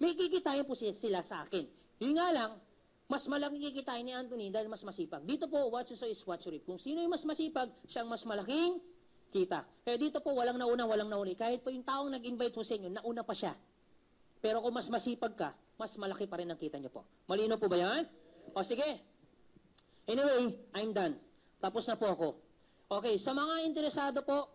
May kikitain po sila sa akin. Yun nga lang, mas malaking kikitain ni Anthony dahil mas masipag. Dito po, what you saw is what you reap. Kung sino yung mas masipag, siyang mas malaking kita. Kaya dito po, walang nauna, walang nauli. Kahit po yung taong nag-invite po sa inyo, nauna pa siya. Pero kung mas masipag ka, mas malaki pa rin ang kita niyo po. Malino po ba yan? O sige. Anyway, I'm done. Tapos na po ako. Okay, sa mga interesado po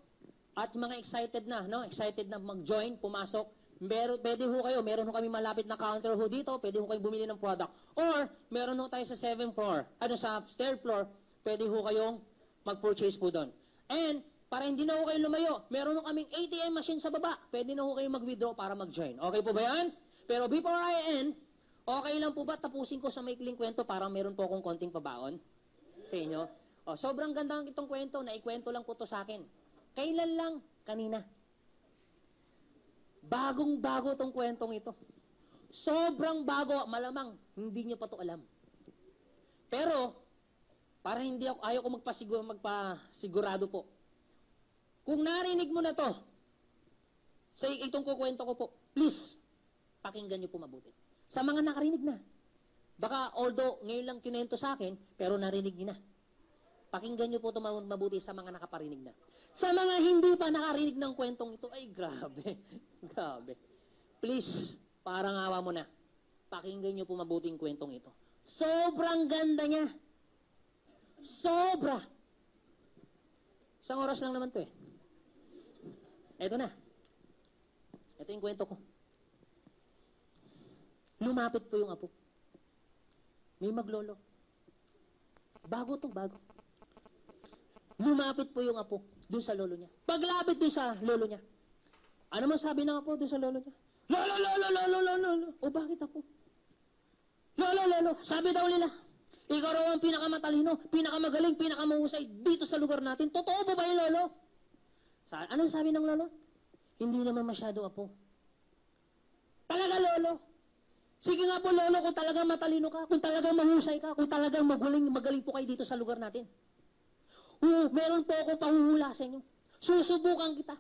at mga excited na, no? Excited na mag-join, pumasok, pwede ho kayo, meron ho kami malapit na counter ho dito, pwede ho kayo bumili ng product. Or, meron ho tayo sa 7th floor, sa 3rd floor, pwede ho kayong mag-purchase po doon. And, para hindi na ho kayo lumayo, meron ho kaming ATM machine sa baba, pwede na ho kayo mag-withdraw para mag-join. Okay po ba yan? Pero before I end, okay lang po ba tapusin ko sa maikling kwento para meron po akong konting pabaon sa inyo? O, sobrang ganda itong kwento, naikwento lang po to sa akin. Kailan lang? Kanina. Bagong-bago tong kwentong ito. Sobrang bago, malamang, hindi niyo pa to alam. Pero, para hindi ako, ayaw ko magpasigurado po. Kung narinig mo na to, sa itong kukwento ko po, please, pakinggan niyo po mabuti. Sa mga nakarinig na, baka although ngayon lang kinento sa akin, pero narinig niyo na. Pakinggan niyo po ito mabuti sa mga nakaparinig na. Sa mga hindi pa nakarinig ng kwentong ito, ay grabe, grabe. Please, parang awa mo na. Pakinggan niyo po mabuti yung kwentong ito. Sobrang ganda niya. Sobra. Isang oras lang naman to eh. Ito na. Ito yung kwento ko. Lumapit po yung apo. May maglolo. Bago to, bago. Lumapit po yung apo doon sa lolo niya. Paglapit doon sa lolo niya, ano man sabi ng apo doon sa lolo niya? Lolo. O bakit apo? Lolo. Sabi daw nila, ikaw raw ang pinakamatalino, pinakamagaling, pinakamahusay dito sa lugar natin. Totoo ba yung lolo? Anong sabi ng lolo? Hindi naman masyado apo. Talaga lolo? Sige nga po lolo, kung talagang matalino ka, kung talagang mahusay ka, kung talagang magaling po kayo dito sa lugar natin. Meron po akong pahuhula sa inyo. Susubukan kita.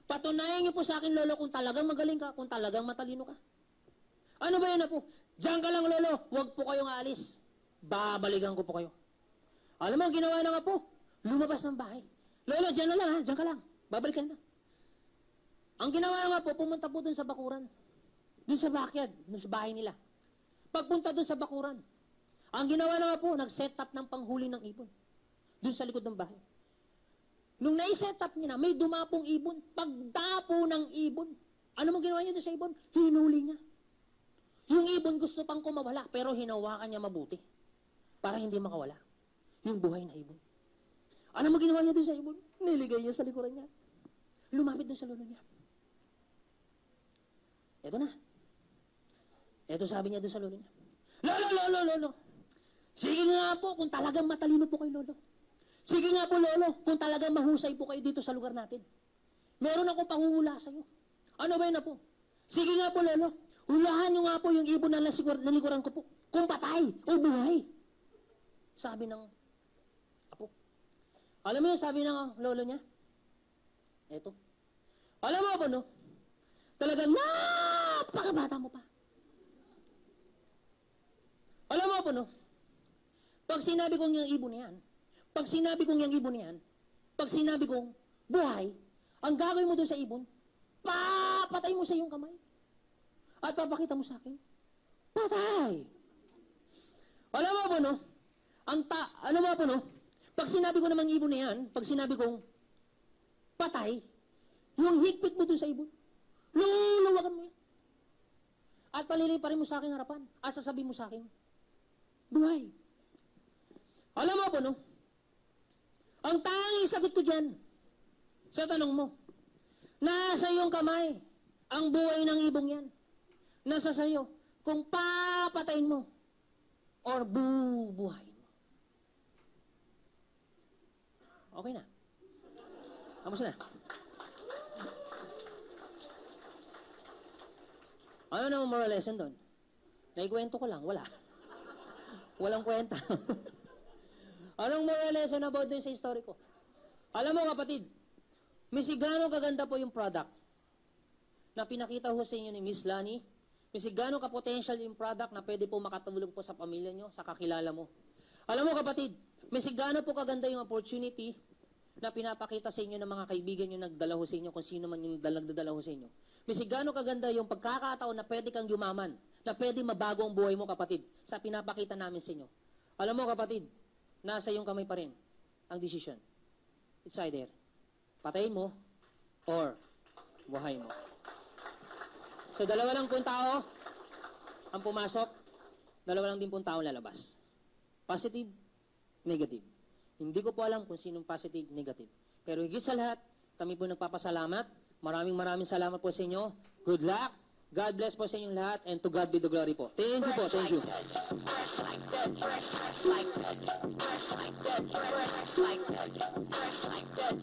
Patunayan niyo po sa akin, lolo, kung talagang magaling ka, kung talagang matalino ka. Ano ba yun na po? Diyan ka lang, lolo. Huwag po kayong aalis. Babalikan ko po kayo. Alam mo, ang ginawa na nga po, lumabas ng bahay. Lolo, diyan na lang ha, diyan ka lang. Babalikan na. Ang ginawa na nga po, pumunta po dun sa bakuran. Dun sa backyard, dun sa bahay nila. Pagpunta dun sa bakuran, ang ginawa na nga po, nag-set up ng panghuli ng ibon. Doon sa likod ng bahay. Nung nai-set up niya na, may dumapong ibon. Pagdapo ng ibon. Ano mo ginawa niya doon sa ibon? Hinuli niya. Yung ibon gusto pang kumawala, pero hinawakan niya mabuti. Para hindi makawala. Yung buhay na ibon. Ano mo ginawa niya doon sa ibon? Niligay niya sa likuran niya. Lumapit doon sa lolo niya. Eto na. Eto sabi niya doon sa lolo niya. Lolo. Sige nga po, kung talagang matalino po kayo, lolo. Sige nga po, lolo, kung talagang mahusay po kayo dito sa lugar natin. Meron akong pahuhula sa iyo. Ano ba yun na po? Sige nga po, lolo, hulahan nyo nga po yung ibon na nalikuran ko po. Kung patay o buhay. Sabi ng Alam mo yung sabi ng lolo niya? Eto. Alam mo ba, no? Talagang napakabata mo pa. Alam mo po, no? Pag sinabi kong yung ibon na yan, pag sinabi kong yung ibon na yan, pag sinabi kong buhay, ang gagawin mo doon sa ibon, papatay mo sa iyong kamay. At papakita mo sa akin, patay. Alam mo po, no? Ano mo po, no? Pag sinabi ko namang ibon na yan, pag sinabi kong patay, yung higpit mo doon sa ibon, luluwagan mo yan. At paliliparin mo sa aking harapan. At sasabihin mo sa akin, buhay. Alam mo po, no? Ang tanging sagot ko dyan, sa tanong mo, nasa iyong kamay, ang buhay ng ibong yan. Nasa sayo, kung papatayin mo, or bubuhayin mo. Okay na. Kamusta na? Ano naman moral lesson doon? Naikwento ko lang, wala. Walang kwenta. Anong moral lesson about dun sa story ko? Alam mo kapatid, misigano kaganda po yung product na pinakita ho sa inyo ni Miss Lani. Misigano ka-potential yung product na pwede po makatulong po sa pamilya nyo, sa kakilala mo. Alam mo kapatid, misigano po kaganda yung opportunity na pinapakita sa inyo ng mga kaibigan nyo nagdala ho sa inyo, kung sino man yung nagdala ho sa inyo. Misigano kaganda yung pagkakataon na pwede kang yumaman, na pwede mabago ang buhay mo kapatid, sa pinapakita namin sa inyo. Alam mo kapatid, nasa iyong kamay pa rin ang decision. It's either patayin mo or buhay mo. So dalawa lang pong tao ang pumasok, dalawa lang din pong tao lalabas. Positive, negative. Hindi ko po alam kung sinong positive, negative. Pero higit sa lahat, kami po nagpapasalamat. Maraming salamat po sa inyo. Good luck. God bless po sa inyong lahat, and to God be the glory po. Thank you po, thank you. Fresh like that, fresh like that, fresh like that, fresh like that, fresh like that.